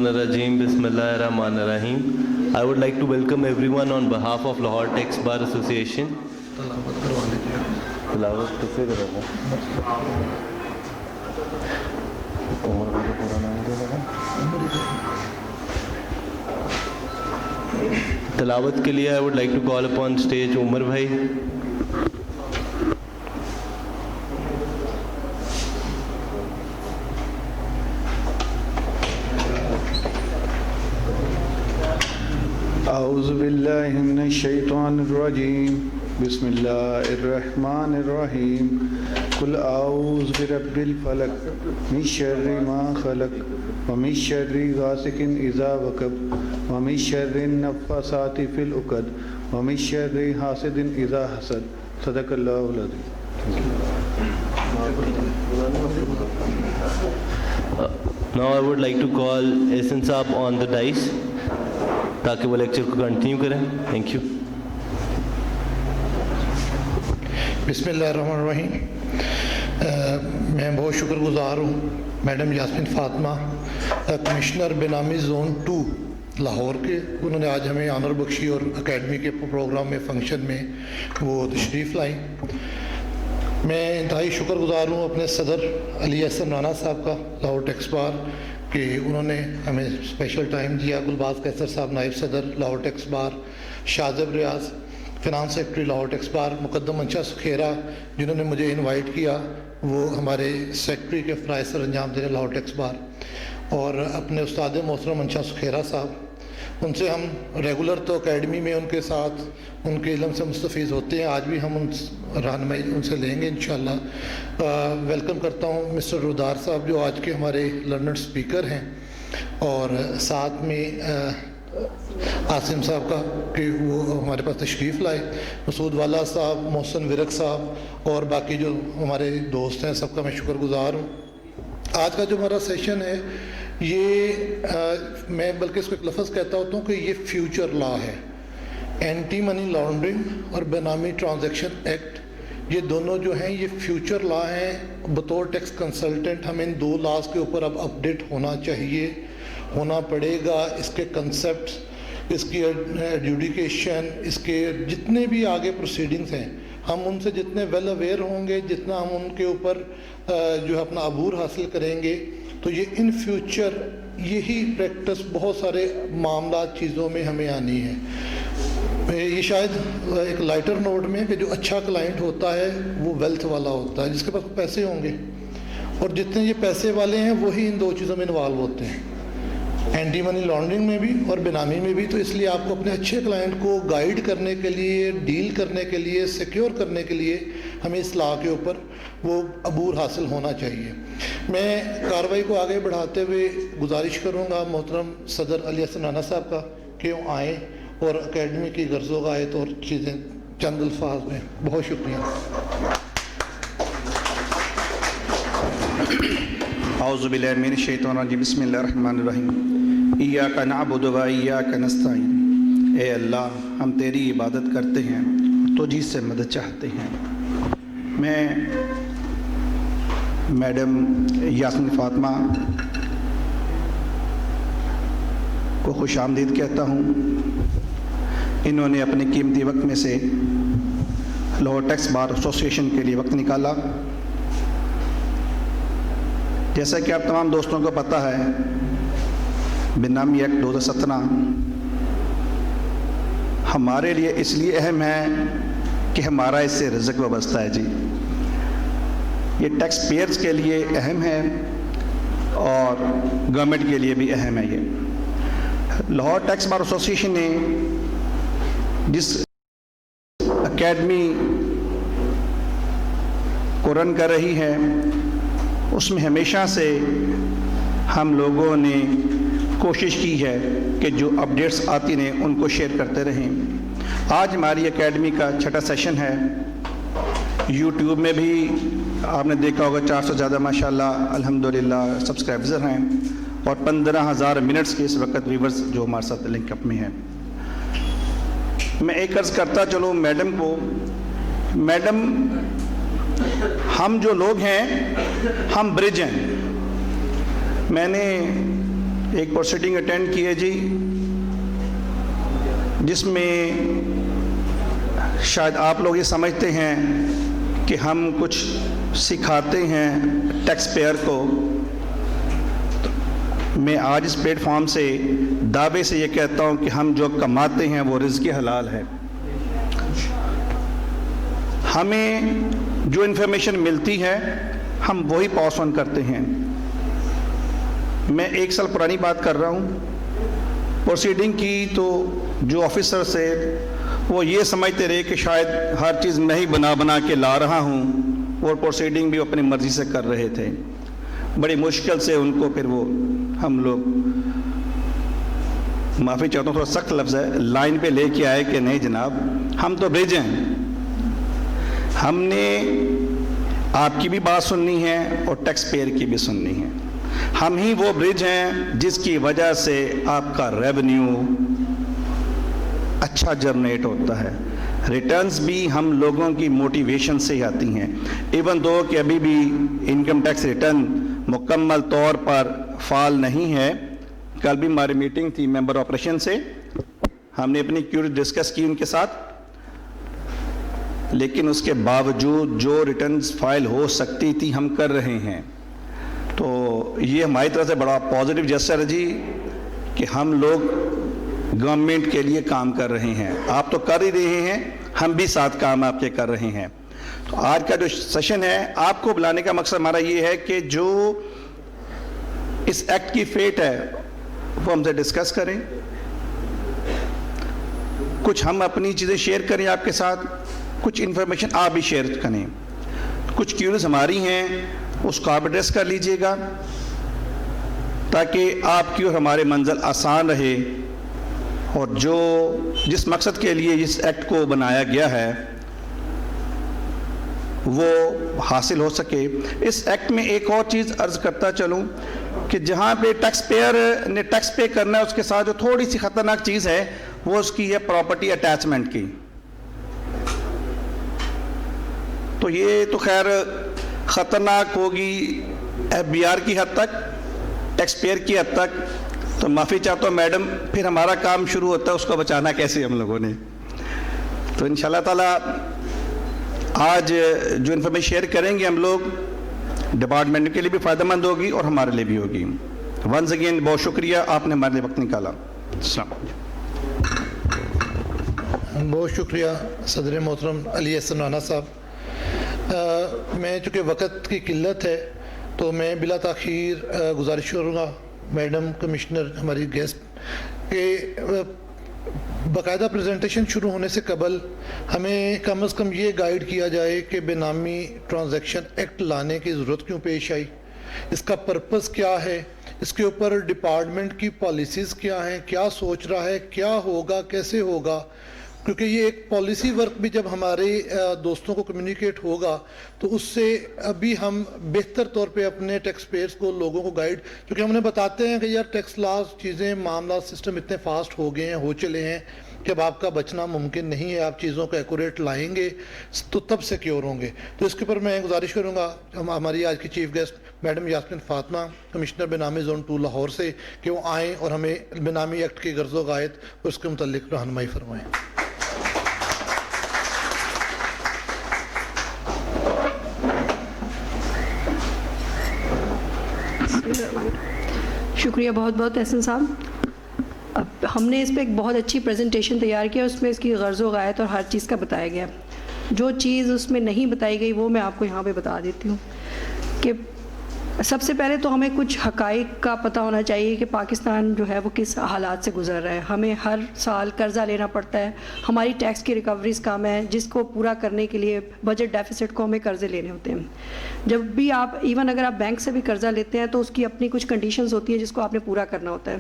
Rajim, Bismillahirrahmanirrahim. I would like to welcome everyone on behalf of Lahore Tax Bar Association. तलावत के लिए I would like to call upon stage Umar भाई. औज़ु बिल्लाहि मिनश्शैतानिर्रजीम बिस्मिल्लाहिर्रहमानिर्रहीम कुल औज़ु बिरब्बिल फलक मिन शर्रि मा खलक व मिन शर्रि गासिकिन इज़ा वक़ब व मिन शर्रि नफ़्फ़ासाति फ़िल उक़द व मिन शर्रि हासिदिन इज़ा हसद सदक़ल्लाहुल अज़ीम. Now I would like to call Ehsan साहब on the dais ताकि वो लेक्चर को कंटिन्यू करें. Thank you. बिस्मिल्लाहिर्रहमानिर्रहीम. मैं बहुत शुक्रगुज़ार हूँ मैडम यास्मीन फ़ातिमा, कमिश्नर बेनामी ज़ोन 2 लाहौर के. उन्होंने आज हमें ऑनर बख्शी और एकेडमी के प्रोग्राम में फंक्शन में वो तशरीफ़ लाई. मैं इंतहाई शुक्रगुज़ार हूँ अपने सदर अली अहसन राना साहब का, लाहौर टैक्स बार, कि उन्होंने हमें स्पेशल टाइम दिया. गुलबाज कैसर साहब नायब सदर Lahore tax bar, Shahzeb Riaz finance secretary Lahore tax bar, Muqaddam Mansha Sukhera जिन्होंने मुझे इनवाइट किया, वो हमारे सेक्रेटरी के फ़राइज़ सर अंजाम दे रहे लाहौर टैक्स बार, और अपने उस्ताद मोहतरम मंशा सुखेरा साहब. उनसे हम रेगुलर तो एकेडमी में उनके साथ उनके इल्म से मुस्तफ़ीज़ होते हैं. आज भी हम उन रहनुमाई उनसे लेंगे इंशाअल्लाह. वेलकम करता हूँ मिस्टर रुदार साहब जो आज के हमारे लर्नड स्पीकर हैं, और साथ में आसिम साहब का कि वो हमारे पास तशरीफ़ लाए, मसूद वाला साहब, मोहसन विरक साहब और बाकी जो हमारे दोस्त हैं, सबका मैं शुक्रगुज़ार हूँ. आज का जो हमारा सेशन है ये मैं बल्कि इसको एक लफ्ज़ कहता होता हूँ कि ये फ्यूचर लॉ है. एंटी मनी लॉन्ड्रिंग और बेनामी ट्रांजैक्शन एक्ट, ये दोनों जो हैं ये फ्यूचर लॉ हैं. बतौर टैक्स कंसल्टेंट हमें इन 2 लॉज के ऊपर अब अपडेट होना चाहिए, होना पड़ेगा. इसके कंसेप्ट, इसकी एडजुडिकेशन, इसके जितने भी आगे प्रोसीडिंग्स हैं, हम उनसे जितने वेल अवेयर होंगे, जितना हम उनके ऊपर जो है अपना अबूर हासिल करेंगे, तो ये इन फ्यूचर यही प्रैक्टिस बहुत सारे मामला चीज़ों में हमें आनी है. ये शायद एक लाइटर नोट में कि जो अच्छा क्लाइंट होता है वो वेल्थ वाला होता है, जिसके पास पैसे होंगे, और जितने ये पैसे वाले हैं वही इन 2 चीज़ों में इन्वॉल्व होते हैं, एंटी मनी लॉन्ड्रिंग में भी और बेनामी में भी. तो इसलिए आपको अपने अच्छे क्लाइंट को गाइड करने के लिए, डील करने के लिए, सिक्योर करने के लिए हमें इस लॉ के ऊपर वो अबूर हासिल होना चाहिए. मैं कार्रवाई को आगे बढ़ाते हुए गुजारिश करूँगा मोहतरम सदर अली हसन राना साहब का कि वो आएँ और एकेडमी की गर्ज़ों का आयत और चीज़ें चंद अल्फाज में. बहुत शुक्रिया. औज़ु बिल्लाहि मिनश शैतानिर रजीम बिस्मिल्लाहिर्रहमानिर्रहीम इय्याका नअबुदु व इय्याका नस्तईन. ए अल्लाह, हम तेरी इबादत करते हैं, तुझी से मदद चाहते हैं. मैं मैडम यास्मीन फ़ातिमा को खुश आमदीद कहता हूँ. इन्होंने अपने कीमती वक्त में से लाहौर टैक्स बार एसोसिएशन के लिए वक्त निकाला. जैसा कि आप तमाम दोस्तों को पता है, बेनामी एक्ट 2017 हमारे लिए इसलिए अहम है कि हमारा इससे रिज़्क वाबस्ता है जी. ये टैक्स पेयर्स के लिए अहम है और गवर्नमेंट के लिए भी अहम है. ये लाहौर टैक्स बार एसोसिएशन ने जिस एकेडमी को रन कर रही है उसमें हमेशा से हम लोगों ने कोशिश की है कि जो अपडेट्स आती रहें उनको शेयर करते रहें. आज हमारी एकेडमी का 6ठा सेशन है. यूट्यूब में भी आपने देखा होगा 400 से ज़्यादा माशाल्लाह अल्हम्दुलिल्लाह सब्सक्राइबर्स हैं, और 15,000 मिनट्स के इस वक्त व्यूवर्स जो हमारे साथ लिंकअप में हैं. मैं एक अर्ज़ करता चलूँ मैडम को, मैडम हम जो लोग हैं हम ब्रिज हैं. मैंने एक प्रोसीडिंग अटेंड किए जी, जिसमें शायद आप लोग ये समझते हैं कि हम कुछ सिखाते हैं टैक्स पेयर को। मैं आज इस प्लेटफॉर्म से दावे से ये कहता हूँ कि हम जो कमाते हैं वो रिज़्क़ हलाल है। हमें जो इन्फॉर्मेशन मिलती है हम वही पास ऑन करते हैं। मैं 1 साल पुरानी बात कर रहा हूँ प्रोसीडिंग की, तो जो ऑफिसर से वो ये समझते रहे कि शायद हर चीज़ मैं ही बना के ला रहा हूँ, और प्रोसीडिंग भी अपनी मर्ज़ी से कर रहे थे। बड़ी मुश्किल से उनको फिर वो हम लोग, माफ़ी चाहता हूँ थोड़ा सख्त लफ्ज़ है, लाइन पे लेके आए कि नहीं जनाब हम तो ब्रिज हैं, हमने आपकी भी बात सुननी है और टैक्स पेयर की भी सुननी है। हम ही वो ब्रिज हैं जिसकी वजह से आपका रेवेन्यू अच्छा जनरेट होता है। रिटर्न्स भी हम लोगों की मोटिवेशन से ही आती हैं। इवन दो कि अभी भी इनकम टैक्स रिटर्न मुकम्मल तौर पर फाल नहीं है। कल भी हमारी मीटिंग थी मेंबर ऑपरेशन से, हमने अपनी क्यूरी डिस्कस की उनके साथ, लेकिन उसके बावजूद जो रिटर्न्स फाइल हो सकती थी हम कर रहे हैं। तो ये हमारी तरफ से बड़ा पॉजिटिव जेस्चर है जी कि हम लोग गवर्नमेंट के लिए काम कर रहे हैं। आप तो कर ही रहे हैं, हम भी साथ काम आपके कर रहे हैं। तो आज का जो सेशन है, आपको बुलाने का मकसद हमारा ये है कि जो इस एक्ट की फेट है वो हमसे डिस्कस करें, कुछ हम अपनी चीज़ें शेयर करें आपके साथ, कुछ इन्फॉर्मेशन आप भी शेयर करें। कुछ क्यूरीज हमारी हैं उसको आप एड्रेस कर लीजिएगा ताकि आपकी और हमारे मंजिल आसान रहे, और जो जिस मकसद के लिए इस एक्ट को बनाया गया है वो हासिल हो सके। इस एक्ट में एक और चीज़ अर्ज करता चलूँ कि जहाँ पे टैक्स पेयर ने टैक्स पे करना है, उसके साथ जो थोड़ी सी ख़तरनाक चीज़ है वो उसकी है प्रॉपर्टी अटैचमेंट की। तो ये तो खैर ख़तरनाक होगी FBR की हद तक, टैक्स पेयर की हद तक। तो माफ़ी चाहता हूँ मैडम, फिर हमारा काम शुरू होता है उसको बचाना कैसे हम लोगों ने। तो इंशाल्लाह ताला आज जो इन्फॉर्मेशन शेयर करेंगे हम लोग, डिपार्टमेंट के लिए भी फ़ायदेमंद होगी और हमारे लिए भी होगी। वंस अगेन बहुत शुक्रिया, आपने हमारे लिए वक्त निकाला। अस्सलाम। बहुत शुक्रिया सदर मोहतरम अली हसन राना साहब। मैं चूँकि वक़्त की किल्लत है तो मैं बिला ताख़ीर गुजारिश करूँगा मैडम कमिश्नर हमारी गेस्ट के बाकायदा प्रेजेंटेशन शुरू होने से कबल हमें कम से कम ये गाइड किया जाए कि बेनामी ट्रांजैक्शन एक्ट लाने की ज़रूरत क्यों पेश आई, इसका पर्पस क्या है, इसके ऊपर डिपार्टमेंट की पॉलिसीज़ क्या हैं, क्या सोच रहा है, क्या होगा, कैसे होगा। क्योंकि ये एक पॉलिसी वर्क भी जब हमारे दोस्तों को कम्युनिकेट होगा तो उससे अभी हम बेहतर तौर पे अपने टैक्स पेयर्स को, लोगों को गाइड, क्योंकि हमने बताते हैं कि यार टैक्स लॉज चीज़ें, मामला सिस्टम इतने फास्ट हो गए हैं, हो चले हैं कि अब आपका बचना मुमकिन नहीं है। आप चीज़ों को एक्यूरेट लाएंगे तो तब सिक्योर होंगे। तो इसके ऊपर मैं गुजारिश करूँगा हमारी आज की chief guest madam Yasmeen Fatima, commissioner benami zone 2 Lahore से, कि वो आएँ और हमें बेनामी एक्ट की गर्ज़ो गायत और उसके मुतल्लिक रहनुमाई फरमाएँ। शुक्रिया बहुत बहुत एहसन साहब। अब हमने इस पे एक बहुत अच्छी प्रेजेंटेशन तैयार किया, उसमें इसकी गर्ज़ो गायत और हर चीज़ का बताया गया। जो चीज़ उसमें नहीं बताई गई वो मैं आपको यहाँ पे बता देती हूँ कि सबसे पहले तो हमें कुछ हक़ाइक़ का पता होना चाहिए कि पाकिस्तान जो है वो किस हालात से गुज़र रहा है। हमें हर साल कर्ज़ा लेना पड़ता है, हमारी टैक्स की रिकवरीज कम है, जिसको पूरा करने के लिए बजट डेफिसिट को हमें कर्ज़े लेने होते हैं। जब भी आप इवन अगर आप बैंक से भी कर्ज़ा लेते हैं तो उसकी अपनी कुछ कंडीशंस होती हैं जिसको आपने पूरा करना होता है।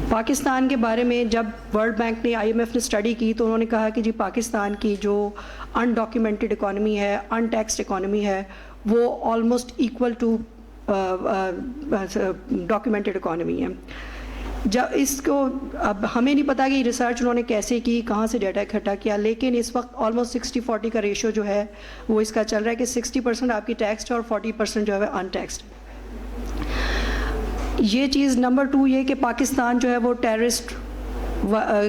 पाकिस्तान के बारे में जब वर्ल्ड बैंक ने, IMF ने स्टडी की तो उन्होंने कहा कि जी पाकिस्तान की जो अनडॉक्यूमेंटेड इकॉनमी है, अनटैक्सड इकॉनमी है, वो almost equal to documented economy है। जब इसको, अब हमें नहीं पता कि रिसर्च उन्होंने कैसे की, कहाँ से डाटा इकट्ठा किया, लेकिन इस वक्त ऑलमोस्ट 60-40 का रेशो जो है वो इसका चल रहा है कि 60% आपकी टैक्स्ड और 40% जो है अनटैक्स्ड। ये चीज़ नंबर 2 ये कि पाकिस्तान जो है वो टेररिस्ट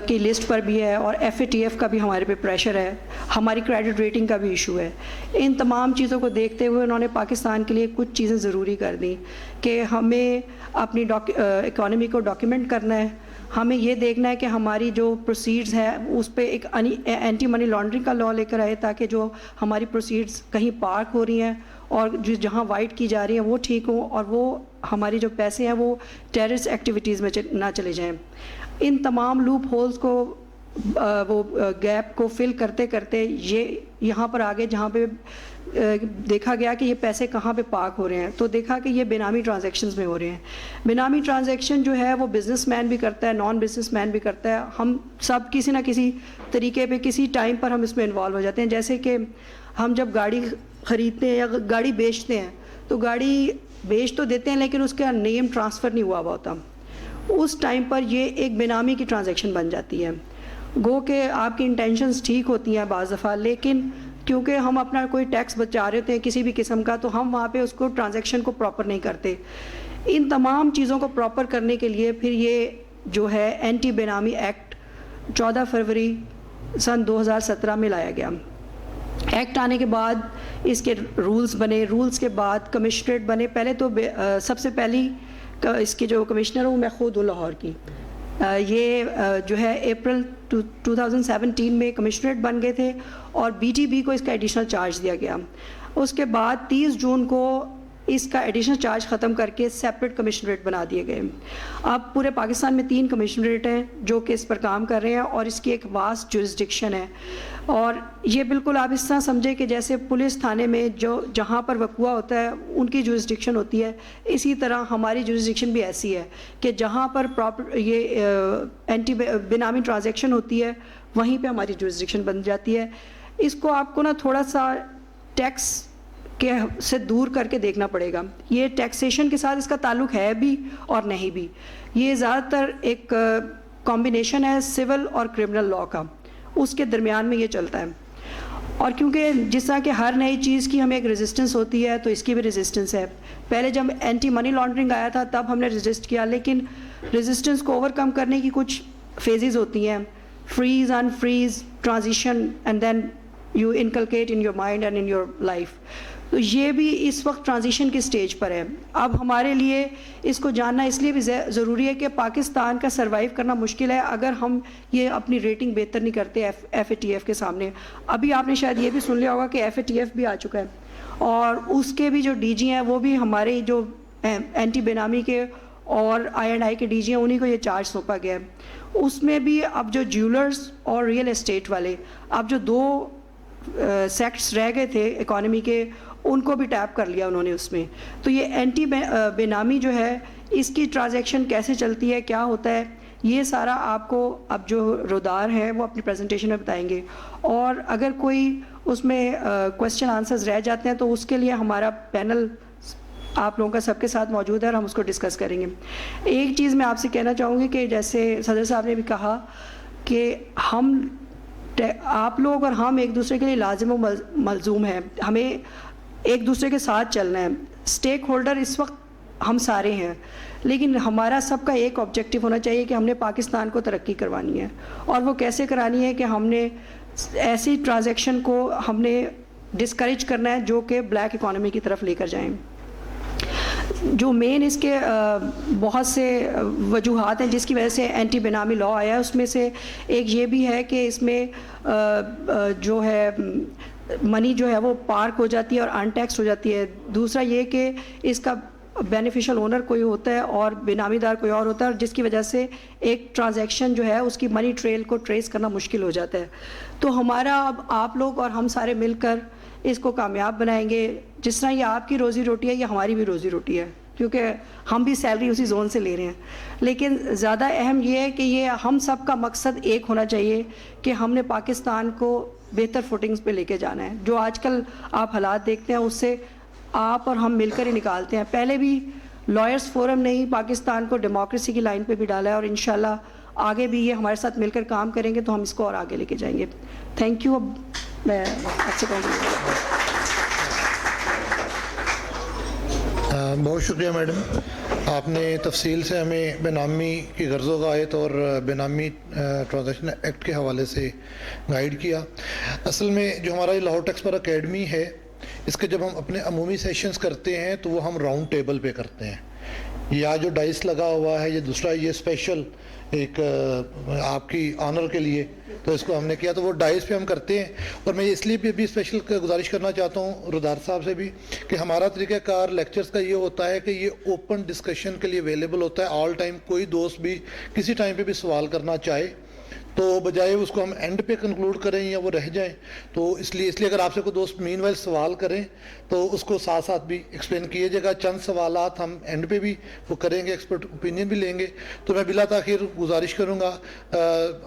की लिस्ट पर भी है और FATF का भी हमारे पे प्रेशर है, हमारी क्रेडिट रेटिंग का भी इशू है। इन तमाम चीज़ों को देखते हुए उन्होंने पाकिस्तान के लिए कुछ चीज़ें ज़रूरी कर दी कि हमें अपनी इकॉनमी को डॉक्यूमेंट करना है, हमें ये देखना है कि हमारी जो प्रोसीड्स है उस पर एक एंटी मनी लॉन्ड्रिंग का लॉ लेकर आए ताकि जो हमारी प्रोसीड्स कहीं पार्क हो रही हैं और जो जहाँ वाइट की जा रही हैं वो ठीक हो और वो हमारी जो पैसे हैं वो टेररिस्ट एक्टिविटीज़ में ना चले जाएं। इन तमाम लूप होल्स को वो गैप को फिल करते करते ये यहाँ पर आगे जहाँ पे देखा गया कि ये पैसे कहाँ पे पार्क हो रहे हैं, तो देखा कि ये बेनामी ट्रांजैक्शंस में हो रहे हैं। बेनामी ट्रांजैक्शन जो है वो बिजनेसमैन भी करता है, नॉन बिजनेसमैन भी करता है, हम सब किसी ना किसी तरीके पे किसी टाइम पर हम इसमें इन्वॉल्व हो जाते हैं। जैसे कि हम जब गाड़ी ख़रीदते हैं या गाड़ी बेचते हैं तो गाड़ी बेच तो देते हैं लेकिन उसका नेम ट्रांसफ़र नहीं हुआ होता, उस टाइम पर ये एक बेनामी की ट्रांजैक्शन बन जाती है। गो के आपकी इंटेंशंस ठीक होती हैं बाज़ दफ़ा, लेकिन क्योंकि हम अपना कोई टैक्स बचा रहे होते हैं किसी भी किस्म का, तो हम वहाँ पे उसको ट्रांजैक्शन को प्रॉपर नहीं करते। इन तमाम चीज़ों को प्रॉपर करने के लिए फिर ये जो है एंटी बेनामी एक्ट 14 फरवरी सन 2017 में लाया गया। एक्ट आने के बाद इसके रूल्स बने, रूल्स के बाद कमिश्नरेट बने। पहले तो सबसे पहली इसकी जो कमिश्नर हूँ मैं खुद हूँ लाहौर की। ये जो है अप्रैल 2017 में कमिश्नरेट बन गए थे और BTB को इसका एडिशनल चार्ज दिया गया। उसके बाद 30 जून को इसका एडिशनल चार्ज ख़त्म करके सेपरेट कमिश्नरेट बना दिए गए। अब पूरे पाकिस्तान में 3 कमिश्नरेट हैं जो कि इस पर काम कर रहे हैं और इसकी एक वास्ट जुरिस्डिक्शन है। और ये बिल्कुल आप इस तरह समझे कि जैसे पुलिस थाने में जो जहाँ पर वक़ुआ होता है उनकी जुरिस्डिक्शन होती है, इसी तरह हमारी जुरिस्डिक्शन भी ऐसी है कि जहाँ पर प्रॉपर ये एंटी बेनामी ट्रांजैक्शन होती है वहीं पे हमारी जुरिस्डिक्शन बन जाती है। इसको आपको ना थोड़ा सा टैक्स के से दूर करके देखना पड़ेगा। ये टैक्सेशन के साथ इसका ताल्लुक है भी और नहीं भी। ये ज़्यादातर एक कॉम्बिनेशन है सिविल और क्रिमिनल लॉ का, उसके दरमियान में ये चलता है। और क्योंकि जिस तरह कि हर नई चीज़ की हमें एक रेजिस्टेंस होती है तो इसकी भी रेजिस्टेंस है। पहले जब एंटी मनी लॉन्ड्रिंग आया था तब हमने रेजिस्ट किया, लेकिन रेजिस्टेंस को ओवरकम करने की कुछ फेजेस होती हैं, freeze, unfreeze, transition and then you inculcate in your mind and in your life. तो ये भी इस वक्त ट्रांजिशन की स्टेज पर है। अब हमारे लिए इसको जानना इसलिए भी ज़रूरी है कि पाकिस्तान का सरवाइव करना मुश्किल है अगर हम ये अपनी रेटिंग बेहतर नहीं करते FATF के सामने। अभी आपने शायद ये भी सुन लिया होगा कि FATF भी आ चुका है और उसके भी जो DG हैं वो भी हमारे जो एंटी बेनामी के और I&I के DG हैं उन्हीं को ये चार्ज सौंपा गया है। उसमें भी अब जो ज्वेलर्स और रियल एस्टेट वाले, अब जो 2 सेक्ट्स रह गए थे इकॉनमी के, उनको भी टैप कर लिया उन्होंने उसमें। तो ये एंटी बेनामी जो है इसकी ट्रांजैक्शन कैसे चलती है, क्या होता है, ये सारा आपको अब जो रोदार है वो अपनी प्रेजेंटेशन में बताएंगे। और अगर कोई उसमें क्वेश्चन आंसर्स रह जाते हैं तो उसके लिए हमारा पैनल आप लोगों का सबके साथ मौजूद है और हम उसको डिस्कस करेंगे। एक चीज़ मैं आपसे कहना चाहूँगी कि जैसे सदर साहब ने भी कहा कि आप लोग और हम एक दूसरे के लिए लाजिम व मलजूम हैं, हमें एक दूसरे के साथ चलना है। स्टेक होल्डर इस वक्त हम सारे हैं, लेकिन हमारा सबका एक ऑब्जेक्टिव होना चाहिए कि हमने पाकिस्तान को तरक्की करवानी है। और वो कैसे करानी है कि हमने ऐसी ट्रांजैक्शन को हमने डिस्करेज करना है जो कि ब्लैक इकॉनमी की तरफ लेकर जाएं। जो मेन इसके बहुत से वजूहात हैं जिसकी वजह से एंटी बेनामी लॉ आया है, उसमें से एक ये भी है कि इसमें जो है मनी जो है वो पार्क हो जाती है और अनटैक्स हो जाती है। दूसरा ये कि इसका बेनिफिशियल ओनर कोई होता है और बेनामीदार कोई और होता है, जिसकी वजह से एक ट्रांजैक्शन जो है उसकी मनी ट्रेल को ट्रेस करना मुश्किल हो जाता है। तो हमारा अब आप लोग और हम सारे मिलकर इसको कामयाब बनाएंगे। जिस तरह ये आपकी रोज़ी रोटी है, ये हमारी भी रोज़ी रोटी है, क्योंकि हम भी सैलरी उसी जोन से ले रहे हैं। लेकिन ज़्यादा अहम ये है कि ये हम सब का मकसद एक होना चाहिए कि हमने पाकिस्तान को बेहतर फुटिंग्स पे लेके जाना है। जो आजकल आप हालात देखते हैं उससे आप और हम मिलकर ही निकालते हैं। पहले भी लॉयर्स फोरम ने ही पाकिस्तान को डेमोक्रेसी की लाइन पे भी डाला है और इंशाल्लाह आगे भी ये हमारे साथ मिलकर काम करेंगे तो हम इसको और आगे लेके जाएंगे। Thank you. अब मैं आपसे बहुत शुक्रिया मैडम। आपने तफसील से हमें बेनामी की गर्ज़ो गायत और बेनामी ट्रांजैक्शन एक्ट के हवाले से गाइड किया। असल में जो हमारा ये लाहौर टैक्स बार अकेडमी है, इसके जब हम अपने अमूमी सेशंस करते हैं तो वो हम राउंड टेबल पे करते हैं, या जो डाइस लगा हुआ है, ये दूसरा ये स्पेशल एक आपकी ऑनर के लिए तो इसको हमने किया, तो वो डाइस पे हम करते हैं। और मैं इसलिए भी स्पेशल गुजारिश करना चाहता हूँ रुदार साहब से भी कि हमारा तरीक़ाकार लेक्चर्स का ये होता है कि ये ओपन डिस्कशन के लिए अवेलेबल होता है ऑल टाइम। कोई दोस्त भी किसी टाइम पे भी सवाल करना चाहे तो बजाय उसको हम एंड पे कंक्लूड करें या वो रह जाएं, तो इसलिए अगर आपसे कोई दोस्त मीनवाइल सवाल करें तो उसको साथ साथ भी एक्सप्लेन कीजिएगा। चंद सवालात हम एंड पे भी वो करेंगे, एक्सपर्ट ओपिनियन भी लेंगे। तो मैं बिला ताखिर गुजारिश करूँगा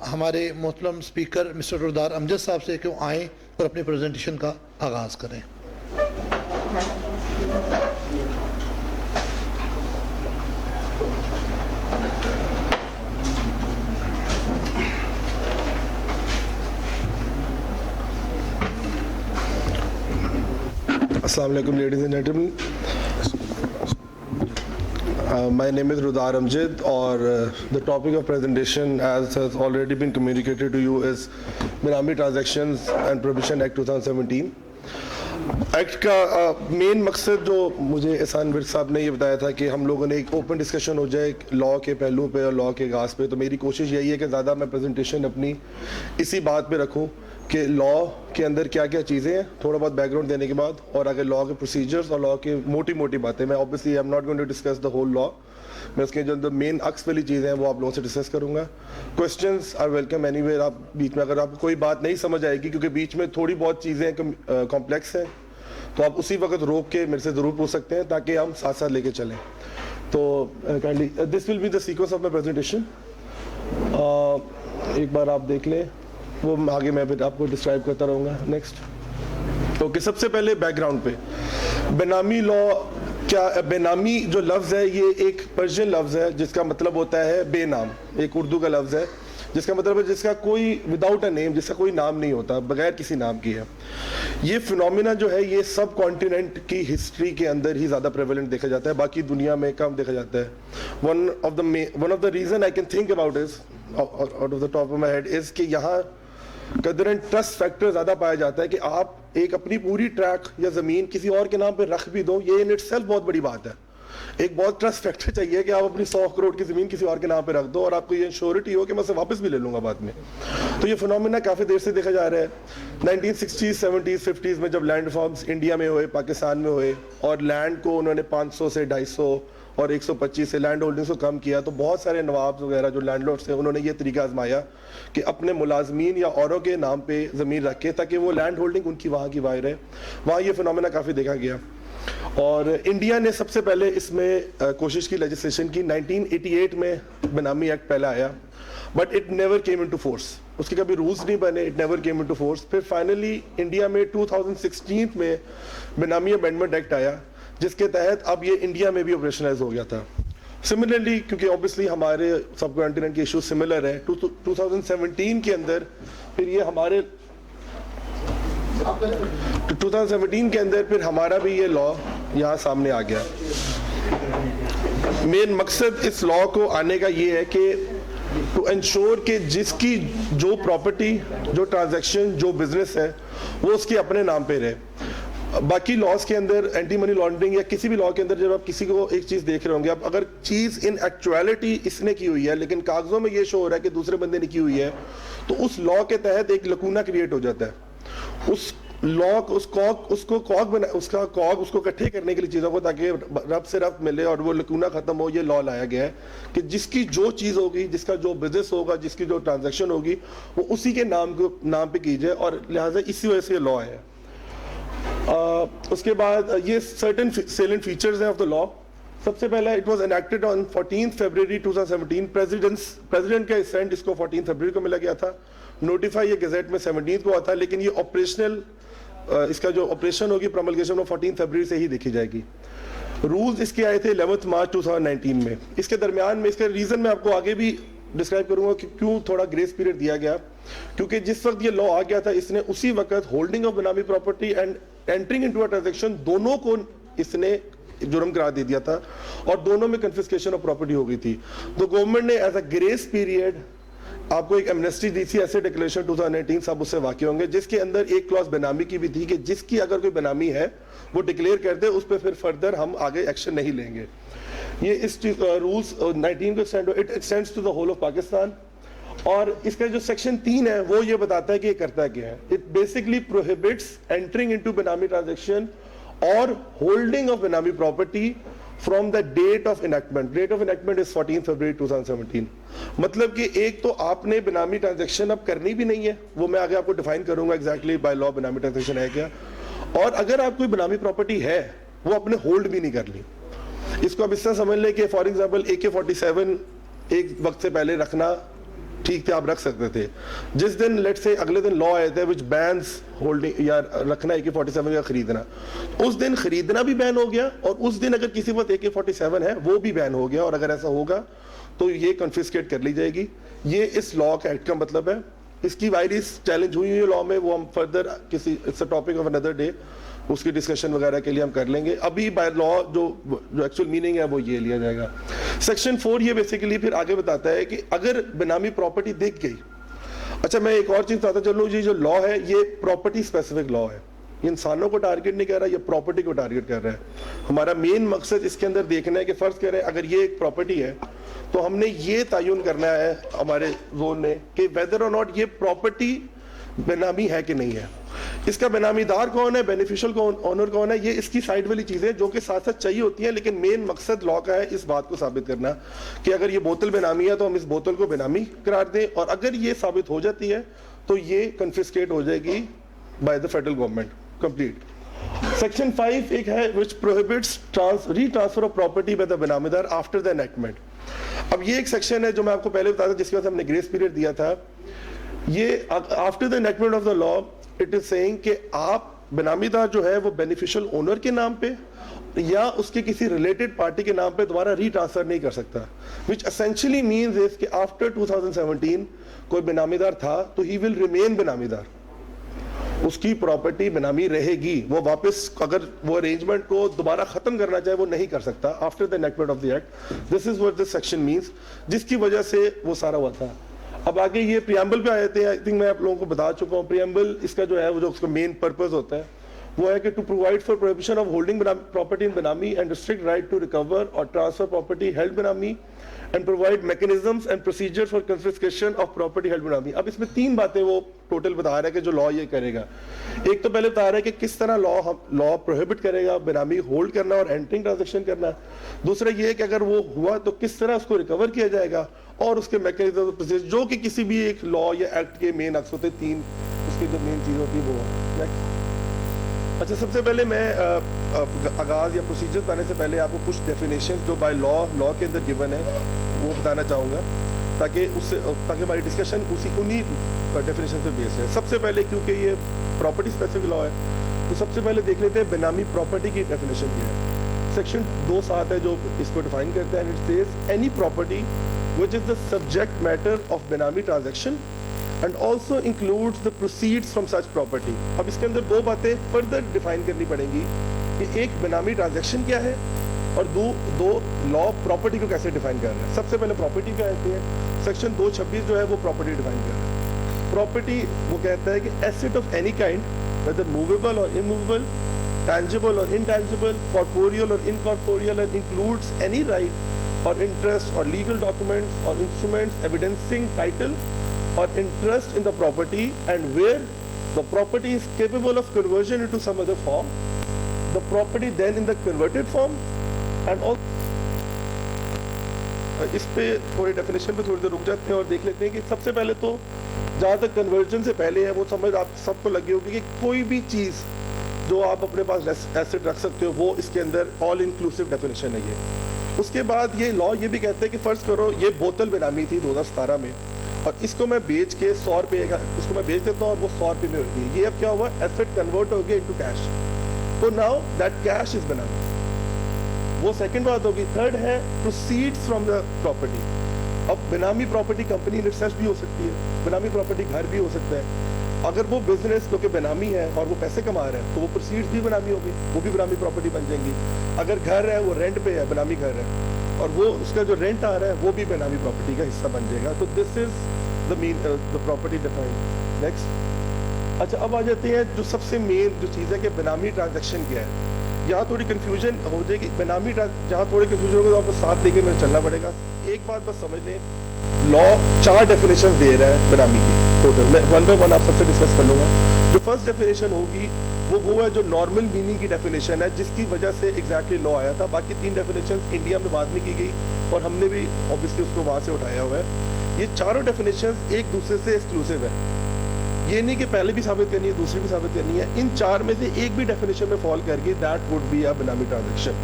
हमारे मोहतरम स्पीकर मिस्टर रुदार अमजद साहब से कि वो आएँ और अपनी प्रेजेंटेशन का आगाज़ करें। Assalamu alaikum, ladies and gentlemen. My name is Rudar Amjad, or the topic of presentation, as has already been communicated to you, is Benami Transactions and Prohibition Act 2017. Act का मेन मकसद जो मुझे एहसान विर्क साहब ने ये बताया था कि हम लोगों ने एक ओपन डिस्कशन हो जाए लॉ के पहलू पे और लॉ के आगाज पे, तो मेरी कोशिश यही है कि ज़्यादा मैं प्रेजेंटेशन अपनी इसी बात पे रखूं कि लॉ के अंदर क्या क्या चीज़ें हैं, थोड़ा बहुत बैकग्राउंड देने के बाद, और आगे लॉ के प्रोसीजर्स और लॉ की मोटी मोटी बातें। मैं obviously I am not going to discuss the whole law, मैं उसके जो मेन अक्स वाली चीज़ें हैं वो आप लोगों से डिस्कस करूंगा। Questions are welcome anywhere. आप बीच में अगर आपको कोई बात नहीं समझ आएगी, क्योंकि बीच में थोड़ी बहुत चीज़ें कॉम्प्लेक्स हैं, तो आप उसी वक्त रोक के मेरे से ज़रूर पूछ सकते हैं ताकि हम साथ साथ लेके चलें। तो kindly this will be the sequence of my presentation. एक बार आप देख लें, वो आगे मैं फिर आपको डिस्क्राइब करता रहूँगा। नेक्स्ट। ओके, सबसे पहले बैकग्राउंड पे बेनामी लॉ क्या। बेनामी जो लफ्ज़ है ये एक पर्शियन लफ्ज़ है जिसका मतलब होता है बेनाम। एक उर्दू का लफ्ज़ है जिसका मतलब है जिसका कोई विदाउट अ नेम, जिसका कोई नाम नहीं होता, बगैर किसी नाम की है। ये फिनोमिना जो है ये सब कॉन्टिनेंट की हिस्ट्री के अंदर ही ज़्यादा प्रेवलेंट देखा जाता है, बाकी दुनिया में कम देखा जाता है। One of the reason I can think about is out of the top of my head is कि यहाँ कदर एंड ट्रस्ट फैक्टर ज़्यादा पाया जाता है कि आप एक अपनी पूरी ट्रैक या ज़मीन किसी और के नाम पे रख भी दो, ये इन इटसेल्फ बहुत बड़ी बात है। एक बहुत ट्रस्ट फैक्टर चाहिए कि आप अपनी 100 करोड़ की ज़मीन किसी और के नाम पे रख दो और आपको ये श्योरिटी हो कि मैं उसे वापस भी ले लूँगा बाद में। तो ये फिनोमिना काफ़ी देर से देखा जा रहा है। 1960s, 70s, 50s में जब लैंड रिफॉर्म्स इंडिया में हुए, पाकिस्तान में हुए, और लैंड को उन्होंने 500 से 250 और 125 से लैंड होल्डिंग्स को कम किया, तो बहुत सारे नवाब वगैरह जो लैंडलॉर्ड्स थे उन्होंने ये तरीका आजमाया कि अपने मुलाजमीन या औरों के नाम पे ज़मीन रखें ताकि वो लैंड होल्डिंग उनकी वहाँ की वहाँ रहे। वहाँ ये फिनोमिना काफ़ी देखा गया, और इंडिया ने सबसे पहले इसमें कोशिश की लेजिस्लेशन की। 1988 में बेनामी एक्ट पहला आया, but it never came into force. उसके कभी रूल्स नहीं बने, it never came into force. फिर फाइनली इंडिया में 2016 में बेनामी अमेंडमेंट एक्ट आया, जिसके तहत अब ये इंडिया में भी ऑपरेशनलाइज हो गया था। सिमिलरली, क्योंकि ऑब्वियसली हमारे सब कॉन्टिनेंट के इशू सिमिलर है, 2017 के अंदर फिर ये हमारे 2017 के अंदर फिर हमारा भी ये लॉ यहाँ सामने आ गया। मेन मकसद इस लॉ को आने का ये है कि टू इंश्योर कि जिसकी जो प्रॉपर्टी, जो ट्रांजैक्शन, जो बिजनेस है वो उसके अपने नाम पे रहे। बाकी लॉज के अंदर, एंटी मनी लॉन्ड्रिंग या किसी भी लॉ के अंदर, जब आप किसी को एक चीज़ देख रहे होंगे, आप अगर चीज़ इन एक्चुअलिटी इसने की हुई है लेकिन कागजों में ये शो हो रहा है कि दूसरे बंदे ने की हुई है, तो उस लॉ के तहत एक लकूना क्रिएट हो जाता है। उस लॉ उसको कॉग उसको इकट्ठे करने के लिए चीज़ों को, ताकि रब से रब मिले और वो लकूना ख़त्म हो, ये लॉ लाया गया है कि जिसकी जो चीज़ होगी, जिसका जो बिजनेस होगा, जिसकी जो ट्रांजैक्शन होगी, वो उसी के नाम पे कीजिए, और लिहाजा इसी वजह से लॉ है। उसके बाद ये सर्टेन सेलेंट फीचर्स हैं ऑफ द लॉ। सबसे पहला, it was enacted on 14 February 2017। President का असेंट इसको 14 फरवरी को मिला गया था। नोटिफाई ये गजेट में 17 को आता है, लेकिन ये ऑपरेशनल, इसका जो ऑपरेशन होगी प्रमलगेशन में 14 फरवरी से ही देखी जाएगी। रूल्स इसके आए थे 11 मार्च 2019 में। इसके दरमियान में, इसका रीज़न मैं आपको आगे भी डिस्क्राइब करूंगा कि क्यों थोड़ा ग्रेस पीरियड दिया गया, क्योंकि जिस वक्त ये लॉ आ गया था, इसने उसी वक्त holding of benami property and entering into a transaction, दोनों को इसने जुर्म करार दे दिया था और दोनों में कन्फिस्केशन ऑफ प्रॉपर्टी हो गई थी। तो गवर्नमेंट ने एज अ ग्रेस पीरियड आपको एक एमनेस्टी दी थी, एसेट डिक्लेरेशन 2018, सब उससे वाकिफ होंगे, जिसके अंदर एक क्लॉज बेनामी की भी थी कि जिसकी अगर कोई बेनामी है वो डिक्लेयर कर दे, उस पर फिर फर्दर हम आगे एक्शन नहीं लेंगे। ये इस रूल्स 19 को it extends to the whole of Pakistan. और इसका जो सेक्शन 3 है वो ये बताता है कि ये करता क्या है। It basically prohibits entering into benami transaction और holding of benami property from the date of enactment. Date of enactment is 14 February 2017। मतलब कि एक तो आपने बेनामी ट्रांजैक्शन अब करनी भी नहीं है, वो मैं आगे आपको डिफाइन करूंगा एग्जैक्टली बाय लॉ बेनामी ट्रांजैक्शन है क्या। और अगर आप कोई बेनामी प्रॉपर्टी है वो अपने होल्ड भी नहीं कर ली। इसको अब इस तरह समझ लें कि फॉर एग्जाम्पल AK-47 एक वक्त से पहले रखना ठीक थे, आप रख सकते थे। जिस दिन लेट से अगले दिन लॉ आए थे विच बैन्स होल्डिंग या रखना AK-47 या खरीदना, उस दिन खरीदना भी बैन हो गया और उस दिन अगर किसी वक्त AK-47 है वो भी बैन हो गया। और अगर ऐसा होगा तो ये कन्फिस्केट कर ली जाएगी। ये इस लॉ का एक्ट का मतलब है। इसकी वायरिस चैलेंज हुई है लॉ में, वो हम फर्दर किसी it's a topic of another day, उसकी डिस्कशन वगैरह के लिए हम कर लेंगे। अभी बाय लॉ जो एक्चुअल मीनिंग है वो ये लिया जाएगा। सेक्शन 4 ये बेसिकली फिर आगे बताता है कि अगर बेनामी प्रॉपर्टी दिख गई, अच्छा मैं एक और चीज बताता चलूं, ये जो लॉ है ये प्रॉपर्टी स्पेसिफिक लॉ है, ये इंसानों को टारगेट नहीं कर रहा, ये प्रॉपर्टी को टारगेट कर रहा है। हमारा मेन मकसद इसके अंदर देखना है कि फर्ज करें अगर ये एक प्रॉपर्टी है तो हमने ये तयन करना है हमारे जोन ने कि वेदर और नॉट ये प्रॉपर्टी बेनामी है कि नहीं है। इसका बेनामीदार कौन है, बेनिफिशियल ओनर कौन है, ये इसकी साइड वाली चीजें जो कि साथ साथ चाहिए होती हैं, लेकिन मेन मकसद लॉ का है इस बात को साबित करना कि अगर ये बोतल बेनामी है तो हम इस बोतल को बेनामी करार दें, और अगर ये साबित हो जाती है तो ये कन्फिस्केट हो जाएगी by the federal government complete. Section 5 एक है which prohibits retransfer of property by the benamidar after the enactment. अब ये एक सेक्शन है जो मैं आपको पहले बताया था, जिसके बाद हमने ग्रेस पीरियड दिया था। ये after the enactment of the law it is saying कि आप बेनामीदार जो है वो बेनिफिशियल ओनर के नाम पे या उसके किसी रिलेटेड पार्टी के नाम पे दोबारा रीट्रांसफर नहीं कर सकता, विच एसेंशियली मीन्स इज कि आफ्टर 2017 कोई बेनामीदार था तो ही विल रिमेन बेनामीदार, उसकी प्रॉपर्टी बेनामी रहेगी। वो वापस अगर वो अरेंजमेंट को दोबारा खत्म करना चाहे वो नहीं कर सकता after the enactment of the act. This is what this section means, जिसकी वजह से वो सारा हुआ था। अब आगे ये प्रियम्बल पे आए थे, आई थिंक मैं आप लोगों को बता चुका हूँ। प्रियम्बल इसका जो है वो जो उसका मेन पर्पस होता है वो है कि to provide for prohibition of holding property in benami and restrict right to recover or transfer property held benami and provide mechanisms and procedure for confiscation of property held benami. अब इसमें 3 बातें वो टोटल बता रहा है कि जो लॉ ये करेगा। एक तो पहले बता रहा है कि किस तरह लॉ प्रोहिबिट करेगा बेनामी होल्ड करना और एंटरिंग ट्रांजैक्शन करना। दूसरा ये है कि अगर वो हुआ तो किस तरह उसको रिकवर किया जाएगा, और उसके मैकेनिज्म प्रोसीजर जो कि किसी भी एक लॉ या एक्ट के मेन अक्स होते 3 उसकी जो मेन चीज होती है वो। नेक्स्ट, अच्छा सबसे पहले मैं आगाज या प्रोसीजर बताने से पहले आपको कुछ डेफिनेशन जो बाय लॉ के अंदर गिवन है वो बताना चाहूँगा, ताकि हमारी डिस्कशन उन्हीं डेफिनेशन पे बेस्ड है। सबसे पहले क्योंकि ये प्रॉपर्टी स्पेसिफिक लॉ है तो सबसे पहले देख लेते हैं बेनामी प्रॉपर्टी की डेफिनेशन क्या है। सेक्शन 2(7) है जो इसको डिफाइन करता है। It says any property which is the subject matter of benami transaction and also includes the proceeds from such property। अब इसके अंदर 2 बातें फर्दर डिफाइन करनी पड़ेंगी कि एक बेनामी ट्रांजैक्शन क्या है और दो लॉ प्रॉपर्टी को कैसे डिफाइन कर रहा है। सबसे पहले प्रॉपर्टी क्या कहते हैं, सेक्शन 226 जो है वो प्रॉपर्टी डिफाइन कर रहा है। प्रॉपर्टी वो कहता है कि asset of any kind whether movable or immovable, tangible or intangible, corporeal or incorporeal, and includes any right or interest or legal documents or instruments evidencing title or interest in the property, and where the property is capable of conversion into some other form, the property then in the converted form, and all। इस पे थोड़ी definition पे थोड़ी देर रुक जाते हैं और देख लेते हैं कि सबसे पहले तो जहाँ तक कन्वर्जन से पहले है वो समझ आप सबको लगी होगी कि कोई भी चीज़ जो आप अपने पास एसेट रख सकते हो वो इसके अंदर ऑल इंक्लूसिव डेफिनेशन है ये। उसके बाद ये लॉ ये भी कहते हैं कि फर्ज करो ये बोतल बेनामी थी 2017 में और इसको मैं बेच के 100 रुपये का इसको मैं बेच देता हूँ और वो 100 रुपये में होती है। ये अब क्या हुआ, एसेट कन्वर्ट हो गया इनटू कैश, तो नाउ दैट कैश इज बेनामी। वो सेकंड बात होगी। थर्ड है प्रोसीड्स फ्रॉम द प्रॉपर्टी। अब बेनामी प्रॉपर्टी कंपनी इटसेल्फ भी हो सकती है, बेनामी प्रॉपर्टी घर भी हो सकता है, अगर वो बिजनेस क्योंकि बेनामी है और वो पैसे कमा रहा है तो वो प्रोसीड्स भी बेनामी होगी, वो भी बेनामी प्रॉपर्टी बन जाएंगी। अगर घर है वो रेंट पे है, बेनामी घर है, और वो उसका जो रेंट आ रहा है वो भी बेनामी प्रॉपर्टी का हिस्सा बन जाएगा। तो this is the property defined. Next, अच्छा अब आ जाते हैं जो सबसे मेन जो चीज़ है कि बेनामी ट्रांजैक्शन क्या है। यहाँ थोड़ी कंफ्यूजन हो जाएगी, बेनामी जहाँ थोड़ी कंफ्यूजन होगी तो आपको साथ लेके मेरे चलना पड़ेगा। एक बात बस समझ लें, लॉ 4 डेफिनेशन दे रहा है बेनामी की टोटल। मैं वन बाय वन आप सबसे डिस्कस कर लूँगा। जो फर्स्ट डेफिनेशन होगी वो है जो नॉर्मल मीनिंग की डेफिनेशन है, जिसकी वजह से एग्जैक्टली लॉ आया था। बाकी 3 डेफिनेशन इंडिया में बाद में की गई और हमने भी ऑब्वियसली उसको वहाँ से उठाया हुआ है। ये चारों डेफिनेशन एक दूसरे से एक्सक्लूसिव है, ये नहीं कि पहले भी साबित करनी है दूसरी भी साबित करनी है। इन 4 में से एक भी डेफिनेशन में फॉल कर गई, that would be a benami transaction.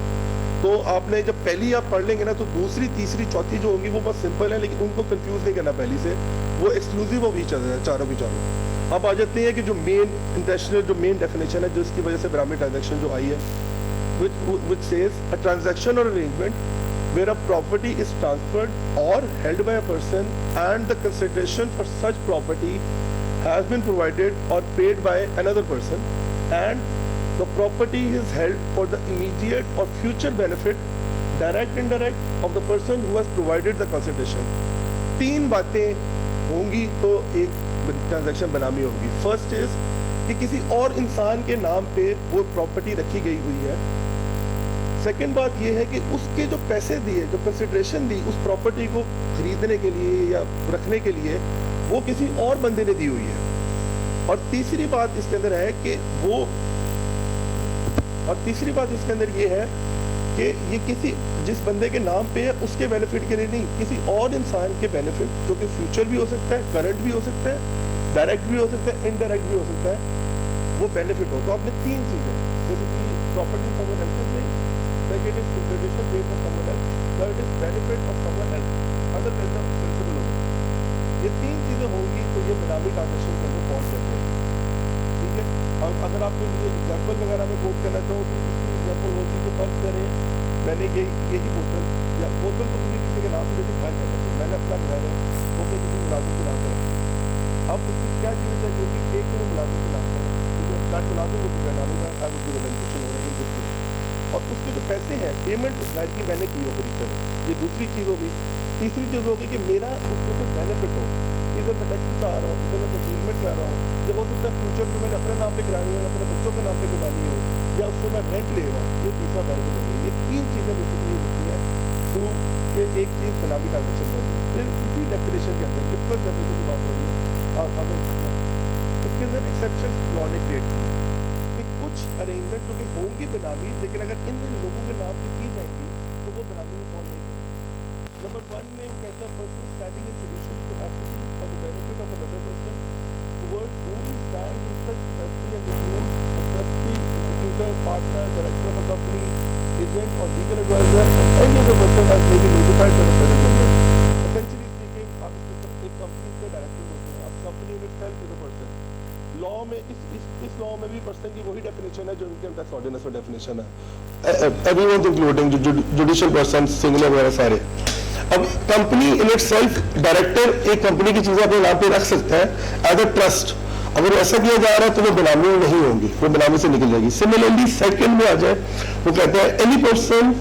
तो आपने जब पहली आप पढ़ लेंगे ना तो दूसरी तीसरी चौथी जो होंगी वो बहुत सिंपल है, लेकिन उनको कंफ्यूज नहीं करना पहली से, वो एक्सक्लूसिव ऑफ ईच अदर है चारों की चारों। अब आ जाते हैं कि जो मेन इंटरनेशनल जो मेन डेफिनेशन है जिसकी वजह से बेनामी ट्रांजैक्शन जो आई है, which says a transaction or arrangement where a property is transferred or held by a person and the consideration for such property has been provided or paid by another person and the property is held for the immediate or future benefit, direct and indirect, of the person who has provided the consideration। 3 बातें होंगी तो एक transaction बेनामी होगी। First is कि किसी और इंसान के नाम पे वो प्रॉपर्टी रखी गई हुई है। सेकंड बात ये है कि उसके जो पैसे दिए, जो कंसिडरेशन दी उस प्रॉपर्टी को खरीदने के लिए या रखने के लिए, वो किसी और बंदे ने दी हुई है। और तीसरी बात इसके अंदर है कि ये है कि ये किसी जिस बंदे के नाम पे है उसके बेनिफिट के लिए नहीं, किसी और इंसान के बेनिफिट, जो कि फ्यूचर भी हो सकता है, करंट भी हो सकता है, डायरेक्ट भी हो सकता है, इनडायरेक्ट भी हो सकता है, वो बेनिफिट हो। तो आपने 3 चीजें, बेसिकली प्रॉपर्टी समवन एल्सेस नहीं, second is consideration paid for someone else, third is benefit of someone else other than the principal owner. ये 3 चीजें होंगी तो ये बेनामी ट्रांजैक्शन के अंदर पहुंच जाते हैं। ठीक है, अब अगर आपको ये एग्जांपल वगैरह में कोट करना चाहो तो इसकी एग्जांपल होती है कि फर्ज करें मैंने यही बोतल या बोतल तो मुझे किसी के नाम से डिफाइन करना चाहिए, मैंने अपना घर है वो मैं किसी मुलाजिम के नाम पर रखा। अब उसकी क्या चीज़ें चाहिए कि एक तो वो मुलाजिम के नाम पर, ठीक है, दैट मुलाजिम को बेनामी का I would give a beneficial owner in this case. और उसके जो पैसे हैं, पेमेंट उस घर की मैंने की हो खरीदने में, ये दूसरी चीज़ होगी। तीसरी चीज़ होगी कि मेरा उसको कुछ बेनिफिट हो, इधर मैं टैक्सी से आ रहा हूँ, इधर मैं सेटलमेंट कर रहा हूँ, जब हो सकता है फ्यूचर में मैंने अपने नाम पे करानी हो, अपने बच्चों के नाम पे करानी हो, या उसको मैं रेंट ले रहा हूँ, ये तीसरा बेनिफिट होगी। ये 3 चीज़ें बेसिकली होती हैं तो ये एक चीज़ बेनामी ट्रांजैक्शन होगी। फिर इसी डेफिनेशन के अंदर जिस पर डेफिनेशन की बात हो रही है और अगर इसके अंदर एक्सेप्शन लॉ ने क्रिएट की कि कुछ अरेंजमेंट जो कि होंगी बेनामी, लेकिन अगर इन लोगों के नाम पे की जाएंगी तो वो बेनामी में फॉल नहीं करेगी। नंबर 1 में कहता है person standing in solution capacity for the benefit of another person towards whom he stands in such capacity and with whom a trustee, executor, partner, director of a company, agent or legal advisor or any other person has may be notified by the present number। Essentially speaking, आप एक company के director होते हैं, आप company में self is a person. Law में इस law में भी पर्सन की वही डेफिनेशन है जो इनकम टैक्स ऑर्डिनेंस में डेफिनेशन है, everyone including judicial person, singular वगैरह सारे। अब company in it self, director एक कंपनी की चीजें अपने नाम पे रख सकता है एज अ ट्रस्ट। अगर ऐसा किया जा रहा है तो वो बेनामी नहीं होंगी, वो बेनामी से निकल जाएगी। सिमिलरली सेकंड में आ जाए, वो कहता है any person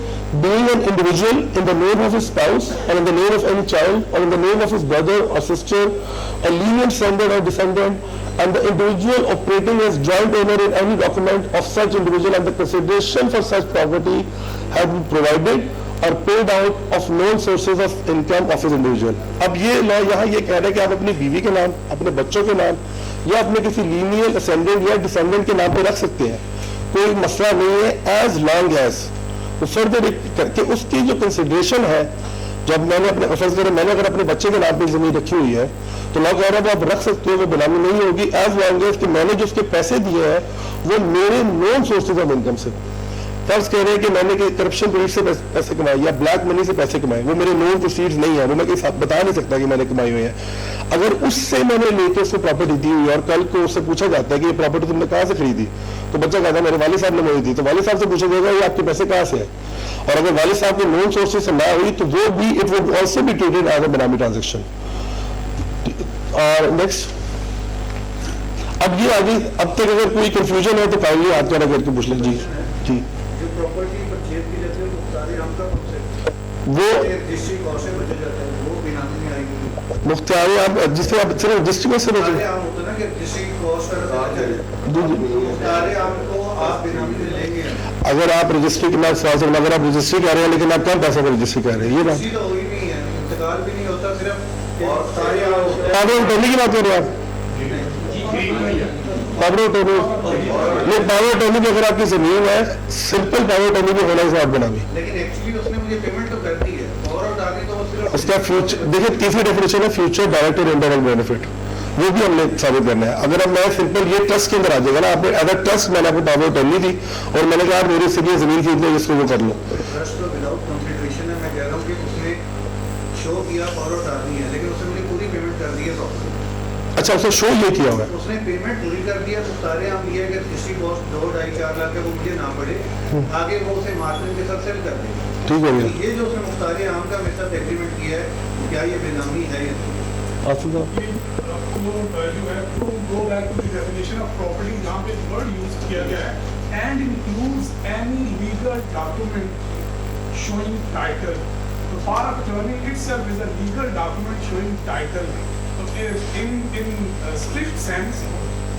being an individual in the name of his spouse or in the name of any child or in the name of his brother or sister, a lineal descendant or descendant, and the individual operating as joint owner in any document of such individual, and the consideration for such property has been provided or paid out of known sources of income of his individual। अब ये law यहाँ ये कह रहा है कि आप अपनी बीवी के नाम, अपने बच्चों के नाम या अपने किसी लीनियल असेंडेंट या डिसेंडेंट के नाम पे रख सकते हैं, कोई मसला नहीं है, एज लॉन्ग एज तो फर्दर करके उसकी जो कंसिडरेशन है, जब मैंने अपने फर्ज करें मैंने अगर अपने बच्चे के नाम पे जमीन रखी हुई है तो लॉ कह रहा है वो आप रख सकते हो, वो बेनामी नहीं होगी एज लॉन्ग एज कि मैंने जो उसके पैसे दिए हैं वो मेरे नॉन सोर्सेज ऑफ इनकम से। फर्ज कह रहे हैं कि मैंने करप्शन प्रोसीड से पैसे कमाए या ब्लैक मनी से पैसे कमाए, वो मेरे नॉन प्रोसीड्स नहीं है, वो मैं किसी बता नहीं सकता कि मैंने कमाई हुई है। अगर उससे मैंने लेके उसको प्रॉपर्टी दी हुई है और कल को उससे पूछा जाता है कि ये प्रॉपर्टी तुमने कहाँ से खरीदी, तो बच्चा कहता है मेरे वालिद साहब ने मुझे दी, तो वालिद साहब से पूछा जाएगा ये आपके पैसे कहाँ से है। और अगर वालिद साहब के नॉन सोर्सेज से ना हुई तो वो भी it would also be treated as a benami transaction. और नेक्स्ट, अब ये आगे, अब तक अगर कोई कंफ्यूजन है तो काइंडली हाथ खड़ा करके पूछ लें। जी जी, जो प्रॉपर्टी परचेज की जाती है मुख्तार आम का कौन वो रजिस्ट्री कॉस्ट से बचे जाते हैं, वो बेनामी में आएगी। मुख्तार आप जिससे आप सिर्फ रजिस्ट्री में से बचे। मुख्तार आम होता है ना कि रजिस्ट्री कॉस्ट मुख्तार आम को आप बेनामी में लेंगे, अगर आप रजिस्ट्री के नाम सवाल से, अगर आप रजिस्ट्री कह रहे हैं लेकिन आप कम पैसा पर रजिस्ट्री कर रहे हैं, ये बात रजिस्ट्री तो हुई नहीं है, इंतकाल भी नहीं होता, सिर्फ मुख्तार आम होता है। पावर ऑफ अटॉर्नी की बात कर रहे हैं आप? पावर ऑफ अटॉर्नी नहीं, पावर ऑफ अटॉर्नी की अगर आपकी जमीन है, सिंपल पावर ऑफ अटॉर्नी में होना है आप बेनामी। लेकिन एक्चुअली उसने मुझे पेमेंट तो कर दी है, पावर ऑफ अटॉर्नी तो वो सिर्फ उसका फ्यूचर देखिए, तीसरी डेफिनेशन है फ्यूचर डायरेक्ट और इनडायरेक्ट बेनिफिट, वो भी हमने साबित करना है। अगर अब मैं सिंपल ये ट्रस्ट के अंदर आ जाएगा ना, आपने अगर ट्रस्ट मैंने आपको पावर ऑफ अटॉर्नी दी और मैंने कहा आप मेरे से ये जमीन खरीद लो, इसको वो कर लो। ट्रस्ट तो विदाउट कंसिडरेशन है, मैं कह रहा हूँ कि उसने शो किया पावर ऑफ अटॉर्नी है, लेकिन उसने मुझे पूरी पेमेंट कर दी है प्रॉपर्टी। अच्छा, उसने शो ये किया हुआ है, उसने पेमेंट पूरी कर दी है, मुख्तार आम ये है कि रजिस्ट्री कॉस्ट 2, 2.5, 4 लाख है वो मुझे ना पड़े, आगे वो उसे मार्जिन के साथ सेल कर देगा। ठीक है भैया। ये जो उसने मुख्तार आम का मेरे साथ एग्रीमेंट किया है, क्या ये बेनामी है या नहीं? आसिफ साहब, go back to the definition of property, जहाँ पे word use किया गया है and includes any legal document showing title. The power of attorney itself is a legal document showing title. So in strict sense,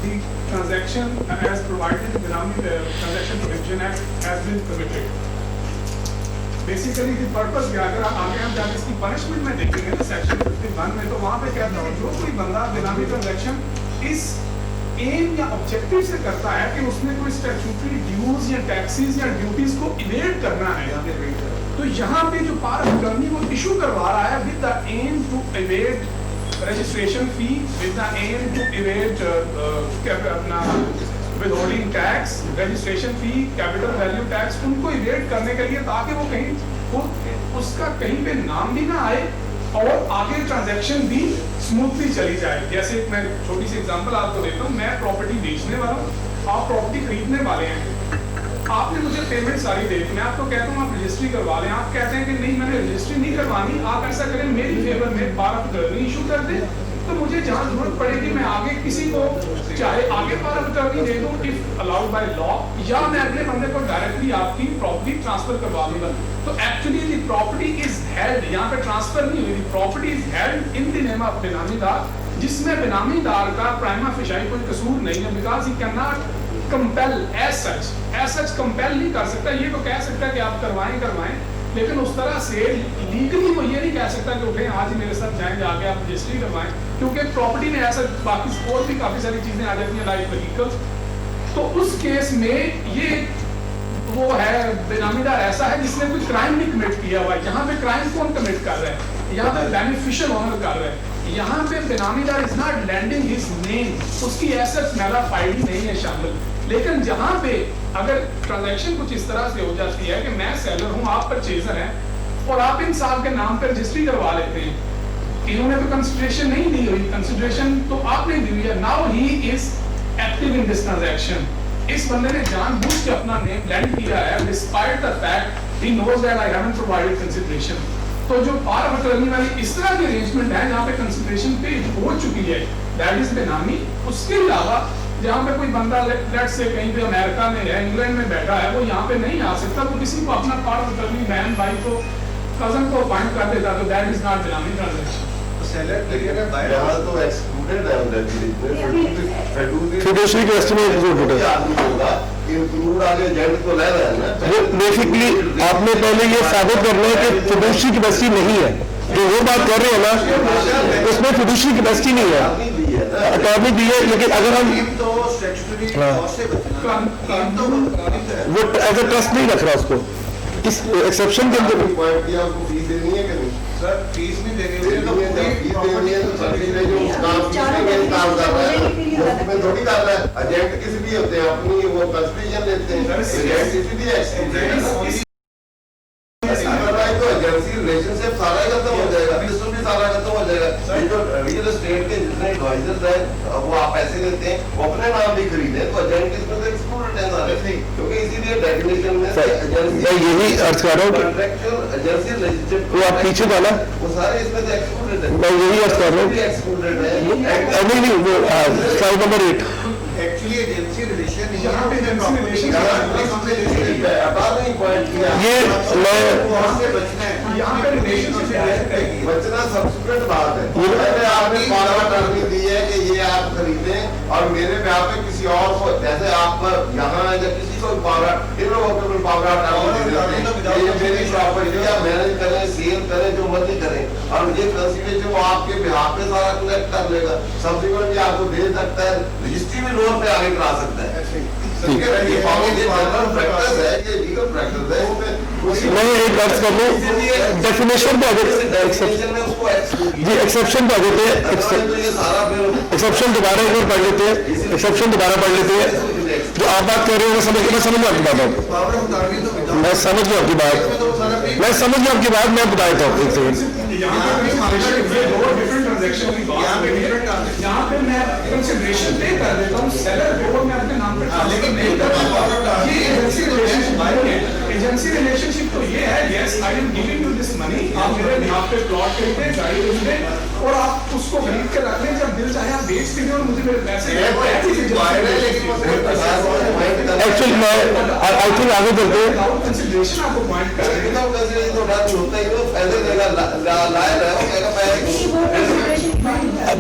the transaction as provided in the Transaction Prohibition Act has been committed. Basically the purpose क्या, अगर आप आगे हम जाके इसकी punishment में देखेंगे ना सेक्शन 51 में, तो वहाँ पे कहता है जो कोई बंदा बेनामी ट्रांजैक्शन इस एम या ऑब्जेक्टिव से करता है कि उसने कोई स्टैट्यूटरी ड्यूज या टैक्सेस या ड्यूटीज को इवेड करना है, तो यहाँ पे जो पावर ऑफ अटॉर्नी वो इशू करवा रहा है with the aim to evade registration fee, with the aim to evade अपना withholding tax, registration fee, capital value tax, उनको इवेट करने के लिए, ताकि वो कहीं उसका कहीं पे नाम भी ना आए और आगे ट्रांजैक्शन भी स्मूथली चली जाए। जैसे मैं छोटी सी एग्जांपल आपको देता हूँ, मैं प्रॉपर्टी बेचने वाला हूँ, आप प्रॉपर्टी खरीदने वाले हैं, आपने मुझे पेमेंट सारी दे दी, मैं आपको कहता हूँ आप रजिस्ट्री करवा लें, आप कहते हैं कि नहीं मैंने रजिस्ट्री नहीं करवानी, आप ऐसा करें मेरी फेवर में पावर ऑफ अटॉर्नी इशू कर दें, तो मुझे जहाँ जरूरत पड़ेगी मैं आगे किसी को चाहे आगे पावर ऑफ अटॉर्नी दे दूँ इफ अलाउड बाय लॉ, या मैं अगले बंदे को डायरेक्टली आपकी प्रॉपर्टी ट्रांसफर करवा दूंगा। तो actually the property is held, यहाँ पे ट्रांसफर नहीं हुई, property is held in the name of benamidar, जिसमें बेनामीदार का प्राइमा फेशियाई कोई कसूर नहीं है, because he can not compel as such compel नहीं कर सकता। ये तो कह सकता है कि आप करवाएं, लेकिन उस तरह से लीगली वो ये नहीं कह सकता कि उठे आज ही मेरे साथ जाएंगे आगे आप रजिस्ट्री करवाएं, क्योंकि प्रॉपर्टी में ऐसा बाकी और भी काफी सारी चीजें आ जाती हैं लाइक व्हीकल। तो उस केस में ये वो है बेनामीदार ऐसा है जिसने कोई क्राइम नहीं कमिट किया हुआ है। यहाँ पे क्राइम कौन कमिट कर रहा है, यहाँ पे बेनिफिशियल ओनर कर रहा है। यहाँ पे benamidar is not lending his name, उसकी एसेट्स मेरा फाइल नहीं है शामिल। लेकिन जहाँ पे अगर ट्रांजैक्शन कुछ इस तरह से हो जाती है कि मैं सेलर हूँ, आप परचेजर हैं, और आप इन साहब के नाम पर रजिस्ट्री करवा लेते हैं, इन्होंने तो कंसिडरेशन नहीं दी हुई, कंसिडरेशन तो आपने दी हुई है, now he is active in this transaction. इस बंदे ने जानबूझ के अपना नेम लैंड किया है despite the fact he knows that I haven't provided consideration. तो जो पावर ऑफ अटॉर्नी वाली इस तरह की अरेंजमेंट है जहाँ पे कंसिडरेशन पे हो चुकी है, दैट इज बेनामी। उसके अलावा जहाँ पे कोई बंदा लेट से कहीं पे अमेरिका में है, इंग्लैंड में बैठा है, वो यहाँ पे नहीं आ सकता, तो किसी को अपना पावर ऑफ अटॉर्नी बहन भाई को कजन को अपॉइंट कर देता, तो दैट इज नॉट बेनामी ट्रांजैक्शन। सेलर के लिए बायर तो एक्सक्लूडेड है फिडुशरी के एस्टिमेट इंक्लूडेड है, इंक्लूड आगे एजेंट को ले रहे हैं ना। वो बेसिकली आपने पहले ये साबित करना है कि फिडुशरी कैपेसिटी नहीं है, जो वो बात कर रहे हैं ना उसमें फिडुशरी कैपेसिटी नहीं है, अटॉर्नी दी है, लेकिन अगर हम तो स्टैट्यूटरी कॉस्ट से बचना, वो एज अ ट्रस्ट नहीं रख रहा उसको, इस एक्सेप्शन के अंदर पॉइंट किया आपको फीस देनी है कि नहीं? सर फीस नहीं देनी है तो फीस देनी है तो सर्टिफिकेट जो काम कर रहा है उसमें थोड़ी कर रहा है। एजेंट किसी भी होते हैं अपनी वो कंसिडरेशन लेते हैं, एजेंट इसीलिए तो एजेंसी रिलेशनशिप सारा ही खत्म हो जाएगा, सिस्टम भी सारा खत्म हो जाएगा। ये जो रियल एस्टेट के जितने एडवाइजर्स हैं वो आप पैसे देते हैं, वो अपने नाम भी खरीदे, तो एजेंट इसमें से एक्सक्लूडेड है सारे, क्योंकि इसीलिए डेफिनेशन में एजेंसी मैं यही अर्थ कर रहा हूँ कॉन्ट्रैक्चुअल एजेंसी रिलेशनशिप वो आप पीछे डाला, वो सारे इसमें से एक्सक्लूडेड है। मैं यही अर्थ कर रहा हूँ एक्सक्लूडेड है नहीं वो slide number 8 actually agency relation यहाँ पे एजेंसी रिलेशन ये मैं यहाँ पे रिलेशनशिप है। बचना सब्सिक्वेंट बात है। मैंने आपने पावर टर्निंग दी है कि ये आप खरीदें और मेरे ब्याह पे किसी और को, जैसे आप यहाँ या किसी को पावर इनवोकेबल पावर टर्निंग दे देते हैं, ये मेरी प्रॉपर्टी है, मैनेज करें, सेल करें, जो मर्जी करें, और ये कंसीडरेशन वो आपके ब्याह पे सारा कलेक्ट कर लेगा, सब्सिक्वेंट भी आपको दे सकता है, रजिस्ट्री में लोन पे आगे करा सकता है। ये जनरल प्रैक्टिस है, ये लीगल प्रैक्टिस है। मैं एक बात कर लूँ, डेफिनेशन पे आगे जी एक्सेप्शन पे आ जाते हैं, एक्सेप्शन दोबारा एक बार पढ़ लेते हैं, एक्सेप्शन दोबारा पढ़ लेते हैं। जो आप बात कर रहे हो मैं समझ गया आपकी बात, मैं समझ गया आपकी बात, मैं समझ गया आपकी बात, मैं बता देता हूँ एक सेकंड। यहाँ पे मैं कंसिडरेशन पे कर देता हूँ, सेलर को मैं अपने नाम पे लेकिन ये एजेंसी रिलेशनशिप है। एजेंसी रिलेशनशिप तो ये है, yes I am giving you this money, आप मेरे यहाँ पे प्लॉट खरीदे, गाड़ी खरीदे और आप उसको खरीद के रख लें, जब दिल चाहे आप बेच दीजिए और मुझे मेरे पैसे। एक्चुअली मैं आई थिंक आगे चलते हैं, कंसिडरेशन आपको पॉइंट कर रहे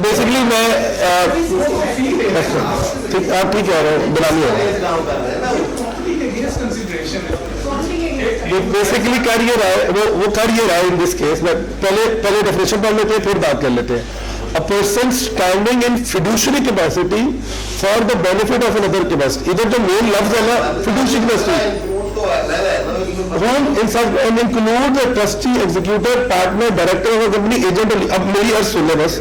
बेसिकली मैं ठीक आप ठीक कह रहे हो, बनानी है बेसिकली कर ये रहा है, वो कर ये रहा है इन दिस केस। मैं पहले डेफिनेशन पढ़ लेते हैं फिर बात कर लेते हैं। A person standing in fiduciary capacity for the benefit of another capacity, इधर जो मेन लफ्ज है ना fiduciary capacity, whom in such and include the trustee, executor, partner, director of a company, agent। अब मेरी अर्ज सुन ले बस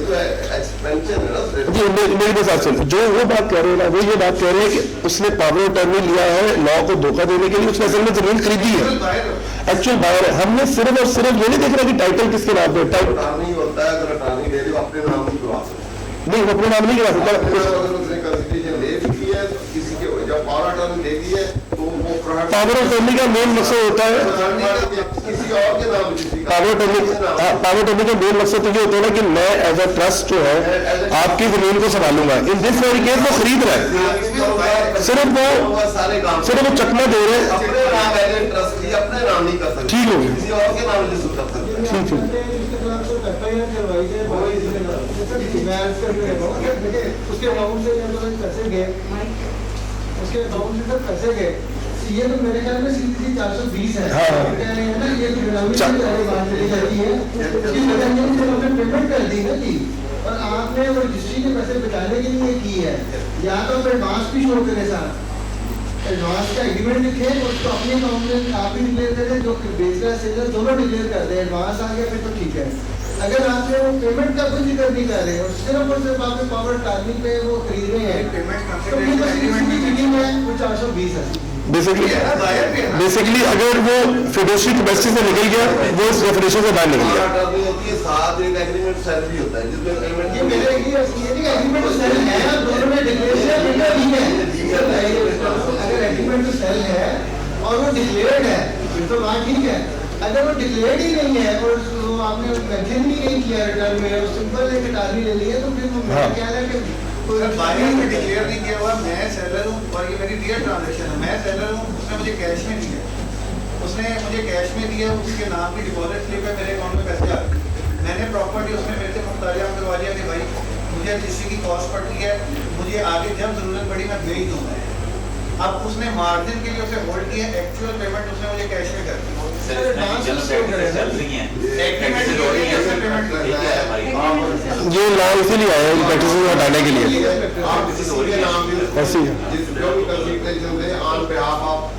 जी, मेरी बस अर्ज सुन। जो वो बात कह रहे हैं ना, वो ये बात कह रहे हैं कि उसने पावर ऑफ अटॉर्नी लिया है लॉ को धोखा देने के लिए, उसने असल में जमीन खरीदी है, एक्चुअल बायर है। हमने सिर्फ और सिर्फ ये नहीं देख रहा कि टाइटल किसके नाम पे, नहीं होता है, अगर अटॉर्नी दे दे अपने नाम नहीं करवा सकते, नहीं वो अपने नाम नहीं करा सकता। किसी के जब पावर अटॉर्नी दे दी है तो वो पावर ऑफ अटॉर्नी का मेन मकसद होता है, किसी और के नाम पावर अटॉर्नी का मेन मकसद तो ये होता है ना कि मैं एज अ ट्रस्ट जो है आपकी जमीन को संभालूंगा। इन दिस वेरी केस वो खरीद रहा है, सिर्फ वो चकमा दे रहे हैं, अपने नाम एज ट्रस्टी अपने नाम नहीं कर सकते, ठीक होगी, किसी और के नाम रजिस्टर कर सकते हैं। ठीक है। उसके अकाउंट से पैसे गए, उसके अकाउंट से सर पैसे गए, ये तो मेरे ख्याल में सीधी 420 है। कह रहे हैं ना ये बात चली जाती है, पेमेंट कर दी ना जी, और आपने वो रजिस्ट्री के पैसे बचाने के लिए की है, या तो फिर एडवांस भी शो करे साथ, एडवांस का एग्रीमेंट लिखे, उसको अपने अकाउंट में आप भी डिक्लेयर करें, जो बेचकर सेलर दोनों डिक्लेयर कर दें, एडवांस आ गया फिर तो ठीक है। अगर आपने वो पेमेंट का कुछ जिक्र नहीं कर रहे और सिर्फ आपके पावर टार्निंग पे वो खरीद रहे हैं, तो ये बस मीटिंग है, वो 420 है। बेसिकली अगर वो फिडुशियरी कैपेसिटी से निकल गया, वो इस डेफिनेशन से बाहर निकल गया। साथ एक एग्रीमेंट सेल भी होता है जिसमें ये मेरे एग्रीमेंट तो सेल है, दोनों में डिक्लेरेशन है, अगर एग्रीमेंट तो सेल है और वो डिक्लेयर्ड है फिर तो बात ठीक है। अगर वो डिक्लेयर्ड ही नहीं है और आपने मेंशन भी नहीं किया रिटर्न में, सिंपल एक अटॉर्नी ले ली है, तो फिर वो मेरा ख्याल है कि बायर में डिक्लेयर नहीं किया हुआ, मैं सेलर हूँ और ये मेरी रियल ट्रांजैक्शन है, मैं सेलर हूँ, उसने मुझे कैश में दिया, उसने मुझे कैश में दिया, उसके नाम की डिपॉजिट स्लिप है, मेरे अकाउंट में पैसे आ गए, मैंने प्रॉपर्टी उसने मेरे से मुख्तारिया करवा दिया कि भाई मुझे किसी की कॉस्ट पड़ती है, मुझे आगे जब जरूरत पड़ी मैं भेज दूँगा। अब उसने मार्जिन के लिए उसे होल्ड किया, एक्चुअल पेमेंट उसने मुझे कैश में कर दी। ये लॉ इसीलिए आया है प्रैक्टिस को हटाने के लिए। ऐसी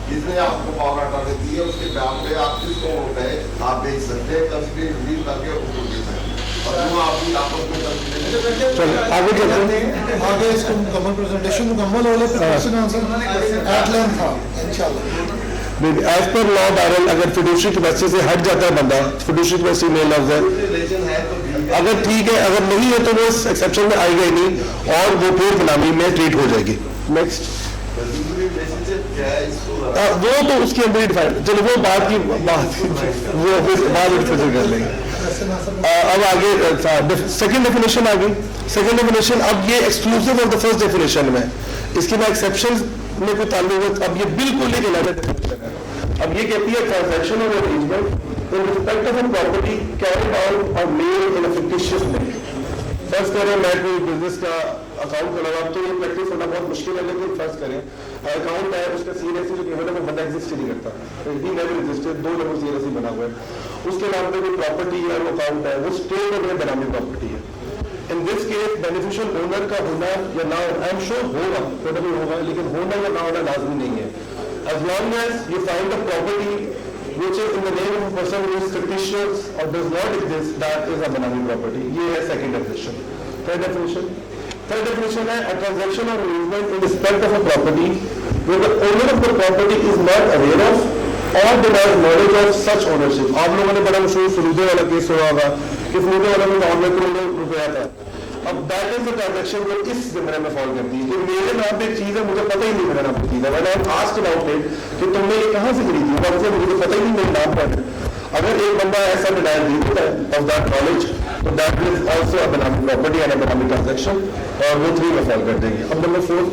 जिसने आपको पावर अटॉर्नी दी है उसके ब्याह पे आप किसको गए आप बेच सकते हैं, कंसीडरेशन करके उसको दे सकते हैं। चलो आगे चलते हैं, आगे इसको मुकम्मल प्रेजेंटेशन मुकम्मल हो गया, क्वेश्चन आंसर एट लेंथ था इंशाल्लाह। एज पर लॉ बैरल अगर फिडुशियरी कैपेसिटी से हट जाता है बंदा, फिडुशियरी कैपेसिटी में लफ्ज है, अगर ठीक है, अगर नहीं है तो वो इस एक्सेप्शन में आएगा ही नहीं और वो फिर बेनामी में ट्रीट हो जाएगी। नेक्स्ट वो तो उसके अंदर ही डिफाइन, चलो वो बात की बात वो बाद में फिर कर लेंगे। अब आगे सेकंड डेफिनेशन आ गई। सेकंड डेफिनेशन, अब ये exclusive of the first definition में, इसके बाद एक्सेप्शन में कोई ताल्लुक, अब ये बिल्कुल ही गलत डेफिनेशन है। अब ये कहती है transaction or arrangement in respect of a property carried out or made in a fictitious way. First करें मैं कोई बिजनेस का अकाउंट खोला, अब तो ये प्रैक्टिस होना बहुत मुश्किल है, लेकिन फर्स्ट करें अकाउंट है, उसका सीरियसली जो केवल है वो बंदा एग्जिस्ट ही नहीं करता, ही नेवर एग्जिस्टेड, 2 लोगों सीरियसली बना हुआ है, उसके नाम पे कोई प्रॉपर्टी है, वो अकाउंट है, वो स्टेट और बेनामी प्रॉपर्टी है। इन दिस केस बेनिफिशियल ओनर का होना या ना होना, आई एम श्योर होगा, थोड़ा भी होगा, लेकिन होना या ना होना लाजमी नहीं है। As long as you find a property which is in the name of a person who is fictitious or does not exist, that is a benami property. ये है second definition. Third definition है a transaction or arrangement in respect of a property where the owner of the property is not aware of or denies knowledge of such ownership. आप लोगों ने बड़ा मशहूर फलूदे वाला case हुआ होगा कि फलूदे वाला में 9 करोड़ रुपया था। अब दैट इज द ट्रांजैक्शन जो इस जमाने में फॉल करती है कि मेरे नाम पे एक चीज है, मुझे पता ही नहीं मेरे नाम पे चीज है, मैंने आस्क्ड अबाउट इट कि तुमने ये कहाँ से खरीदी है, मुझे तो पता ही नहीं मेरे नाम पर है। अगर एक बंदा ऐसा डिनाइल देता है ऑफ दैट नॉलेज, तो दैट इज आल्सो अ बेनामी property and a benami transaction, और वो 3 में फॉल कर देंगे। अब नंबर 4,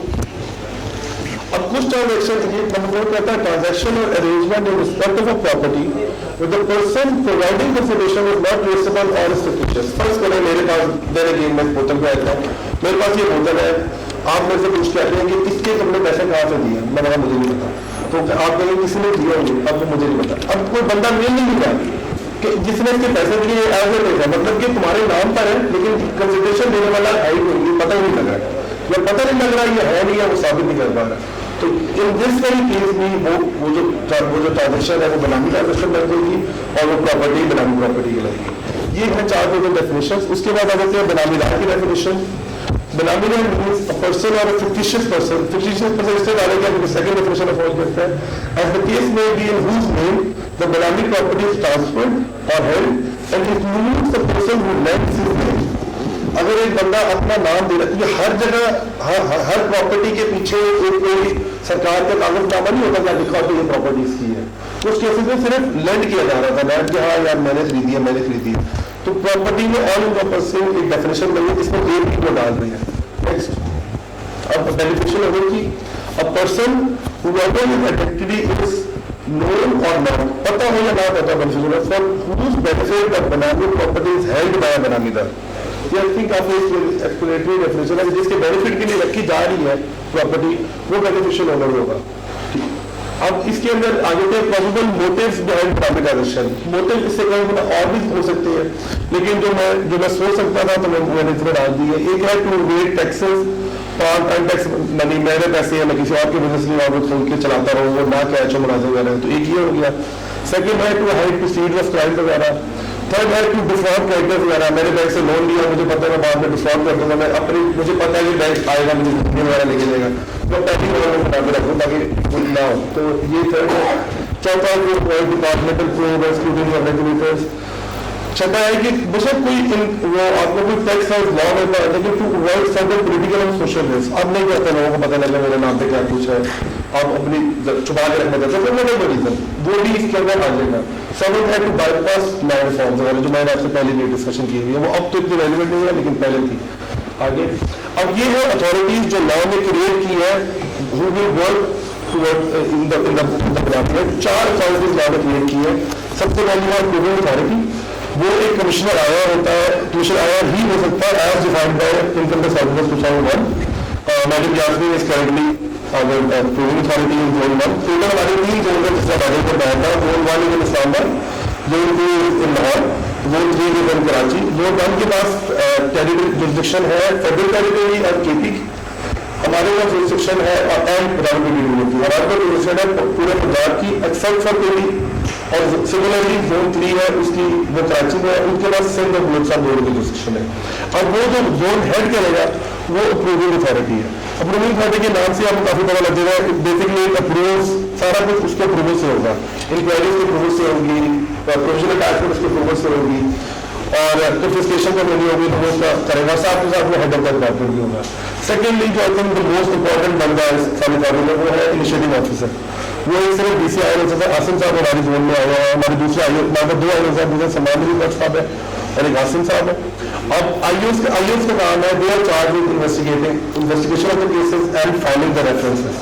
अब कुछ ट्रांजैक्शन नंबर 4 कहता है transaction or arrangement in respect of a property with the person providing the information is not traceable or is fictitious. First करें मेरे पास देने की मैं बोतल पे आता हूँ, मेरे पास ये बोतल है, आप मेरे से पूछ कहते हैं कि इसके तुमने पैसे कहाँ से दिए, मैंने कहा मुझे नहीं पता, तो आप कहेंगे किसी ने दिए होंगे, अब मुझे नहीं पता। अब कोई बंदा मिल नहीं रहा कि जिसने इसके पैसे दिए एज ए पैसा, मतलब कि तुम्हारे नाम पर है लेकिन कंसिडरेशन देने वाला है ही नहीं, पता ही नहीं लग रहा है, या पता नहीं लग रहा ये है नहीं है, वो साबित नहीं कर पा रहा। तो इन दिस वेरी केस में वो जो ट्रांजेक्शन है वो बेनामी ट्रांजेक्शन बन जाएगी और वो प्रॉपर्टी बेनामी प्रॉपर्टी की लगेगी। ये है 4 टोटल डेफिनेशंस। उसके बाद आ जाते हैं बेनामी राह की डेफिनेशन। बेनामी राह मींस अ पर्सन और a fictitious person. Fictitious person इससे डालेंगे क्योंकि सेकंड डेफिनेशन ऑफ फॉल करता है एज द केस में B in whose name the benami property is transferred और held and it means the person who lends his name. अगर एक बंदा अपना नाम दे रहा है, ये हर जगह हर प्रॉपर्टी के पीछे एक कोई सरकार का कागजनामा नहीं होता क्या लिखा होता है ये प्रॉपर्टी इसकी है, उस केसेस में सिर्फ लेंड किया जा रहा था, लैंड कि हाँ यार मैंने खरीदी है। तो प्रॉपर्टी में ऑल इनकम्पासिंग एक डेफिनेशन बनी है, इसमें एक भी को डाल रही है। नेक्स्ट, अब बेनिफिशियल ओनर की a person whoever his identity is known or not, पता हो या ना पता beneficial owner for whose benefit the benami property is held by a benamidar। ये आई थिंक काफी एक्सप्लेनेटरी डेफिनेशन है, जिसके बेनिफिट के लिए रखी जा रही है प्रॉपर्टी वो बेनिफिशियल ओनर होगा। अब इसके अंदर आगे के प्रोबेबल मोटिव्स बिहाइंड बेनामी ट्रांजैक्शन, मोटिव इससे कहीं और भी हो सकते हैं, लेकिन जो मैं सोच सकता था तो मैंने इसमें डाल दी है। एक है टू एवेड टैक्सेस और अनटैक्स मनी, मेरे पैसे हैं मैं किसी और के बिजनेस में और खोल के चलाता रहूँ, वो ना कैच हो मुनाजिर वगैरह, तो एक ये हो गया। सेकेंड है to hide proceeds of crime वगैरह। थर्ड है टू डिफॉल्ट क्रेडिटर्स वगैरह, मैंने बैंक से लोन लिया, मुझे पता है मैं बाद में डिफॉल्ट कर दूंगा, मैं अपनी मुझे पता है कि बैंक आएगा मुझे जितनी वगैरह लेके जाएगा, तो पहली वगैरह में बना के रखूँ ताकि ना हो। तो ये थर्ड है। चौथा है to avoid departmental prove excluding of regulators. छठा है कि बेशक कोई वो आपको कोई टैक्स और लॉ होता है, लेकिन टू अवॉइड सर्टेन पॉलिटिकल और सोशल रिस्क। अब नहीं कहते लोगों को पता लगे मेरे नाम पे क्या कुछ है, आप अपनी छुपा के रखना चाहते हो, तो रीजन वो भी इसके अंदर आ जाएगा। सेवन है टू बाईपास लैंड फॉर्म्स वगैरह, जो मैंने आपसे पहले भी डिस्कशन की हुई है, वो अब तो इतनी रेलिवेंट नहीं है लेकिन पहले थी। आगे अब ये है अथॉरिटीज जो लॉ ने क्रिएट की है, who will work toward in the development। 4 authorities law ने क्रिएट की है। सबसे पहली है प्रूविंग अथॉरिटी, वो एक कमिश्नर आया होता है, कमिश्नर आया ही हो सकता है as defined by income tax ordinance 2001। Madam Yasmeen is currently proving authority in zone 1। Total हमारे 3 जोन है जिसका बैठक पर बैठा था। Zone 1 is in Islamabad, zone 2 is in Lahore, zone 3 is in Karachi. Zone 1 के पास टेरिटरी जुरिसडिक्शन है फेडरल टेरिटरी और केपी, हमारे पास जुरिसडिक्शन है एंड प्रधानमंत्री यूनिटी, हमारे पास जुरिसडिक्शन है पूरे पंजाब की एक्सेप्ट फॉर केपी। और सिमिलरली जोन 3 है उसकी वो कराची में, उनके पास सिंध और बलूचिस्तान बोर्ड की जुरिसडिक्शन है। और वो जो जोन हेड करेगा वो अप्रूविंग अथॉरिटी है। अप्रूविंग अथॉरिटी के नाम से आपको काफी पता लग जाएगा, बेसिकली अप्रूव्स सारा कुछ उसके अप्रूवल से होगा, इंक्वायरीज के अप्रूवल से होगी, प्रोविजनल टैक्स उसके अप्रूवल से होगी, और कन्फिस्केशन का नहीं होगी तो वो उसका करेगा, साथ में साथ में हेड ऑफ द डिपार्टमेंट भी होगा। सेकेंडली जो I think the most important बंदा है सारी कार्य में वो है इनिशिएटिव ऑफिसर। वो एक सिर्फ डीसी आए होते थे, आसिम साहब हमारी जोन में आए हैं, हमारे दूसरे आए, हमारे 2 आए साहब दूसरे सम्मान भी साहब है, यानी कासिम साहब है। अब आईओएस का काम है, they are charge with investigation of the cases and finding the references,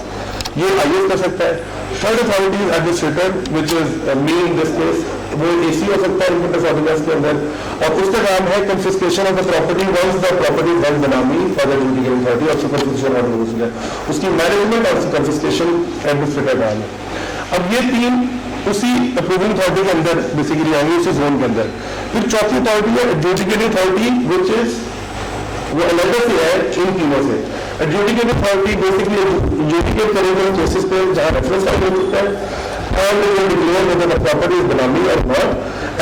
ये आईओएस कर सकता है। Third authority administrator which is me in this case, वो एसी हो सकता है इनपुट ऑर्डिनेंस के अंदर, और उसका काम है confiscation of the property once the property one benami for the adjudicating authority और सुपरविजन ऑर्डर, उसकी मैनेजमेंट और कंफिस्केशन एडमिनिस्ट्रेटर काम है। अब ये तीन उसी अप्रूविंग अथॉरिटी के अंदर बेसिकली आएंगे, उसी जोन के अंदर। फिर चौथी अथॉरिटी है एडजुडिकेटिंग अथॉरिटी, विच इज वो अलग से है इन तीनों से। एडजुडिकेटिंग अथॉरिटी बेसिकली एडजुडिकेट करेंगे केसेस पे जहां रेफरेंस फाइल हो चुका है, and they will declare whether the property is benami or not,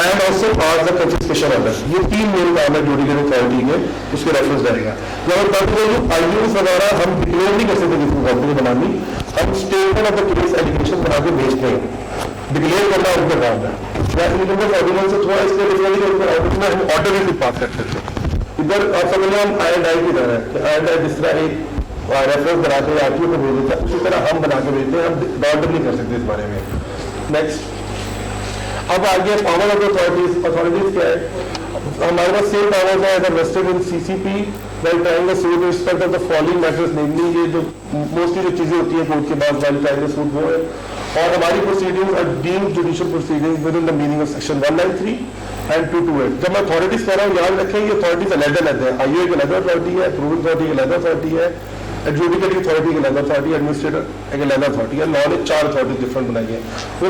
and also pass the confiscation order। ये तीन मेन काम है एडजुडिकेटिंग अथॉरिटी के, उसके रेफरेंस रहेगा। जब बात करें आईओएस वगैरह हम डिक्लेयर नहीं कर सकते किसी प्रॉपर्टी बनानी, हम statement of the case allegation बना के भेजते हैं, डिक्लेयर करना उनका काम है। या इनकम ऑर्डिनेंस से थोड़ा इसके डिफरेंट में हम ऑर्डर भी पास कर सकते हैं। इधर आप समझ लो हम आई की तरह है, आई जिस तरह एक रेफरेंस बना के आरटीओ को भेज देता है, उसी तरह हम बना के भेजते हैं, हम ऑर्डर नहीं कर सकते इस बारे में। नेक्स्ट, अब आगे पावर ऑफ अथॉरिटीज क्या है? हमारे पास सेम पावर्स है vested in CCP while trying a suit in respect of the following matters, namely ये जो मोस्टली जो चीजें होती है कोर्ट के बाद while trying a suit वो है, और हमारी proceedings are deemed judicial proceedings within the meaning of section 193 and 228। जब मैं अथॉरिटीज कह रहा हूँ याद रखें ये अथॉरिटीज अलग-अलग है, आईओए की अलग अथॉरिटी है, अप्रूविंग अथॉरिटी की अलग अथॉरिटी है, एडजुडिकेटिंग अथॉरिटी की अलग अथॉरिटी, एडमिनिस्ट्रेटर एक अलग अथॉरिटी है, लॉ ने 4 अथॉरिटी डिफरेंट बनाई है। वो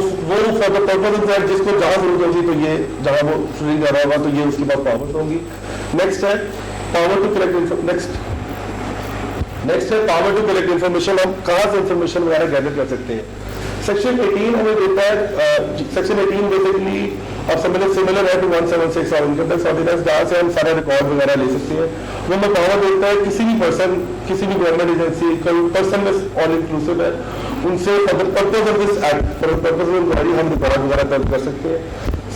for the purpose of that जिसको जहां जरूरत होगी तो ये जहां वो सुनिंग कर रहा होगा तो ये उसके पास पावर्स होंगी। नेक्स्ट है पावर टू कलेक्ट नेक्स्ट है पावर टू कलेक्ट इन्फॉर्मेशन। हम कहाँ से इन्फॉर्मेशन वगैरह गैदर कर सकते हैं? सेक्शन 18 हमें देता है, सेक्शन 18 बेसिकली अब सिमिलर है टू 176 और इनकम टैक्स ऑर्डिनेंस, जहाँ से हम सारे रिकॉर्ड वगैरह ले सकते हैं। वो हमें पावर देता है किसी भी पर्सन, किसी भी गवर्नमेंट एजेंसी, कोई पर्सन ऑल इंक्लूसिव है, उनसे purpose of this act, purpose of inquiry हम रिकॉर्ड वगैरह दर्ज कर सकते हैं।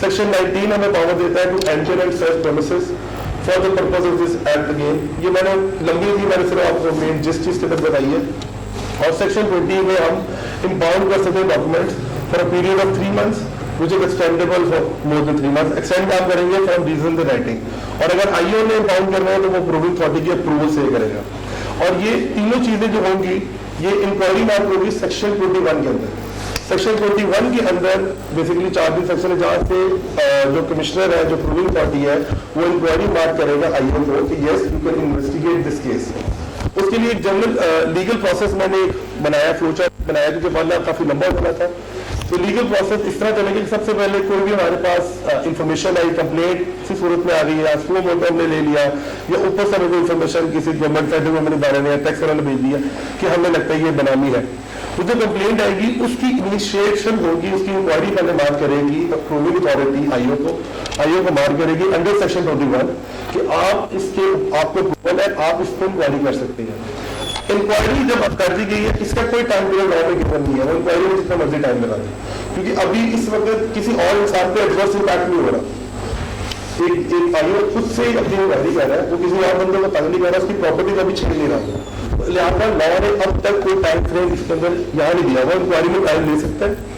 सेक्शन 19 हमें पावर देता है to enter and search premises for the purpose of this act. Again ये मैंने लंबी थी, मैंने सिर्फ आपको मेन जिस चीज के तक बताई है। और सेक्शन 20 में हम इम्पाउंड कर सकते हैं documents for a period of 3 months which is extendable for more than 3 months। Extend आप करेंगे फ्रॉम रीजन द राइटिंग, और अगर आईओ ने इम्पाउंड करना है तो वो अप्रूविंग अथॉरिटी की अप्रूवल से करेगा। और ये तीनों चीजें जो होंगी ये इंक्वायरी में आपको होगी सेक्शन 21 के अंदर। सेक्शन 21 के अंदर बेसिकली 4 दिन सेक्शन है जहाँ से जो कमिश्नर है, जो अप्रूविंग अथॉरिटी है, वो इंक्वायरी मार्क करेगा आईओ को कि yes you can investigate this case. उसके लिए एक जनरल लीगल प्रोसेस मैंने बनाया, फ्लोचार्ट बनाया, क्योंकि पहले काफी लंबा हो चला था। तो लीगल प्रोसेस इस तरह चलेगी कि सबसे पहले कोई भी हमारे पास इंफॉर्मेशन आई, कंप्लेंट किसी सूरत में आ गई है, स्लो मोड हमने ले लिया, या ऊपर से हमें कोई इन्फॉर्मेशन किसी गवर्नमेंट सेंटर गवर्नमेंट इदारे ने टैक्स वाले ने भेज दिया कि हमें लगता है ये बेनामी है, तो जो कंप्लेंट आएगी उसकी इनिशिएशन होगी, उसकी इंक्वायरी पहले मार्क करेगी अप्रूविंग अथॉरिटी आईओ को मार्क करेगी अंडर सेक्शन 21 कि आप इसके आपको अप्रूवल है, आप इस पर इंक्वायरी कर सकते हैं। इंक्वायरी जब अब कर दी गई है इसका कोई टाइम पीरियड लॉ में गिवन नहीं है, वो इंक्वायरी में जितना मर्जी टाइम लगा दें, क्योंकि अभी इस वक्त किसी और इंसान पे एडवर्स इम्पैक्ट नहीं हो रहा। एक आईओ खुद से अपनी इंक्वायरी कर रहा है, वो किसी और बंदे को तंग नहीं कर रहा, उसकी प्रॉपर्टी का भी छीन नहीं रहा। लिहाजा लॉ ने अब तक कोई टाइम फ्रेम इसके अंदर यहाँ नहीं दिया, वो इंक्वायरी में टाइम ले सकता है।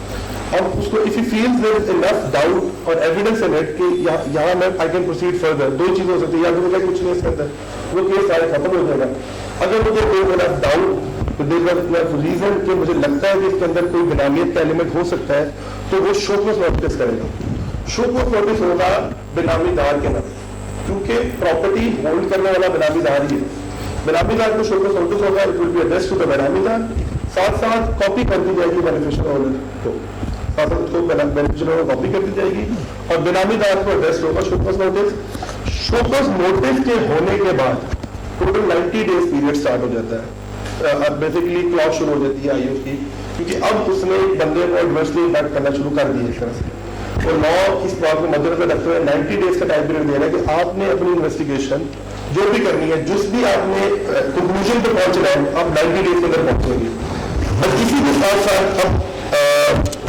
अब उसको if he feels there is enough doubt और एविडेंस इन इट कि यहाँ मैं आई कैन प्रोसीड फर्दर, 2 चीजें हो सकती है, या तो मुझे कुछ नहीं इसके अंदर, वो केस सारे खत्म हो जाएगा। अगर मुझे कोई इनफ डाउट तो देयर रीजन कि मुझे लगता है कि इसके अंदर कोई बेनामियत का एलिमेंट हो सकता है, तो वो शोकस नोटिस करेगा। शोकस नोटिस होगा बेनामीदार के नाम, क्योंकि प्रॉपर्टी होल्ड करने वाला बेनामीदार ही है। बेनामीदार को शोकस नोटिस होगा, it will be addressed to the benamidar, साथ साथ कॉपी कर दी जाएगी बेनिफिशियल ओनर को, बेनिफिशियल कॉपी कर दी जाएगी और बेनामीदार को एड्रेस होगा शोकस नोटिस। शोकस नोटिस के होने के बाद टोटल 90 डेज पीरियड स्टार्ट हो जाता है। अब बेसिकली क्लॉज शुरू हो जाती है आईओ की, क्योंकि अब उसने बंदे को एडवर्सली इम्पैक्ट करना शुरू कर दिया इस तरह से। और लॉ इस बात को मद्देनजर रखते हुए 90 डेज का टाइम पीरियड दे रहा है कि आपने अपनी इन्वेस्टिगेशन जो भी करनी है, जिस भी आपने कंक्लूजन पे पहुंचना है, आप 90 डेज के अंदर पहुंचेंगे। और इसी के साथ साथ अब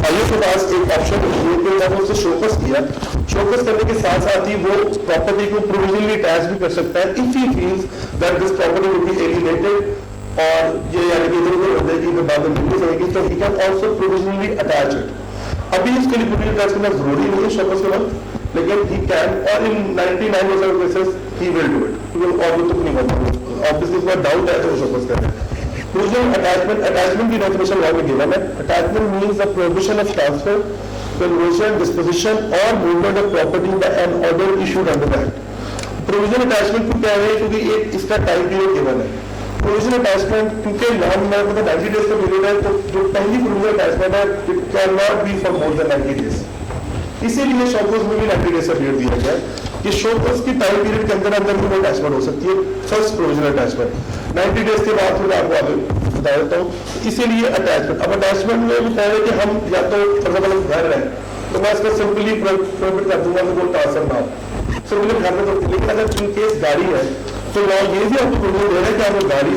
आईओ के पास एक ऑप्शन उससे शोकस किया, शोकस करने के साथ साथ ही वो प्रॉपर्टी को प्रोविजनली अटैच भी कर सकता है if he feels that this property will be alienated, और ये यानी कि इधर उधर हो जाएगी तो बाद में मिल जाएगी, तो he can also provisionally attach it. अभी इसके लिए प्रोविजनली अटैच करना जरूरी नहीं है शोकस के वक्त, लेकिन ही कैन, और इन 99% cases he will do it, और वो तो नहीं होता, ऑब्वियसली कोई डाउट है तो वो फोकस कर रहे हैं। प्रोविजन अटैचमेंट की डेफिनेशन लॉ में गिवन है। Attachment means the provision of transfer, conversion, disposition or movement of property by an order issued under the act. Provision attachment को कह रहे हैं क्योंकि एक इसका टाइम पीरियड गिवन है। प्रोविजन अटैचमेंट क्योंकि नाम में मतलब 90 डेज का पीरियड है, तो जो पहली प्रोविजन अटैचमेंट है it can not be for more than 90 days. इसीलिए शोकोस में भी 90 डेज का पीरियड दिया गया कि शोकोस की टाइम पीरियड के अंदर अंदर भी अटैचमेंट हो सकती है। फर्स्ट प्रोविजन अटैचमेंट 90 डेज के बाद फिर आपको आगे बता देता हूँ। इसीलिए अटैचमेंट, अब अटैचमेंट में भी कह रहे हैं कि हम या तो घर है तो मैं इसको सिंपली प्रोहिबिट कर दूंगा कि वो ट्रांसफर ना हो, सिंपली घर में तो। लेकिन अगर इनकेस गाड़ी है तो लॉ ये भी आपको प्रोविजन दे रहे हैं कि आप गाड़ी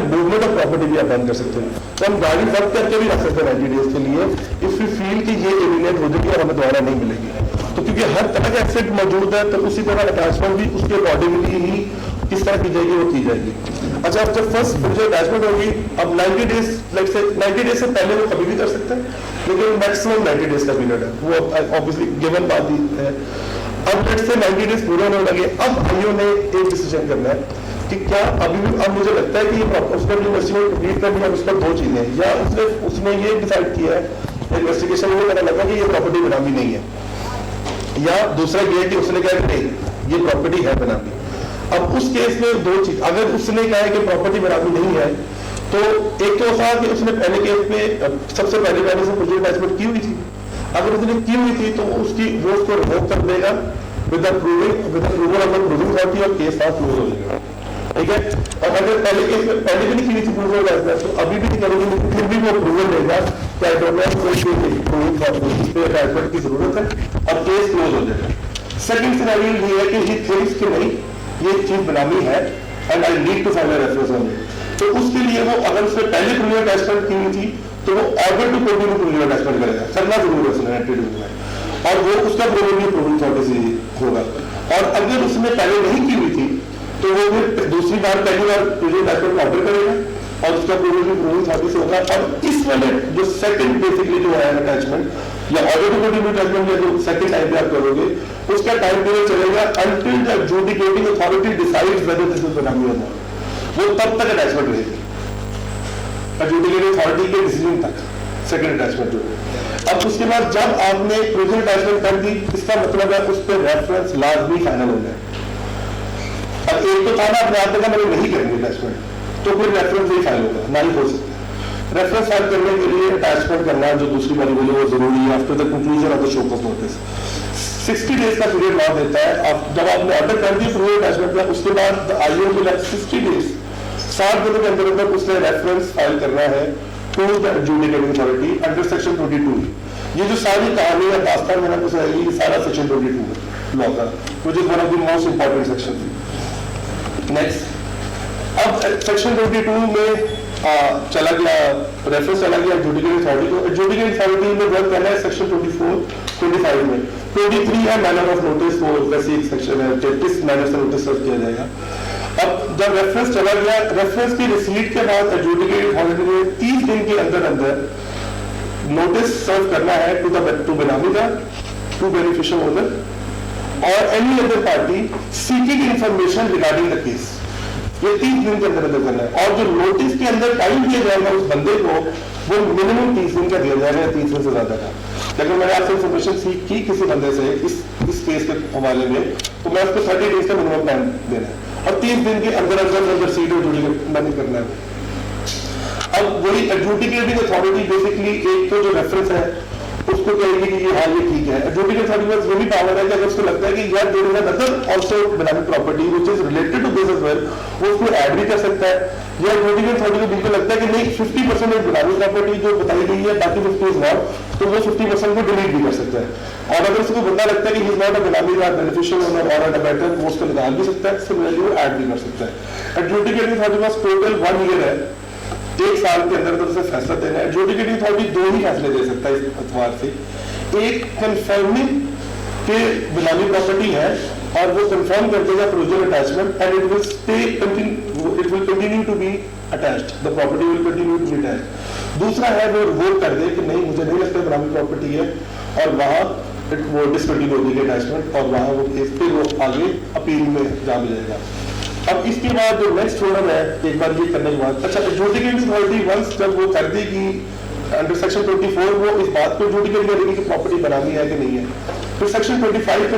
मूवमेंट ऑफ प्रॉपर्टी भी आप बंद कर सकते हैं। तो हम गाड़ी जब्त करके भी रख सकते हैं 90 डेज के लिए इफ यू फील कि ये एलिनेट हो जाएगी और हमें दोबारा नहीं मिलेगी। तो क्योंकि हर तरह का एसेट मौजूद है तो उसी तरह अटैचमेंट भी उसके अकॉर्डिंगली ही किस तरह की जाएगी वो की जाएगी। अच्छा, अब जब फर्स्ट जो अटैचमेंट होगी, अब 90 डेज लाइक से 90 डेज से पहले वो कभी भी कर सकते हैं, लेकिन मैक्सिमम 90 डेज का पीरियड है, वो ऑब्वियसली गिवन बात ही है। अब लेट्स से 90 डेज पूरे होने लगे, अब आईओ ने एक डिसीजन करना है कि क्या अभी भी, अब मुझे लगता है कि उसने इन्वेस्टिगेशन कंप्लीट कर दिया, उसका दो चीजें, या उसने ये डिसाइड किया है इन्वेस्टिगेशन में पता लगा कि ये प्रॉपर्टी बेनामी नहीं है, या दूसरा ये कि उसने कहा कि नहीं ये प्रॉपर्टी है बेनामी। अब उस केस में दो चीज, अगर उसने कहा है कि प्रॉपर्टी बेनामी नहीं है तो एक तो था कि उसने पहले केस में सबसे पहले से प्रोविजन अटैचमेंट की हुई थी, अगर उसने की हुई थी तो उसकी वो उसको रिवोक कर देगा with approval of the proving authority और केस साथ क्लोज हो जाएगा। ठीक है, और अगर पहले केस में पहले भी नहीं की हुई थी प्रूवल अटैचमेंट तो अभी भी नहीं करेंगे, फिर भी वो अप्रूवल देगा कि अटैचमेंट की जरूरत है और केस क्लोज हो जाएगा। सेकंड सिनेरियो ये है कि ही थिंक्स कि नहीं ये चीज बेनामी है and I need to file a reference on it, तो उसके लिए वो अगर उसने पहले प्रूवल अटैचमेंट की हुई थी तो वो ऑर्डर टू कंटिन्यू प्रूवल अटैचमेंट करेगा, करना जरूर है उसने और वो उसका प्रूवल भी प्रूवल अथॉरिटी से होगा। और अगर उसने पहले नहीं की हुई थी तो वो फिर दूसरी बार पहली बार प्रूवल अटैचमेंट ऑर्डर करेगा और उसका प्रूवल भी प्रूवल अथॉरिटी से होगा। और इस वाले जो सेकंड बेसिकली जो है अटैचमेंट या ऑर्डर टू कंटिन्यू अटैचमेंट या जो सेकंड टाइम पे आप करोगे उसका टाइम पीरियड चलेगा until the adjudicating authority decides whether this is बेनामी और नॉट, वो तब तक अटैचमेंट रहेगी एडजुडिकेटिंग अथॉरिटी के डिसीजन तक, सेकंड अटैचमेंट जो है। अब उसके बाद जब आपने प्रोविजन अटैचमेंट कर दी, इसका मतलब है उस पर रेफरेंस लाजमी फाइनल हो जाए। अब एक तो था ना अपने आप में मैंने नहीं करेंगे अटैचमेंट तो फिर रेफरेंस नहीं फाइल होगा, ना ही हो सकता। रेफरेंस फाइल करने के लिए अटैचमेंट करना जो दूसरी बारी बोले वो जरूरी है after the conclusion of the show off notice. 60 days का पीरियड लॉ देता है। अब जब आपने ऑर्डर कर दिया प्रूवल अटैचमेंट का, उसके बाद आईओ को 60 डेज 60 दिनों के अंदर अंदर उसने रेफरेंस फाइल करना है to the adjudicating authority under section 22। ये जो सारी कहानी है दास्तान मैंने कुछ रहेगी, ये सारा सेक्शन 22 लॉ का, which is one of the most important section. Next, अब सेक्शन 22 में चला गया रेफरेंस, चला गया एडजुडिकेटिंग अथॉरिटी को। एडजुडिकेटिंग अथॉरिटी में वर्क करना है सेक्शन 24, 25 में। 23 है मैनर ऑफ नोटिस, वो वैसे एक सेक्शन है किस मैनर से नोटिस सर्व किया जाएगा। अब जब रेफरेंस चला गया, रेफरेंस की रिसीट के बाद एडजुडिकेटिंग अथॉरिटी ने 30 दिन के अंदर अंदर नोटिस सर्व करना है टू बेनामीदार, टू बेनिफिशियल ओनर और any other party seeking information regarding the case. ये 30 दिन के अंदर अंदर करना है और जो नोटिस के अंदर टाइम दिया जाएगा उस बंदे को वो मिनिमम 30 दिन का दिया जाएगा, 30 दिन से ज्यादा का। लेकिन मैंने आपसे इंफॉर्मेशन सीख की किसी बंदे से इस केस के हवाले में, तो मैं उसको 30 डेज का मिनिमम टाइम देना है और 30 दिन के अंदर अंदर सीट एडजुडिकेट करना है। अब वही एडजुडिकेटिंग अथॉरिटी बेसिकली एक तो जो रेफरेंस है उसको कहेगी कि ये हाँ ये ठीक है। एडजुडिकेटिंग अथॉरिटी में ये भी पावर है कि अगर उसको लगता है कि यार there is another also benami property which is related to this as well, वो उसको ऐड भी कर सकता है। या एडजुडिकेटिंग अथॉरिटी को बिल्कुल लगता है कि नहीं 50% इज बेनामी प्रॉपर्टी जो बताई गई है, बाकी 50 इज नॉट, तो वो 50% को डिलीट भी कर सकता है। और अगर उसको बंदा लगता है कि ही इज नॉट अ बेनामी बेनिफिशियल ओनर और अ डेबिटर, वो उसको निकाल भी सकता है, सिमिलरली वो ऐड भी कर सकता है। एडजुडिकेटिंग अथॉरिटी पास टोटल 1 ईयर है, 1 साल के अंदर तो उसे फैसला देना है। एडजुडिकेटिंग अथॉरिटी 2 ही फैसले दे सकता है इस एतबार से, एक कंफर्मिंग के बेनामी प्रॉपर्टी है और वो कंफर्म कर देगा provision attachment and it will continue to be attached, the property will continue to be attached. दूसरा है वो रिवोक कर दे कि नहीं मुझे नहीं लगता बेनामी प्रॉपर्टी है और वहां वो डिसकंटिन्यू होगी अटैचमेंट और वहाँ वो केस फिर वो आगे अपील में जा मिलेगा। अब इसके बाद जो नेक्स्ट फोरम है, एक बार ये करने के बाद, अच्छा एडजुडिकेटिंग अथॉरिटी वंस जब वो कर देगी अंडर सेक्शन 24 वो इस बात को एडजुडिकेट करेगी कि प्रॉपर्टी बनानी है कि नहीं है। फिर सेक्शन 25 पे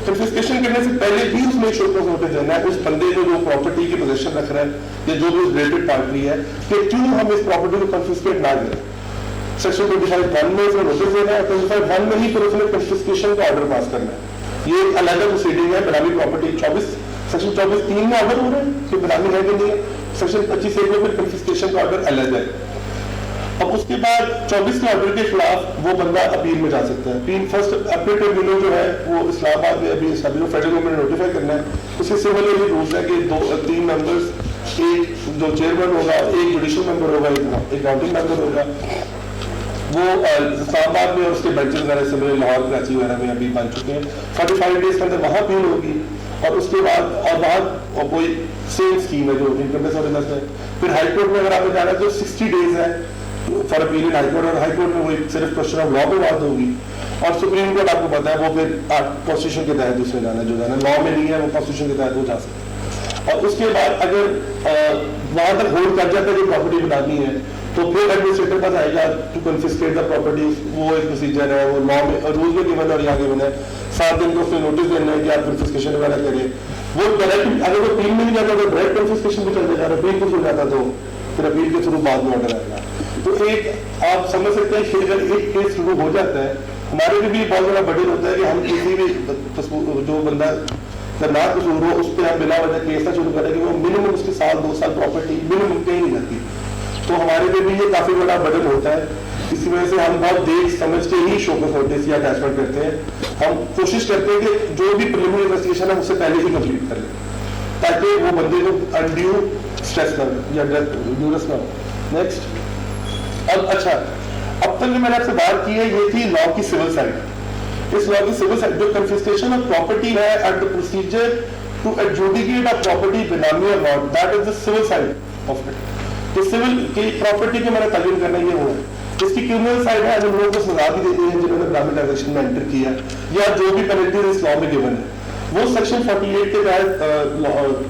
कंफिस्केशन करने से पहले भी उसमें शोकॉज नोटिस देना है उस बंदे को जो प्रॉपर्टी की पोजीशन रख रहा है या जो भी रिलेटेड पार्टी है कि क्यों हम इस प्रॉपर्टी को कंफिस्केट ना करें। सेक्शन 25(1) में उसमें नोटिस देना है, 25(1) में ही फिर उसमें कंफिस्केशन का ऑर्डर पास करना है। ये अलग प्रोसीडिंग है। बेनामी प्रॉपर्टी 24 सेक्शन 24(3) में ऑर्डर हो रहा है कि बेनामी है कि नहीं है। सेक्शन 25(1) में फिर कंफिस्केशन का ऑर्डर अलग है। अब उसके बाद 24 के ऑर्डर के खिलाफ वो बंदा अपील में जा सकता है। फर्स्ट अपील ट्रिब्यूनल जो है वो इस्लामाबाद में अभी फेडरल गवर्नमेंट ने नोटिफाई करना है। उसके सिमिलरली रूल्स है कि 3 मेंबर्स, एक जो चेयरमैन होगा, एक जुडिशियल मेंबर होगा, एक काउंटिंग मेंबर होगा, वो इस्लामाबाद में और उसके बेंचेस वगैरह सिमिलर लाहौर कराची वगैरह में अभी बन चुके हैं। 45 डेज के अंदर वहाँ अपील होगी और उसके बाद और वहाँ कोई सेम स्कीम है जो इनकम टैक्स ऑर्डिनेंस है। फिर हाईकोर्ट में अगर आपने जाना है तो 60 डेज है फॉर अपील इन हाईकोर्ट, और हाईकोर्ट में वही सिर्फ क्वेश्चन ऑफ लॉ पे बात होगी। और सुप्रीम कोर्ट आपको पता है वो फिर कॉन्स्टिट्यूशन के तहत उसमें जाना जो जाना लॉ में नहीं है वो कॉन्स्टिट्यूशन के तहत वो जा सकते हैं। और उसके बाद अगर वहां तक होल्ड कर जाता है कि प्रॉपर्टी बनानी है तो फिर एडमिनिस्ट्रेटर पास आएगा टू कन्फिस्केट द प्रॉपर्टी। वो एक प्रोसीजर है, वो लॉ में रूल में गिवन और यहाँ गिवन है। 7 दिन को उसमें नोटिस देना है कि आप कन्फिस्केशन वगैरह करें। वो डायरेक्ट अगर वो अपील में नहीं जाता तो डायरेक्ट कन्फिस्केशन भी चल जाएगा, अपील कुछ हो जाता तो फिर अपील के थ्रू बाद में ऑर्डर आएगा। तो एक आप समझ सकते हैं कि अगर एक केस शुरू हो जाता है, हमारे लिए भी बहुत बड़ा बर्डन होता है कि हम किसी भी जो बंदा ना कसूर हो उस पर हम बिना वजह केस ना शुरू करें कि वो मिनिमम उसके 1-2 साल प्रॉपर्टी मिनिमम कहीं नहीं लगती। तो हमारे लिए भी ये काफी बड़ा बर्डन होता है। इसी वजह से हम बहुत देख समझ के ही शोकॉज नोटिस या अटैचमेंट करते हैं। हम कोशिश करते हैं कि जो भी प्रिलिमिनरी इन्वेस्टिगेशन है उससे पहले ही कंप्लीट कर लें ताकि वो बंदे को अनड्यू स्ट्रेस ना या ड्यूरेस ना हो। नेक्स्ट, अब अच्छा, अब तक जो मैंने आपसे बात की है ये थी लॉ की सिविल साइड। इस लॉ की सिविल साइड जो कन्फिस्केशन ऑफ प्रॉपर्टी है at the procedure to adjudicate a property benami और not, that is the civil side of it. तो सिविल की प्रॉपर्टी के मैंने तयन करना ये हुआ है। इसकी क्रिमिनल साइड है, जिन लोगों को सजा भी देनी है जिन्होंने बेनामी ट्रांजैक्शन में एंटर किया या जो भी पेनल्टीज इस लॉ में गिवन है वो सेक्शन 48 के तहत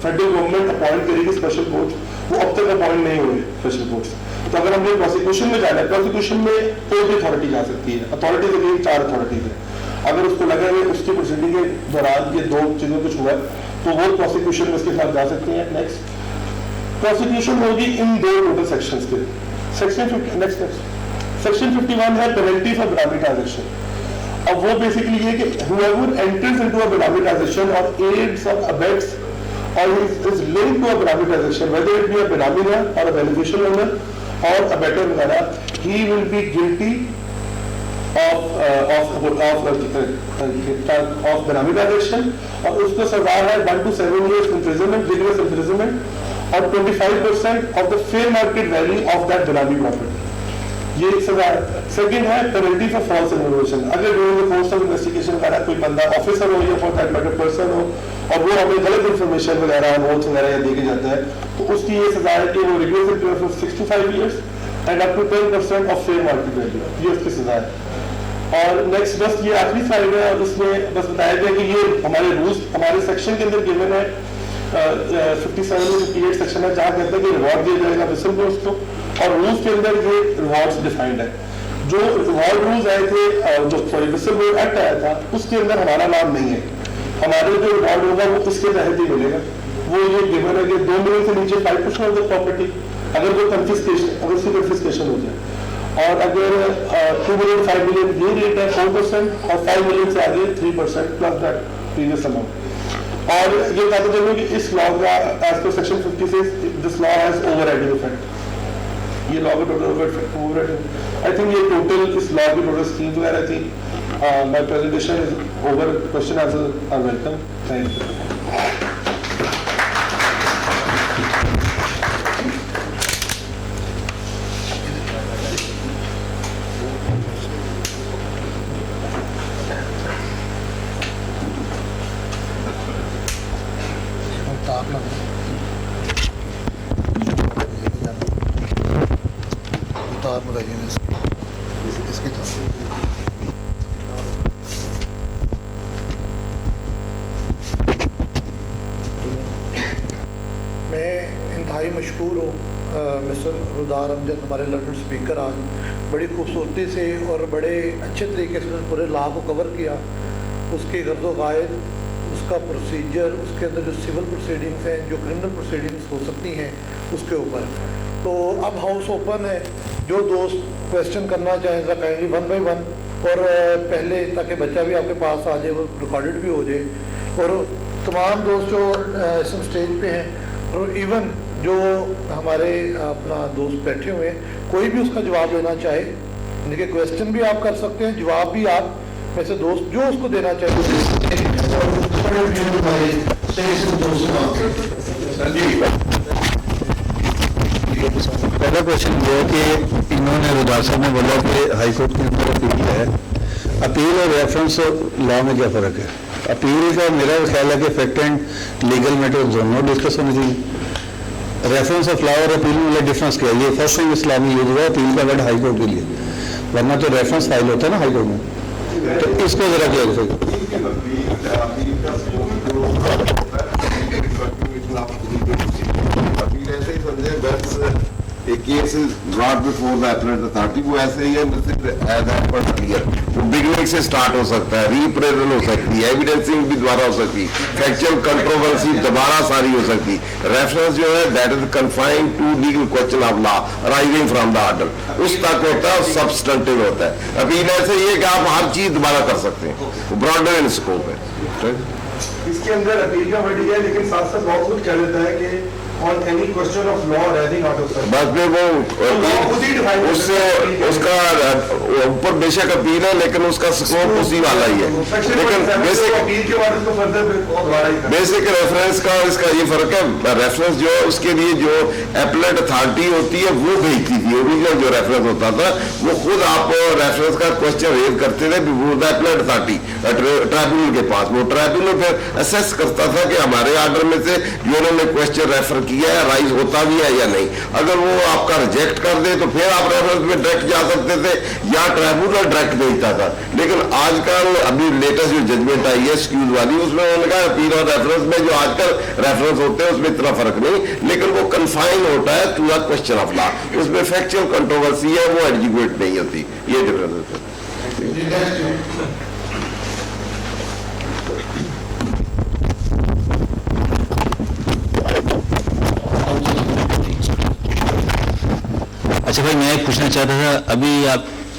फेडरल गवर्नमेंट अपॉइंट करेगी स्पेशल कोर्ट। वो अब तक अपॉइंट नहीं हुए स्पेशल कोर्ट्स। तो अगर हमने प्रोसिक्यूशन में जाना है, प्रोसिक्यूशन में कोई भी अथॉरिटी जा सकती है। अथॉरिटीज अगेन 4 अथॉरिटीज है। अगर उसको लगा है उसकी प्रोसीडिंग के दौरान ये 2 चीजों कुछ हुआ तो वो प्रोसिक्यूशन में उसके साथ जा सकती है। नेक्स्ट, प्रोसिक्यूशन होगी इन 2 टोटल सेक्शंस के। सेक्शन 51 है पेनल्टी फॉर बेनामी ट्रांजैक्शन। अब वो बेसिकली ये कि whoever enters into a benami transaction or aids or abets or is linked to a benami transaction, whether it be a benami owner or a beneficial owner or abettor वगैरह, he will be guilty of benami transaction और उसको सजा है 1 to 7 years imprisonment, rigorous imprisonment और 25% of the fair market value of that benami property। ये एक सजा है। सेकंड है पेनल्टी फॉर फॉल्स इन्फॉर्मेशन। अगर during the course of investigation वगैरह कोई बंदा ऑफिसर हो या फॉर दैट मैटर पर्सन हो और वो हमें गलत इन्फॉर्मेशन वगैरह नोट्स वगैरह या देके जाता है तो उसकी ये सजा है कि वो reduce it from 6 to 5 years and up to 10% of fair market value. ये उसकी सजा है। और नेक्स्ट बस ये आखिरी स्लाइड है और इसमें बस बताया गया कि ये हमारे रूल्स हमारे सेक्शन के अंदर गिवन है 57 और 58 सेक्शन है जहाँ कहते हैं कि रिवॉर्ड दिया जाएगा विसल ब्लोअर्स को और रूल्स के अंदर ये रिवॉर्ड्स डिफाइंड है। जो रिवॉर्ड रूल्स आए थे जो विसल ब्लोअर एक्ट आया था उसके अंदर हमारा नाम नहीं है। हमारे जो रिवॉर्ड होगा वो इसके तहत ही मिलेगा। वो ये गिवन है कि 2 मिलियन से नीचे 5% ऑफ द प्रॉपर्टी अगर वो कंफिस्केशन अगर उसकी कंफिस्केशन हो जाए और अगर 2 मिलियन 5 मिलियन ये रेट है 4% और 5 मिलियन से आगे 3% प्लस दैट प्रीवियस अमाउंट। और ये कहते चलो कि इस लॉ का as per section 56 this law has overriding effect. ये लॉ का टोटल ओवरराइडिंग आई थिंक ये टोटल इस लॉ की टोटल स्कीम वगैरह थी। My presentation is over. Question answer are welcome. Thank you. उतार बताइए इसकी इंतहाई मशहूर हूँ मिस्टर रुदार अमजद, हमारे लंदन स्पीकर, आज बड़ी खूबसूरती से और बड़े अच्छे तरीके से पूरे लॉ को कवर किया, उसकी गर्ज़ व गायद, उसका प्रोसीजर, उसके अंदर जो सिविल प्रोसीडिंग्स हैं, जो क्रिमिनल प्रोसीडिंग्स हो सकती हैं उसके ऊपर। तो अब हाउस ओपन है, जो दोस्त क्वेश्चन करना चाहें काइंडली 1 बाय 1, और पहले ताकि बच्चा भी आपके पास आ जाए, वो रिकॉर्डेड भी हो जाए, और तमाम दोस्त जो इस स्टेज पे हैं और इवन जो हमारे अपना दोस्त बैठे हुए हैं, कोई भी उसका जवाब देना चाहे, देखिए क्वेश्चन भी आप कर सकते हैं, जवाब भी आप में से दोस्त जो उसको देना चाहे पहला क्वेश्चन ये है कि इन्होंने रुदार साहब ने बोला कि हाई कोर्ट के अंदर अपील है, अपील और रेफरेंस लॉ में क्या फ़र्क है? अपील का मेरा ख्याल है कि फैक्ट एंड लीगल मैटर दोनों डिस्कस होनी चाहिए। रेफरेंस ऑफ लॉ और अपील में डिफरेंस क्या है? ये फर्स्ट टाइम इस्लामी यूज हुआ अपील का वर्ड हाई कोर्ट के लिए, वरना तो रेफरेंस फाइल होता है ना हाई कोर्ट में। तो इसको जरा क्या कर A case is brought before the appellate authority, वो ऐसे ही है बिगनिंग से स्टार्ट हो सकता है, रीप्रेजल हो सकती है, एविडेंसिंग भी दोबारा हो सकती है, फैक्चुअल कंट्रोवर्सी दोबारा सारी हो सकती है। रेफरेंस जो है that is confined to legal question of law arising from the order, उस तक होता है, सब्सटेंटिव होता है। अपील ऐसे ही है कि आप हर चीज दोबारा कर सकते हैं, ब्रॉडर इन स्कोप है। इसके अंदर अपील का वर्ड है, लेकिन साथ साथ बहुत कुछ कह देता है कि on any question of law arising out of such। बस में वो उससे उसका ऊपर बेशक अपील है, लेकिन उसका स्कोप उसी वाला ही है। लेकिन बेसिक रेफरेंस का इसका ये फर्क है, रेफरेंस जो उसके लिए जो एपलेट अथॉरिटी होती है वो भेजती थी, ओरिजिनल जो रेफरेंस होता था वो खुद आप रेफरेंस का क्वेश्चन रेज करते थे एपलेट अथॉरिटी ट्राइब्यूनल के पास, वो ट्राइब्यूनल फिर असेस करता था कि हमारे ऑर्डर में से जो उन्होंने क्वेश्चन रेफर किया है राइज होता भी है या नहीं। अगर वो आपका रिजेक्ट कर दे तो फिर आप रेफरेंस में डायरेक्ट जा सकते थे या ट्राइब्यूनल डायरेक्ट भेजता था। लेकिन आजकल अभी लेटेस्ट जो जजमेंट आई है स्क्यूज वाली, उसमें उन्होंने कहा अपील और रेफरेंस में जो आजकल रेफरेंस होते हैं उसमें इतना फर्क नहीं, लेकिन वो कन्फाइन होता है to the question of law, उसमें फैक्चुअल कंट्रोवर्सी है वो एग्जीक्यूट नहीं होती, ये डिफरेंस है। अच्छा भाई, मैं पूछना चाहता था, अभी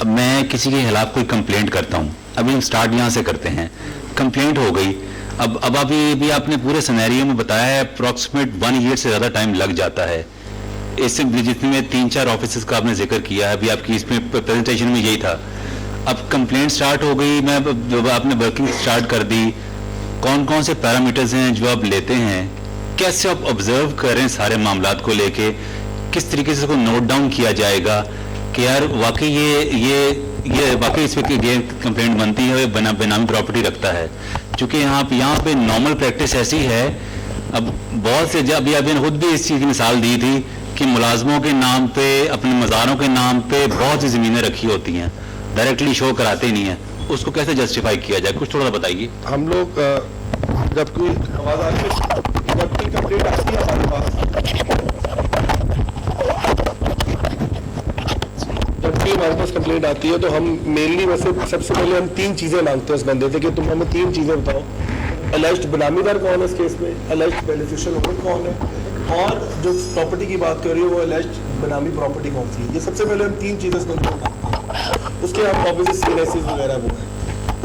मैं किसी के खिलाफ कोई कंप्लेंट करता हूँ, अभी हम स्टार्ट यहाँ से करते हैं, कंप्लेंट हो गई, अब अभी आपने पूरे सिनेरियो में बताया है अप्रॉक्सीमेट 1 ईयर से ज़्यादा टाइम लग जाता है। इससे जितने 3-4 ऑफिस का आपने जिक्र किया है, अभी आपकी इसमें प्रेजेंटेशन में यही था। अब कंप्लेंट स्टार्ट हो गई, जब आपने वर्किंग स्टार्ट कर दी, कौन कौन से पैरामीटर्स हैं जो आप लेते हैं, कैसे आप ऑब्जर्व कर रहे हैं सारे मामलात को लेके, किस तरीके से इसको नोट डाउन किया जाएगा कि यार वाकई ये वाकई इस पर ये कंप्लेंट बनती है, बेनामी प्रॉपर्टी रखता है। क्योंकि यहाँ पे नॉर्मल प्रैक्टिस ऐसी है, अब बहुत से अभी खुद भी इस चीज़ की मिसाल दी थी कि मुलाजमों के नाम पे, अपने मज़ारों के नाम पे बहुत सी ज़मीनें रखी होती हैं, डायरेक्टली शो कराते नहीं हैं, उसको कैसे जस्टिफाई किया जाए, कुछ थोड़ा बताइए। हम लोग जब कोई आवाज़ आती है, जब कोई कंप्लेंट आती है हमारे पास, हमारे पास कंप्लेंट आती है तो हम मेनली वैसे सबसे पहले हम 3 चीजें मांगते हैं उस बंदे से कि तुम हमें 3 चीजें बताओ। अलेज्ड बेनामीदार कौन है इस केस में, अलेज्ड बेनिफिशियल ओनर कौन है, और जो प्रॉपर्टी की बात कर रही है वो अलेज्ड बेनामी प्रॉपर्टी कौन सी है। ये सबसे पहले हम 3 चीजें इस बंदे को मांगते हैं, उसके हम ऑब्वियसली सीएनएससी वगैरह वो है।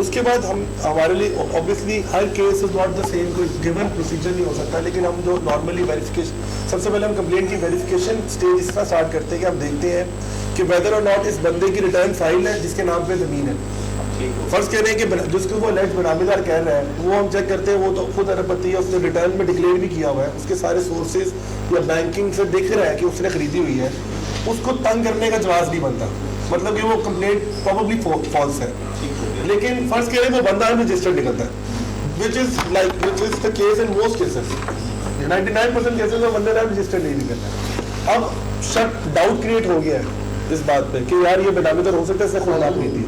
उसके बाद हम हमारे लिए obviously her case is not the same, कोई गिवन प्रोसीजर नहीं हो सकता, लेकिन हम जो नॉर्मली वेरिफिकेशन, सबसे पहले हम कंप्लेंट की वेरिफिकेशन स्टेज इस तरह स्टार्ट करते हैं कि हम देखते हैं कि वेदर और नॉट इस बंदे की रिटर्न फाइल है जिसके नाम पे जमीन है। फर्स्ट कह रहे हैं कि जिसको वो अलेज्ड बेनामीदार कह रहा है वो हम चेक करते हैं, वो तो खुद अरबपति है, उसने रिटर्न में डिक्लेयर भी किया हुआ है, उसके सारे सोर्सेज या बैंकिंग से दिख रहा है कि उसने खरीदी हुई है, उसको तंग करने का जवाब नहीं बनता, मतलब कि वो कंप्लेंट प्रोबेबली फॉल्स है। लेकिन फर्स्ट कह रहे हैं वो बंदा रजिस्टर्ड निकलता है, which is the case in most cases, 99% cases में बंदे रजिस्टर्ड नहीं निकलता। अब शक डाउट क्रिएट हो गया है इस बात पे कि यार ये बेनामीदार हो सकता है, इसने खुद आप नहीं दी।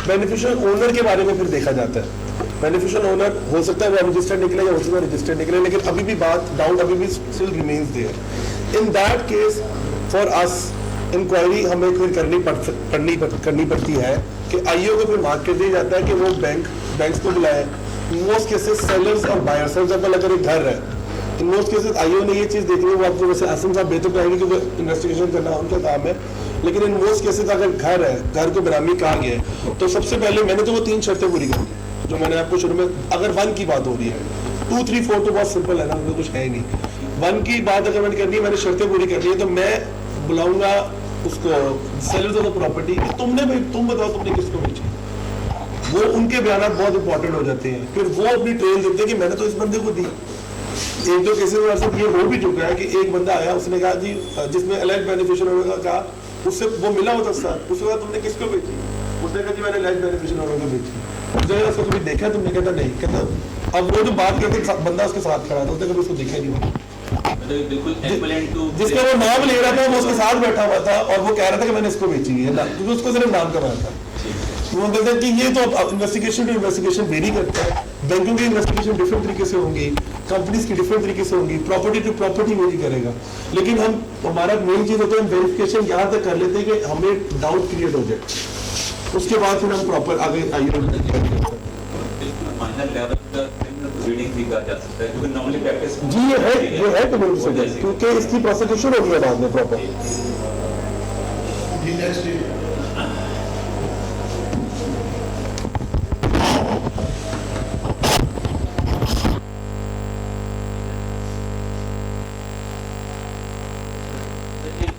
बेनिफिशियल ओनर के बारे में फिर देखा जाता है, बेनिफिशियल ओनर हो सकता है वो रजिस्टर्ड निकले या हो सकता है रजिस्टर्ड निकले, लेकिन अभी भी बात डाउट अभी भी still remains there in that case for us inquiry हमें फिर करनी पड़ती है कि आईओ को फिर मार्क कर दिया जाता है कि वो बैंक्स को बुलाए। मोस्ट केसेस सेलर्स और बायर्स, फॉर एग्जाम्पल अगर एक घर है, इन मोस्ट केसेस आईओ ने ये चीज़ देखनी है, वो आपको वैसे आसिम साहब बेहतर कहेंगे कि वो इन्वेस्टिगेशन करना उनका काम है, लेकिन इन मोस्ट केसेस अगर घर है, घर को बेनामी कहा गया है, तो सबसे पहले मैंने तो वो 3 शर्तें पूरी कर दी जो मैंने आपको शुरू में, अगर 1 की बात हो रही है, 2, 3, 4 तो बहुत सिंपल है ना, उनमें कुछ है ही नहीं। 1 की बात अगर मैंने करनी है, मैंने शर्तें पूरी करनी है, तो मैं बुलाऊंगा उसको सेलर्स ऑफ द प्रॉपर्टी, तुमने भाई तुम बताओ तुमने किसको बेची, वो उनके बयान बहुत इंपॉर्टेंट हो जाते हैं। फिर वो अपनी ट्रेल देते हैं कि मैंने तो इस बंदे को दी। एक दो केसेस में साथ ये हो भी चुका है कि एक बंदा आया, उसने कहा जी, जिसमें अलाइड बेनिफिशियरी का कहा, उससे वो मिला होता साथ, उसके बाद तुमने किसको बेची, उसने कहा जी मैंने अलाइड बेनिफिशियरी को बेची। उसने उसको कभी देखा तुमने, कहता नहीं, कहता अब वो जो बात करते बंदा उसके साथ खड़ा था, उसने कभी उसको देखा नहीं, जिसका वो नाम ले रहा था वो उसके साथ बैठा हुआ था और वो कह रहा था कि मैंने इसको बेची है ना, क्योंकि उसको सिर्फ नाम करवाया था। वो कहते हैं कि ये तो इन्वेस्टिगेशन टू इन्वेस्टिगेशन वेरी करता है, बैंकों की इन्वेस्टिगेशन डिफरेंट तरीके से होंगी, कंपनीज की डिफरेंट तरीके से होंगी, प्रॉपर्टी टू प्रॉपर्टी वेरी करेगा, लेकिन हमारा मेन चीज होता है वेरिफिकेशन यहाँ तक कर लेते हैं कि हमें डाउट क्रिएट हो जाए, उसके बाद फिर हम प्रॉपर आगे आइए। जी ये है क्योंकि इसकी प्रोसिक्यूशन होगी बाद में प्रॉपर।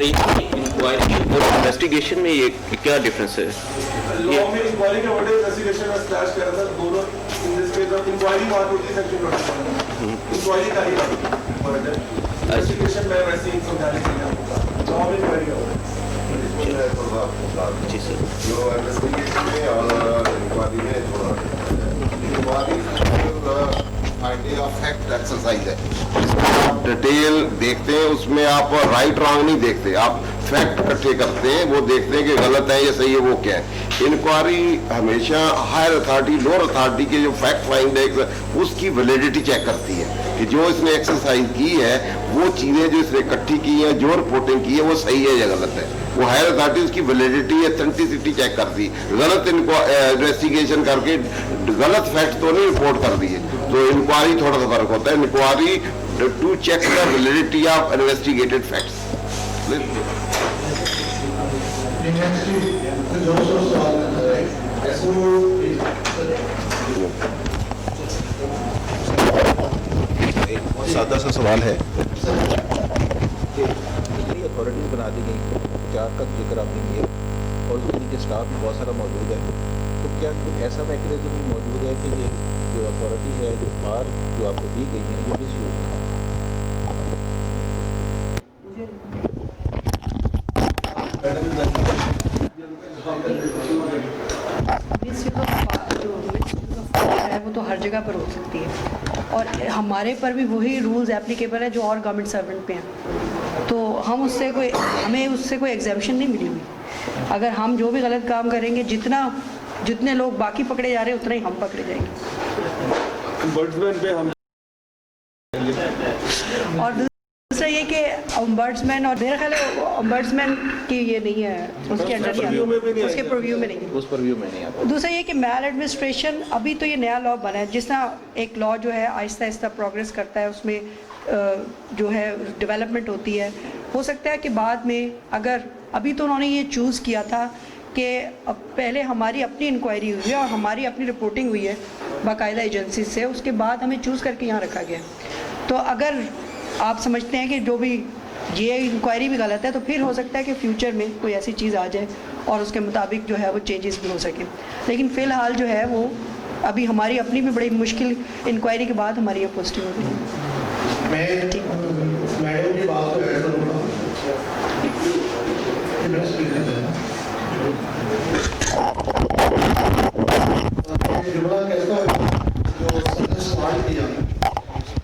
इंक्वायरी और इन्वेस्टिगेशन में ये क्या डिफरेंस है? लॉ में इंक्वायरी का वर्ड इन्वेस्टिगेशन में स्लैश कर रहा था, दोनों in this case of inquiry बात होती है सेक्शन 21 इंक्वायरी का ही वर्ड है, इन्वेस्टिगेशन में वैसे ही समझाने के लिए आपको लॉ में इंक्वायरी का वर्ड जी सर। जो इन्वेस्टिगेशन में और इंक्वायरी में थोड़ा inquiry finding of fact exercise है, आप डिटेल देखते हैं, उसमें आप राइट रॉन्ग नहीं देखते, आप फैक्ट इकट्ठे करते हैं, वो देखते हैं कि गलत है या सही है, वो क्या है। इंक्वायरी हमेशा हायर अथॉरिटी लोअर अथॉरिटी के जो फैक्ट फाइंड है उसकी वैलिडिटी चेक करती है कि जो इसने एक्सरसाइज की है वो चीज़ें जो इसने इकट्ठी की हैं, जो रिपोर्टिंग की है वो सही है या गलत है। वो हायर अथॉरिटी उसकी वैलिडिटी ऑथेंटिसिटी चेक करती, गलत इन्वेस्टिगेशन करके गलत फैक्ट तो नहीं रिपोर्ट कर दिए। तो इंक्वायरी थोड़ा सा फर्क होता है, inquiry to check the validity of investigated facts. बहुत सादा सा सवाल है, अथॉरिटी बना दी गई, 4 का जिक्र आपने किया और उसके नीचे स्टाफ भी बहुत सारा मौजूद है, तो क्या कोई ऐसा मैकेनिज्म मौजूद है कि ये जो अथॉरिटी है, जो बार जो आपको दी गई है, ये मिस यूज है? वो तो हर जगह पर हो सकती है और हमारे पर भी वही रूल्स एप्लीकेबल है जो और गवर्नमेंट सर्वेंट पे हैं, तो हमें उससे कोई एग्जेम्पशन नहीं मिली हुई। अगर हम जो भी गलत काम करेंगे, जितने लोग बाकी पकड़े जा रहे हैं उतना ही हम पकड़े जाएंगे। और दूसरा ये कि ओम्बड्समैन, और मेरा ख्याल है ओम्बड्समैन की ये नहीं है, उसके अंडर नहीं, उसके प्रोव्यू में नहीं है, उस प्रोव्यू में नहीं आता। दूसरा ये कि मैल एडमिनिस्ट्रेशन, अभी तो ये नया लॉ बना है, जिस तरह एक लॉ जो है आहिस्ता आहिस्ता प्रोग्रेस करता है, उसमें जो है डेवलपमेंट होती है, हो सकता है कि बाद में, अगर अभी तो उन्होंने ये चूज़ किया था कि पहले हमारी अपनी इंक्वायरी हुई है और हमारी अपनी रिपोर्टिंग हुई है बाकायदा एजेंसी से, उसके बाद हमें चूज़ करके यहाँ रखा गया। तो अगर आप समझते हैं कि जो भी ये इंक्वायरी भी गलत है, तो फिर हो सकता है कि फ्यूचर में कोई ऐसी चीज़ आ जाए और उसके मुताबिक जो है वो चेंजेस भी हो सकें, लेकिन फ़िलहाल जो है वो अभी हमारी अपनी भी बड़ी मुश्किल इंक्वायरी के बाद हमारी ये पोस्टिंग हो गई। मैं मैडम की बात को ऐड करूँगा, जुमला कहता है जो सबने सवाल किया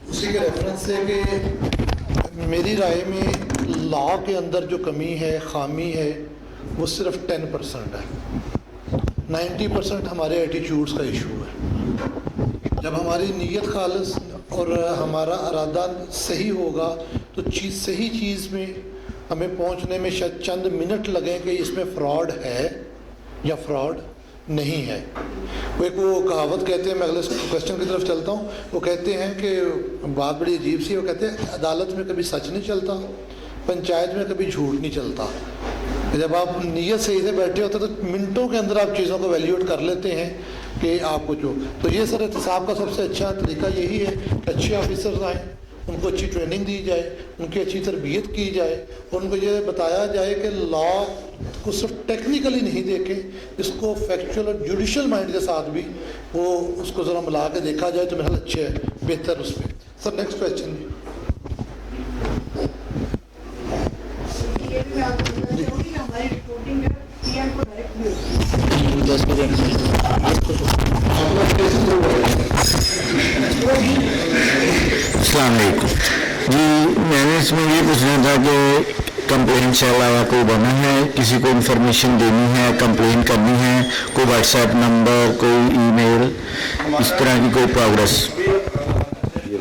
उसी के रेफरेंस से कि मेरी राय में लॉ के अंदर जो कमी है, खामी है, वो सिर्फ 10% है, 90% हमारे एटीट्यूड्स का इशू है। जब हमारी नीयत खालिस और हमारा इरादा सही होगा तो तो सही चीज़ में हमें पहुंचने में शायद चंद मिनट लगें कि इसमें फ़्रॉड है या फ्रॉड नहीं है। वो कहावत कहते हैं, मैं अगले क्वेश्चन की तरफ चलता हूँ। वो कहते हैं कि बात बड़ी अजीब सी, वो कहते हैं अदालत में कभी सच नहीं चलता, पंचायत में कभी झूठ नहीं चलता। जब आप नीयत सही से बैठे होते तो मिनटों के अंदर आप चीज़ों को वैल्यूएट कर लेते हैं कि आपको जो तो ये सर एहतसाब का सबसे अच्छा तरीका यही है कि अच्छे ऑफिसर्स आएँ, उनको अच्छी ट्रेनिंग दी जाए, उनकी अच्छी तरबियत की जाए और उनको ये बताया जाए कि लॉ को सिर्फ टेक्निकली नहीं देखें, इसको फैक्चुअल और जुडिशल माइंड के साथ भी वो उसको ज़रा मिला के देखा जाए तो मेरा अच्छे है, बेहतर उस पर। सर नेक्स्ट क्वेश्चन अस्सलाम वालेकुम जी, मैंने इसमें ये पूछना था कि कंप्लेंट से अलावा कोई बना है, किसी को इन्फॉर्मेशन देनी है, कंप्लेंट करनी है, कोई व्हाट्सएप नंबर, कोई ईमेल, इस तरह की कोई प्रोग्रेस? ये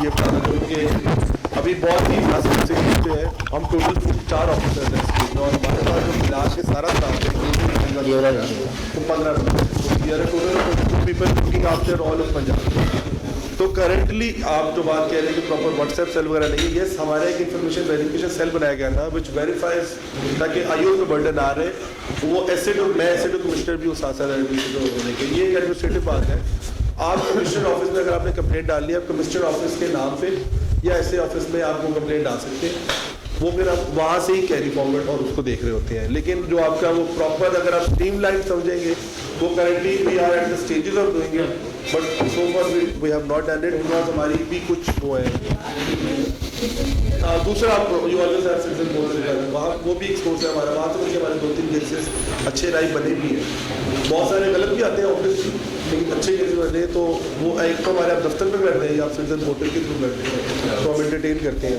बताना चाहूँ कि अभी बहुत ही आसान से है, हम टोटल 4 ऑफिसर्स हैं और हमारे पास जो इलाज के सारा स्टाफ है तो 15 total people looking after all of Punjab. तो करंटली आप जो बात कह रहे हैं कि प्रॉपर व्हाट्सएप सेल वगैरह नहीं है, यस हमारा एक इन्फॉर्मेशन वेरिफिकेशन सेल बनाया गया था विच वेरीफाइज ताकि आईओ पे बर्डन आ रहे वो मैं एसएडो कमिश्नर भी उस आसार होने के ये एक एडमिनिस्ट्रेटिव बात है। आप कमिश्नर ऑफिस में अगर आपने कंप्लेंट डाली है, आप कमिश्नर ऑफिस के नाम पे या ऐसे ऑफिस में आप वो कंप्लेंट डाल सकते हैं, वो फिर आप वहाँ से ही कैरी फॉरवर्ड और उसको देख रहे होते हैं। लेकिन जो आपका वो प्रॉपर अगर आप स्ट्रीमलाइन समझेंगे वो currently we are at the stages of doing it but so far we have not done it because हमारी भी कुछ वो है। दूसरा आप you always have citizen board वहाँ वो भी एक सोर्स है हमारा, वहाँ से मुझे हमारे 2-3 केसेस अच्छे राय बने भी हैं, बहुत सारे गलत भी आते हैं ऑब्वियस लेकिन अच्छे केसेस बने तो वो एक तो हमारे आप दफ्तर में करते हैं या आप सिटीजन पोर्टल के थ्रू करते हैं तो हम एंटरटेन करते हैं।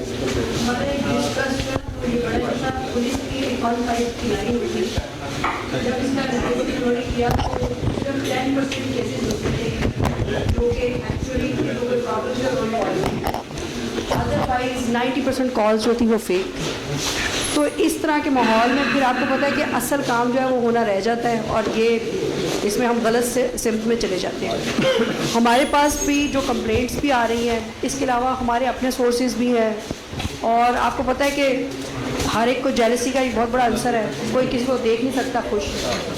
अदरवाइज 90% कॉल्स जो थी वो फेक। तो इस तरह के माहौल में फिर आपको पता है कि असल काम जो है वो होना रह जाता है और ये इसमें हम गलत से सिम्त में चले जाते हैं। हमारे पास भी जो कंप्लेंट्स भी आ रही हैं, इसके अलावा हमारे अपने सोर्सेज भी हैं और आपको पता है कि हर एक को जेलसी का एक बहुत बड़ा आंसर है, कोई किसी को देख नहीं सकता खुश,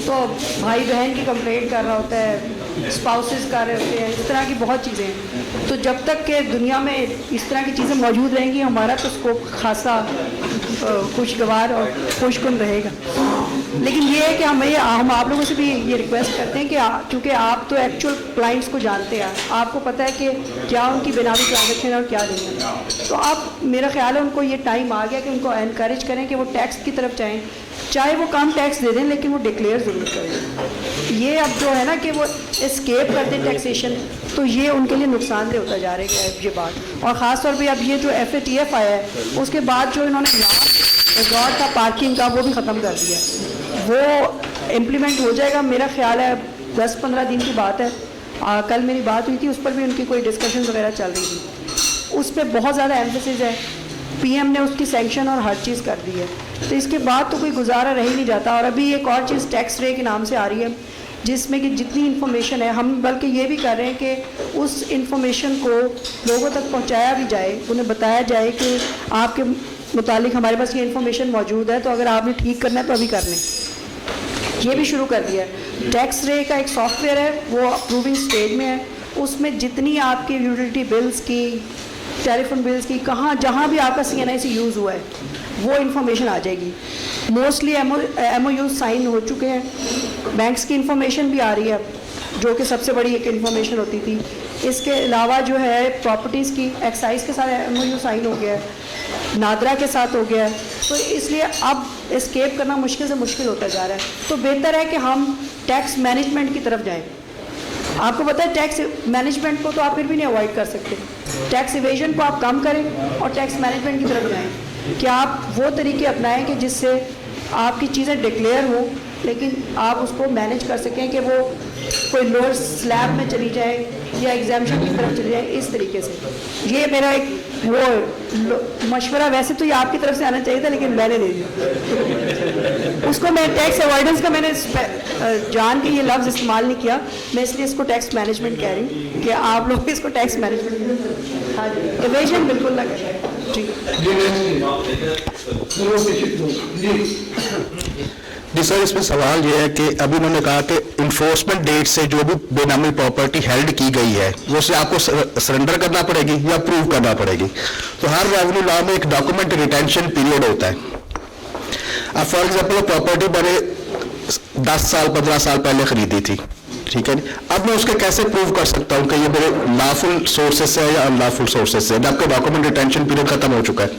तो भाई बहन की कंप्लेंट कर रहा होता है, स्पाउसेस कर रहे होते हैं, इस तरह की बहुत चीज़ें हैं। तो जब तक के दुनिया में इस तरह की चीज़ें मौजूद रहेंगी हमारा तो स्कोप खासा खुशगवार और खुशकुन रहेगा। लेकिन ये है कि हम आप लोगों से भी ये रिक्वेस्ट करते हैं कि क्योंकि आप तो एक्चुअल क्लाइंट्स को जानते हैं, आपको पता है कि क्या उनकी बेनामी ट्रांजेक्शन और क्या नहीं है, तो आप मेरा ख्याल है उनको ये टाइम आ गया कि उनको एनकरेज करें कि वो टैक्स की तरफ जाएँ, चाहे वो कम टैक्स दे दें लेकिन वो डिक्लेयर ज़रूर करें। ये अब जो है ना कि वो एस्केप कर दें टैक्सेशन, तो ये उनके लिए नुकसानदेह होता जा रहा है ये बात। और ख़ास तौर पे अब ये जो FATF आया है उसके बाद जो इन्होंने रिकॉर्ड था पार्किंग का वो भी ख़त्म कर दिया, वो इम्प्लीमेंट हो जाएगा मेरा ख्याल है 10-15 दिन की बात है। कल मेरी बात हुई थी, उस पर भी उनकी कोई डिस्कशन वगैरह चल रही थी, उस पर बहुत ज़्यादा एम्फेसिस है, PM ने उसकी सैंक्शन और हर चीज़ कर दी है, तो इसके बाद तो कोई गुजारा रह ही नहीं जाता। और अभी एक और चीज़ टैक्स रे के नाम से आ रही है जिसमें कि जितनी इन्फॉर्मेशन है, हम बल्कि ये भी कर रहे हैं कि उस इन्फॉर्मेशन को लोगों तक पहुंचाया भी जाए, उन्हें बताया जाए कि आपके मुतालिक हमारे पास ये इन्फॉर्मेशन मौजूद है, तो अगर आपने ठीक करना है तो अभी कर लें। ये भी शुरू कर दिया है। टैक्स रे का एक सॉफ्टवेयर है, वो अप्रूविंग स्टेज में है, उसमें जितनी आपकी यूटिलिटी बिल्स की, टेलीफोन बिल्स की, कहाँ जहाँ भी आपका CNIC यूज़ हुआ है वो इन्फॉर्मेशन आ जाएगी। मोस्टली MOU साइन हो चुके हैं, बैंक्स की इन्फॉर्मेशन भी आ रही है जो कि सबसे बड़ी एक इन्फॉर्मेशन होती थी। इसके अलावा जो है प्रॉपर्टीज़ की एक्साइज के साथ MOU साइन हो गया है, नादरा के साथ हो गया है, तो इसलिए अब एस्केप करना मुश्किल से मुश्किल होता जा रहा है। तो बेहतर है कि हम टैक्स मैनेजमेंट की तरफ जाएँ। आपको पता है टैक्स मैनेजमेंट को तो आप फिर भी नहीं अवॉइड कर सकते, टैक्स इवेजन को आप कम करें और टैक्स मैनेजमेंट की तरफ जाएं कि आप वो तरीके अपनाएं कि जिससे आपकी चीज़ें डिक्लेयर हो लेकिन आप उसको मैनेज कर सकें कि वो कोई लोअर स्लैब में चली जाए या एग्जामिशन की तरफ चली जाए, इस तरीके से। ये मेरा एक वो मशवरा, वैसे तो ये आपकी तरफ से आना चाहिए था लेकिन मैंने नहीं दिया उसको। मैं टैक्स अवॉइडेंस का मैंने जान के ये लफ्ज़ इस्तेमाल नहीं किया, मैं इसलिए इसको टैक्स मैनेजमेंट कह रही हूँ कि आप लोग इसको टैक्स मैनेजमेंट, हाँ जी, इवेजन बिल्कुल ना करें जी। जी सर, इसमें सवाल ये है कि अभी उन्होंने कहा कि इन्फोर्समेंट डेट से जो भी बेनामी प्रॉपर्टी हेल्ड की गई है वो से आपको सरेंडर करना पड़ेगी या प्रूव करना पड़ेगी। तो हर रेवेन्यू लॉ में एक डॉक्यूमेंट रिटेंशन पीरियड होता है। अब फॉर एग्जाम्पल प्रॉपर्टी मैंने 10 साल 15 साल पहले खरीदी थी, ठीक है, अब मैं उसके कैसे प्रूव कर सकता हूँ कि ये मेरे लॉफुल सोर्सेज से है या अनलॉफुल सोर्सेज से, जबकि डॉक्यूमेंट रिटेंशन पीरियड खत्म हो चुका है।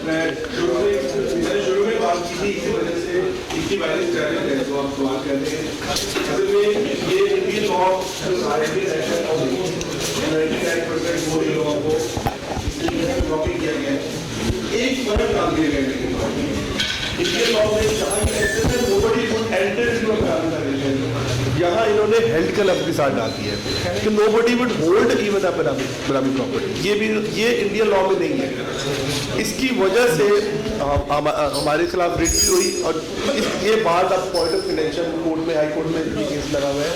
यहाँ इन्होंने हेल्ड का लफ्ज़ के साथ डाल दिया है कि नोबडी वुड होल्ड इवन अ बेनामी प्रॉपर्टी। ये इंडियन लॉ में नहीं है। इसकी वजह से हमारे खिलाफ रिट भी हुई और ये बात अब पॉइंट ऑफ फाइनेंशियल कोर्ट में, हाई कोर्ट में भी केस लगा हुआ है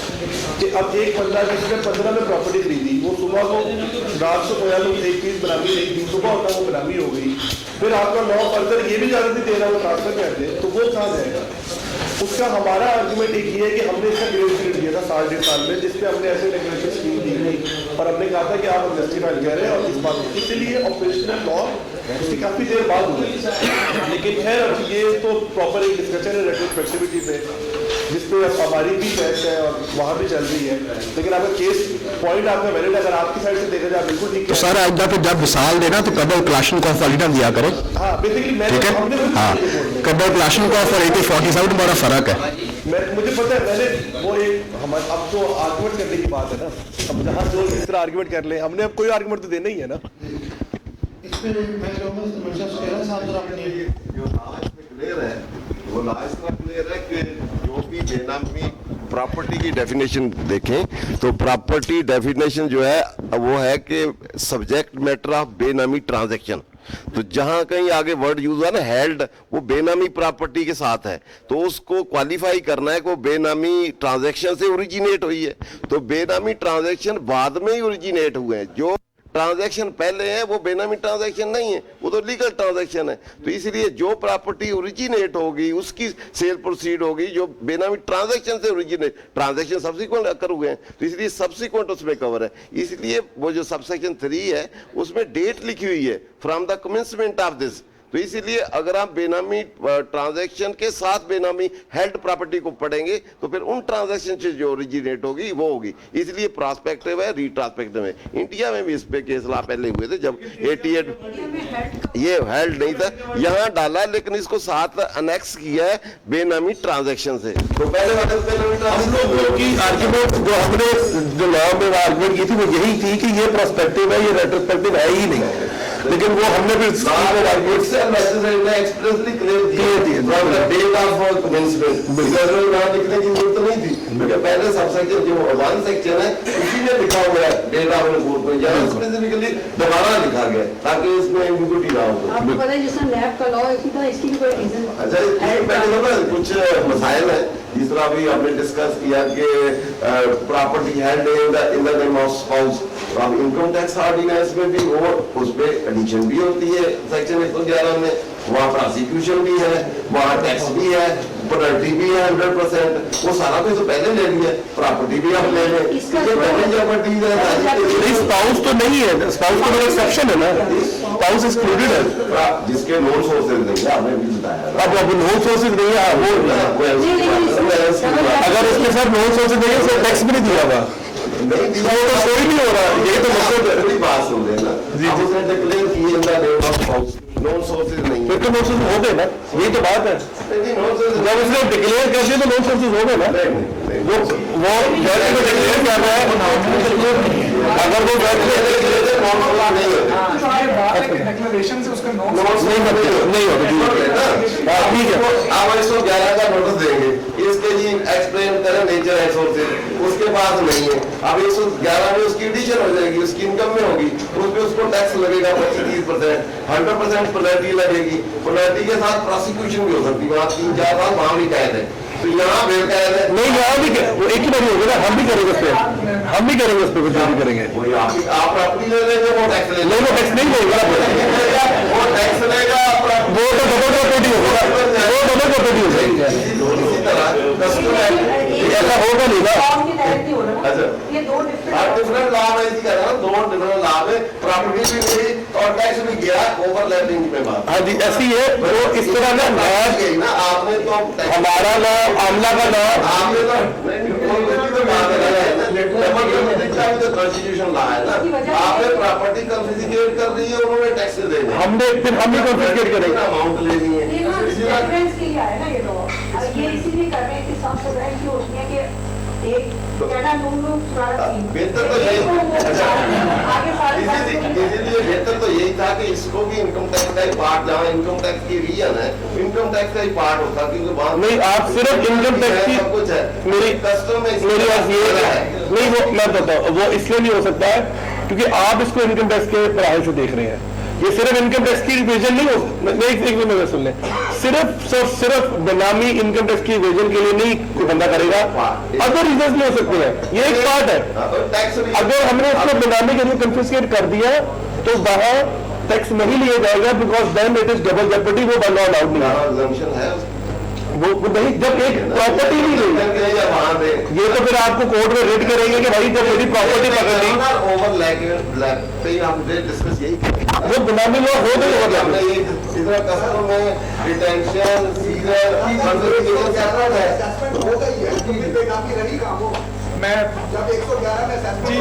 कि अब एक बंदा जिसने 15 में प्रॉपर्टी खरीदी, वो सुबह को रात को खोया, लोग एक चीज़ बनामी नहीं थी, सुबह होता वो बनामी हो गई, फिर आपका लॉ फर्दर ये भी इजाजत नहीं दे रहा वो ट्रांसफर कर दे, तो वो कहाँ जाएगा? उसका हमारा आर्गूमेंट एक ये है कि हमने इसका ग्रेस पीरियड दिया था 1.5 साल में, जिसपे हमने ऐसे रेगुलेशन स्कीम दी थी और हमने कहा था कि आप जस्टिफाइड कह रहे हैं और इस बात को, इसलिए ऑपरेशनल लॉ उसकी काफ़ी देर बाद हुई। लेकिन खैर अब ये तो प्रॉपर एक डिस्कशन है रेट्रोस्पेक्टिविटी पे, जिसपे हमारी भी बहस है और वहाँ भी चल रही है, लेकिन आपका केस पॉइंट आपका वैलिड, अगर आपकी साइड से देखा जाए बिल्कुल ठीक है। तो सर आइंदा पे जब मिसाल देना तो कबल क्लाशन को फॉलिडम दिया करें। हाँ बेसिकली ठीक है, हाँ, कबल क्लाशन को फॉर 80-47 बड़ा फर्क है। मुझे पता है, मैंने वो एक हमारे अब तो आर्गूमेंट करने की बात है ना, अब जहाँ जो इस तरह आर्गूमेंट कर ले, हमने अब कोई आर्गूमेंट तो देना ही है ना। क्लियर है, वो लास्ट में क्लियर है कि जो भी बेनामी प्रॉपर्टी की डेफिनेशन देखें तो प्रॉपर्टी डेफिनेशन जो है वो है कि सब्जेक्ट मैटर ऑफ बेनामी ट्रांजैक्शन। तो जहां कहीं आगे वर्ड यूज हुआ ना हेल्ड, वो बेनामी प्रॉपर्टी के साथ है, तो उसको क्वालिफाई करना है कि वो बेनामी ट्रांजैक्शन से ओरिजिनेट हुई है। तो बेनामी ट्रांजैक्शन बाद में ही ओरिजिनेट हुए हैं, जो ट्रांजैक्शन पहले है वो बेनामी ट्रांजैक्शन नहीं है, वो तो लीगल ट्रांजैक्शन है। तो इसलिए जो प्रॉपर्टी ओरिजिनेट होगी उसकी सेल प्रोसीड होगी जो बेनामी ट्रांजैक्शन से ओरिजिनेट, ट्रांजैक्शन सब्सिक्वेंट अकर हुए हैं, तो इसलिए सब्सिक्वेंट उसमें कवर है। इसलिए वो जो सबसेक्शन 3 है उसमें डेट लिखी हुई है from the commencement of this. तो इसीलिए अगर आप बेनामी ट्रांजैक्शन के साथ बेनामी हेल्ड प्रॉपर्टी को पढ़ेंगे तो फिर उन ट्रांजैक्शन से जो ओरिजिनेट होगी वो होगी, इसलिए प्रॉस्पेक्टिव है, रिट्रांसपेक्टिव है। इंडिया में भी इस पे केस ला पहले हुए थे जब 88 ये हेल्ड नहीं था, यहाँ डाला लेकिन इसको साथ अनेक्स किया है बेनामी ट्रांजैक्शन से। तो पहले हम लोग की आर्गुमेंट जो हमने जो लॉ में आर्गुमेंट की थी वो यही थी कि ये प्रोस्पेक्टिव है, ये रेट्रोस्पेक्टिव है ही नहीं, लेकिन वो हमने भी एक्सप्रेसली क्लियर लिखने की जरूरत नहीं थी, क्योंकि पहले सबसेक्शन जो 1 सेक्शन है उसी में लिखा हुआ है डेट ऑफ रिपोर्ट में, यहाँ स्पेसिफिकली दोबारा लिखा गया ताकि इसमें एम्बिग्यूटी ना हो। आपको पता है जिस तरह लैब का लॉ है, इसी तरह इसकी भी कोई रीजन। अच्छा, इसमें पहले कुछ मसाइल है जिस तरह अभी हमने डिस्कस किया कि property held in the name of spouse, अब इनकम टैक्स ऑर्डिनेंस में भी वो उस पर एडिशन भी होती है सेक्शन 111 में, वहाँ प्रोसिक्यूशन भी है, वहाँ टैक्स भी है, पेनल्टी भी है 100%, वो सारा कुछ तो पहले ले लिया, प्रॉपर्टी भी आप ले लें, पहले प्रॉपर्टी है। स्पाउस तो नहीं है, स्पाउस तो एक्सेप्शन है ना, स्पाउस एक्सक्लूडेड है, जिसके नॉन सोर्सेज नहीं है, आपने भी बताया। अब नॉन सोर्सेज नहीं है वो, अगर इसके साथ नॉन सोर्सेज नहीं है तो टैक्स भी नहीं दिया हुआ, कोई नहीं हो रहा, यही तो मतलब बात सुन लेना जी, जिसने डिक्लेयर की नॉन सोर्सेज नहीं, फिर तो नॉन सोर्सेज हो गए ना, यही तो बात है। जब उसने डिक्लेयर कर दिया तो नॉन सोर्सेज हो गए ना, वो डिक्लेयर कर रहा है, अगर वो डिक्लेरेशन से उसका नॉन नहीं होगा, ठीक है, आप 111 का नोटिस देंगे, इसके लिए एक्सप्लेन करें ना नेचर रिसोर्सेज उसके पास नहीं है, अब 111 में उसकी एडिशन हो जाएगी, उसकी इनकम में होगी, उस पर उसको टैक्स लगेगा 25-30%, 100% पेनल्टी लगेगी। पेनल्टी के साथ प्रोसिक्यूशन भी हो सकती है, वहाँ 3-4 साल वहाँ भी कैद है। तो यहाँ बेकायद है नहीं, यहाँ भी वो एक ही बार होगा ना, हम भी करेंगे उस पर, हम भी करेंगे उस पर, कुछ भी करेंगे। आप प्रॉपर्टी ले लेंगे, वो टैक्स ले नहीं, वो टैक्स नहीं लेगा, वो टैक्स लेगा, वो तो डबल प्रॉपर्टी होगा, वो डबल प्रॉपर्टी हो जाएगी। इसी तरह ऐसा होगा नहीं ना। डिफरेंट लाभ है, इसी का ना 2 डिफरेंट लाभ है, प्रॉपर्टी भी गई और टैक्स भी गया, ओवरलैपिंग पे बात। हाँ जी, ऐसी है। वो इस तरह ना आपने तो हमारा नाम, आमला का नाम, आपने तो कॉन्स्टिट्यूशन ला है ना, आपने प्रॉपर्टी कॉन्फिस्केट कर रही है, उन्होंने टैक्स दे दिया, हमने फिर हम भी कॉन्फिस्केट करेंगे, अमाउंट लेनी है। ये इसीलिए कर रहे हैं कि सब सोसाइटी होती है कि एक कहना बेहतर तो यही, इसीलिए बेहतर तो यही था कि इसको भी इनकम टैक्स का ही पार्ट, जहाँ इनकम टैक्स की रीजन है, इनकम टैक्स का ही पार्ट होता, क्योंकि वहाँ नहीं, आप सिर्फ इनकम टैक्स की सब कुछ है, मेरी कस्टम में मेरी बात ये है, नहीं वो मैं बताऊँ, वो इसलिए नहीं हो सकता है क्योंकि आप इसको इनकम टैक्स के पढ़ाई से देख रहे हैं। ये सिर्फ इनकम टैक्स की इवेजन नहीं हो, एक मिनट सुन लें, सिर्फ बेनामी इनकम टैक्स की इवेजन के लिए नहीं कोई बंदा करेगा, अदर रीजन नहीं हो सकते हैं, ये एक पार्ट है। अगर हमने उसको बेनामी के लिए कंफिस्केट कर दिया तो वहाँ टैक्स नहीं लिया जाएगा, because then it is double jeopardy, वो लॉ अलाउड नहीं है, वो नहीं, जब एक प्रॉपर्टी नहीं गई, ये तो फिर आपको कोर्ट में रेड करेंगे कि भाई जब मेरी प्रॉपर्टी पकड़ ली, वो बेनामी लॉ हो गई, इतना कस्टम में डिटेंशन सीजर मैं जब 111 में जी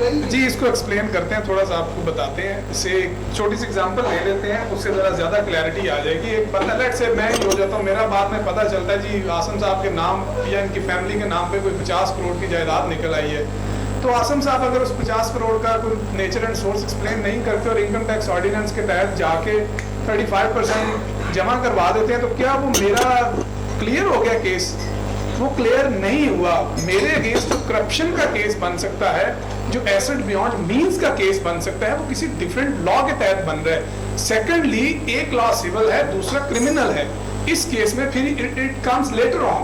मैं जी इसको एक्सप्लेन करते हैं, थोड़ा सा आपको बताते हैं, इससे एक छोटी सी एग्जांपल ले लेते हैं, उससे ज़रा ज़्यादा क्लैरिटी आ जाएगी। एक बंदा लेट से मैं ही हो जाता हूँ, मेरा बाद में पता चलता है जी आसम साहब के नाम या इनकी फैमिली के नाम पे कोई 50 करोड़ की जायदाद निकल आई है, तो आसम साहब अगर उस 50 करोड़ का कोई नेचर एंड सोर्स एक्सप्लेन नहीं करते और इनकम टैक्स ऑर्डिनेंस के तहत जाके 35% जमा करवा देते हैं, तो क्या वो मेरा क्लियर हो गया केस? वो क्लियर नहीं हुआ। मेरे अगेंस्ट जो करप्शन का केस बन सकता है, जो एसेट बियॉन्ड मींस का केस बन सकता है, वो किसी डिफरेंट लॉ के तहत बन रहा है। सेकेंडली, एक लॉ सिविल है, दूसरा क्रिमिनल है। इस केस में फिर इट कम्स लेटर ऑन,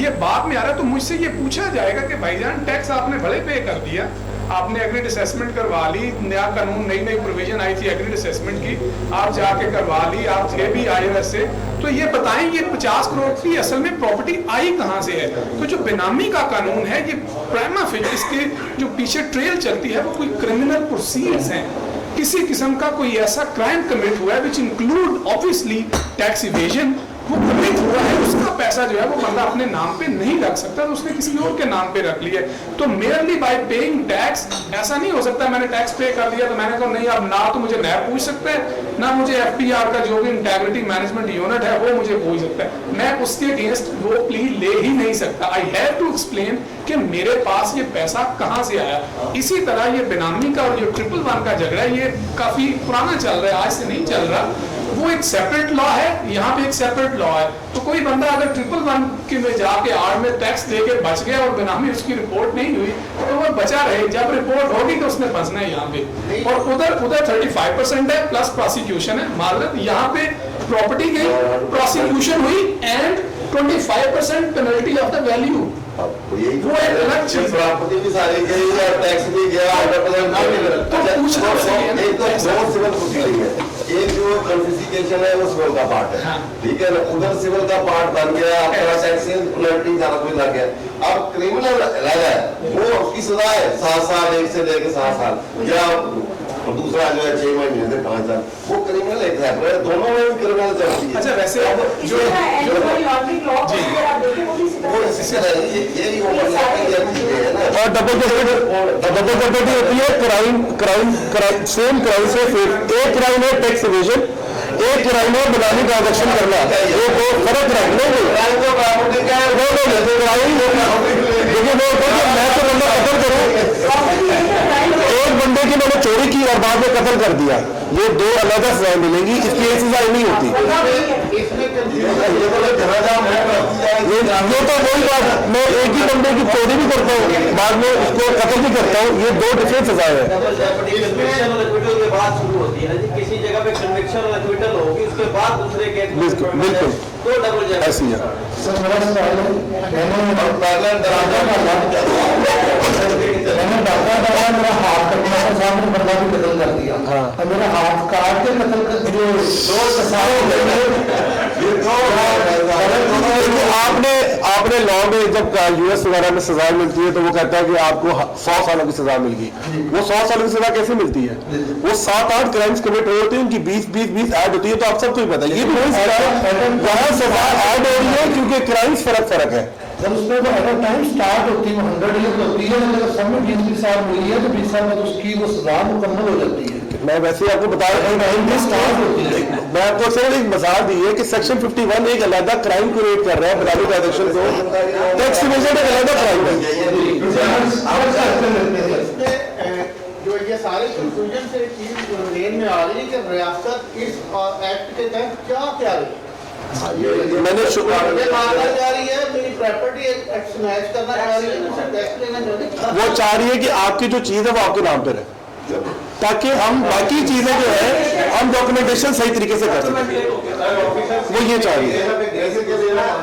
ये बाद में आ रहा है, तो मुझसे ये पूछा जाएगा कि भाईजान टैक्स आपने भले पे कर दिया, आपने एग्रीड असेसमेंट करवा ली, नया कानून नई प्रोविजन आई थी एग्रीड असेसमेंट की, आप जाके करवा ली, आप थे भी IRS से, तो ये बताएं ये 50 करोड़ की असल में प्रॉपर्टी आई कहाँ से है? तो जो बेनामी का कानून है, ये प्राइमा फेसी इसके जो पीछे ट्रेल चलती है, वो कोई क्रिमिनल प्रोसीड्स हैं, किसी किस्म का कोई ऐसा क्राइम कमिट हुआ है which include obviously tax evasion, वो कमिट हुआ है, उसका पैसा जो है वो बंदा अपने नाम पे नहीं रख सकता, तो उसने किसी और के नाम पे रख लिया। तो मेयरली बाय पेइंग टैक्स ऐसा नहीं हो सकता मैंने टैक्स पे कर दिया तो मैंने कहा नहीं, अब ना तो मुझे नैब पूछ सकते हैं, ना मुझे FPR का जो भी इंटेग्रिटी मैनेजमेंट यूनिट है वो मुझे पूछ सकता है, मैं उसके अगेंस्ट वो प्ली ले ही नहीं सकता। आई हैव टू एक्सप्लेन कि मेरे पास ये पैसा कहाँ से आया। इसी तरह ये बेनामी का और जो 111 का झगड़ा है, ये काफी पुराना चल रहा है, आज से नहीं चल रहा, वो एक सेपरेट लॉ है, यहाँ पे एक सेपरेट लॉ है। तो कोई बंदा अगर 111 के में जाके आड़ में टैक्स देके बच गया और बेनामी उसकी रिपोर्ट नहीं हुई, तो वो बचा रहे, जब रिपोर्ट होगी तो उसने फंसना है यहाँ पे। और उधर 35% है प्लस प्रोसिक्यूशन है, मालूम यहाँ पे प्रॉपर्टी गई, प्रोसिक्यूशन हुई and 25% penalty of the value, वो एक अलग चीज। प्रॉपर्टी भी सारी गई और टैक्स भी गया, एक जो कॉन्फिस्केशन है वो सिविल का पार्ट है, ठीक है ना, उधर सिविल का पार्ट बन गया, आपका टैक्स पेनल्टी सारा कुछ लग गया। अब क्रिमिनल रह है, वो उसकी सजा है 7 साल, 1 से लेकर 7 साल, या दूसरा जो है 6 महीने से 5 साल, वो क्रिमिनल एक है, दोनों में भी क्रिमिनल चलती है। अच्छा, वैसे जो और डबल प्रॉपर्टी होती है सेम क्राइम से, फिर एक क्राइम है टैक्स इवेजन, एक क्राइम है बेनामी ट्रांजैक्शन करना, वो दो फर्क क्राइम नहीं, देखिए वो मैं तो बंदा कतल करूँ, एक बंदे की मैंने चोरी चोरी की और बाद में कत्ल कर दिया, ये दो अलग सजाएं मिलेंगी, इसकी एक सजा नहीं होती। ये तो वही बात, मैं एक ही बंदे की चोरी भी करता हूँ, बाद में उसको कत्ल भी करता हूँ, ये दो डिफरेंट सजाएं हैं। किसी जगह पे कन्विक्शन और एक्विटल होगी, उसके बाद दूसरे केस में बिल्कुल तो डबल जाएगा। ऐसी है। मैंने डाका डाला, मेरा हाथ कटना था, सामने बंदा भी कत्ल कर दिया। और मेरा हाथ काट के कत्ल कर जो आपने लॉ में जब यूएस वगैरह में सजा मिलती है तो वो कहता है कि आपको 100 सालों की सजा मिल गई। वो 100 सालों की सजा कैसे मिलती है? वो 7-8 क्राइम्स कमिट हुए होते हैं, उनकी 20 ऐड होती है। तो आप सबको ही पता है ये भी वही सजा है, यहाँ सजा ऐड हो रही है क्योंकि क्राइम्स फर्क है। जब उसमें तो एट टाइम स्टार्ट होती है 100 ईयर होती है, अगर सब में 20 साल मिली है तो 20 साल में उसकी वो सजा मुकम्मल हो जाती है। मैं वैसे आपको बता रहा हूँ, मैं आपको सिर्फ एक मिसाल दी है कि सेक्शन 51 एक अलग क्राइम क्रिएट कर रहा है, बनामी ट्रांजेक्शन को, टैक्स इवेजन एक अलग क्राइम है। जो ये सारे कंफ्यूजन से चीज मेन में आ रही है कि रियासत इस एक्ट के तहत क्या क्या रही है। मैंने जा रही है, मेरी प्रॉपर्टी स्मैश करना चाह रही है, मुझसे टैक्स लेना चाहती है। वो चाह रही है कि आपकी जो चीज है वो आपके नाम पर है, ताकि हम बाकी चीजें जो है हम डॉक्यूमेंटेशन सही तरीके से कर सकें। वो ये चाह रही है।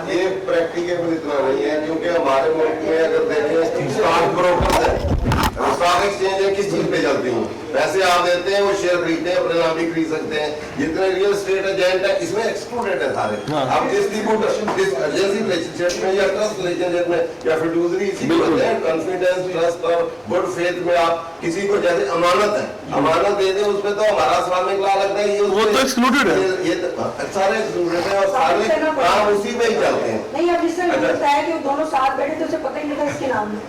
ये प्रैक्टिकेबल इतना नहीं है, क्योंकि हमारे मुल्क में अगर देखें स्टॉक ब्रोकर है, स्टॉक एक्सचेंज है, किस चीज पे चलती हैं, पैसे आप देते हैं, वो शेयर खरीदते हैं, अपने नाम भी खरीद सकते हैं। जितने रियल एस्टेट एजेंट है इसमें एक्सक्लूडेड है सारे। आप एजेंसी रिलेशनशिप में या ट्रस्ट रिलेशनशिप में या फिडुसरी इसी को होते हैं, कॉन्फिडेंस, ट्रस्ट और गुड फेथ में आप किसी को, जैसे अमानत है, अमानत दे दें उसमें तो हमारा इस्लामिक लॉ लगता है, ये वो तो एक्सक्लूडेड है, ये सारे एक्सक्लूडेड है और सारे काम उसी में ही चलते हैं। नहीं, अब जिससे लगता है कि दोनों साथ बैठे तो उसे पता ही नहीं था इसके नाम में।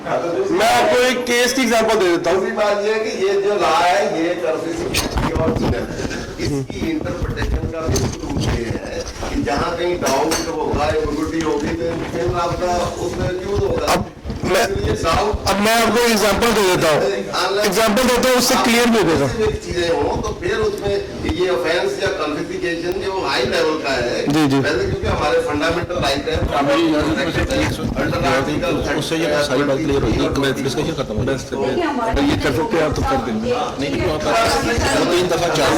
मैं आपको एक केस की एग्जांपल दे देता हूँ। बात ये है कि ये जो लॉ है ये इसकी इंटरप्रिटेशन का बिल्कुल रूप ये है कि जहाँ कहीं डाउट होगा, एम्बिग्युइटी होगी तो फिर आपका उसमें क्यों होगा। अब मैं आपको एग्जांपल दे देता हूँ, उससे क्लियर भी हो जाएगा। चीजें हो तो फिर उसमें ये ऑफेंस या कॉन्फिस्केशन जो हाई लेवल का है, जी जी, पहले क्योंकि हमारे फंडामेंटल राइट है, उससे ये सारी बात क्लियर होगी। मैं डिस्कशन करता हूँ, ये कर सकते हैं आप तो कर देंगे। नहीं 2-3 दफा 4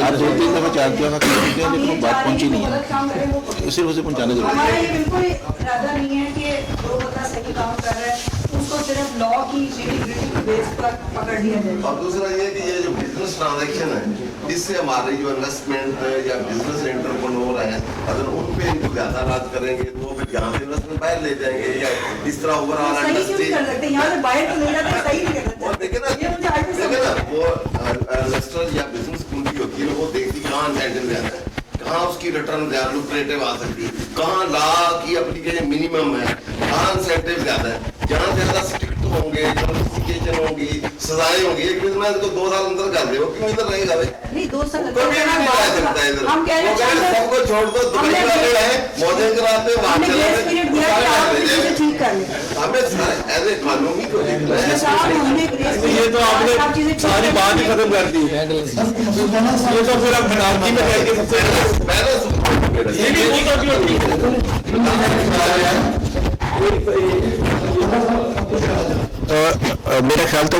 आप 2-3 दफा 4 दफा कर सकते हैं, लेकिन बात पहुंची नहीं है, सिर्फ उसे पहुंचाने जरूरी है। बिल्कुल इरादा नहीं है कि जो बंदा सही काम कर रहा है उसको सिर्फ लॉ की नीति-ग्रिटी के बेस पर पकड़ लिया जाए। और दूसरा ये कि ये जो बिजनेस ट्रांजैक्शन है, इससे हमारे जो इन्वेस्टमेंट या बिजनेस एंटरप्रेन्योर है, अगर उन पे इनको ज्यादा राज करेंगे तो फिर यहाँ से इन्वेस्टमेंट बाहर ले जाएंगे या इस तरह ओवरऑल सही क्यों नहीं कर सकते? यहाँ से बाहर तो ले जाते, सही नहीं कर सकते। देखे ना वो इन्वेस्टर या बिजनेस कुंजी होती है, वो देखती कहाँ इंसेंटिव ज्यादा है, कहाँ उसकी रिटर्न ज्यादा लुक्रेटिव आ सकती है, कहाँ लॉ की एप्लीकेशन मिनिमम है, कहाँ इंसेंटिव ज्यादा है, जहाँ ज्यादा स्ट्रिक्ट होंगे, कॉन्फिस्केशन होंगी, सजाएं होंगी। एक बिजनेस को 2 साल अंदर कर दे, वो क्यों इधर रहेगा भाई? नहीं 2 साल कोई भी नहीं रह सकता इधर। हम कह रहे हैं सबको छोड़ दो, दुबई वाले हैं, मौजें कराते हैं, वहाँ चले ग्रेस पीरियड दिया कि आप इसे ठीक कर लें। हमें ऐसे कानूनी तो हमने ग्रेस ये तो आपने सारी बात ही खत्म कर दी, ये तो फिर आप बनावटी में कह के सबसे पहले मेरा ख्याल तो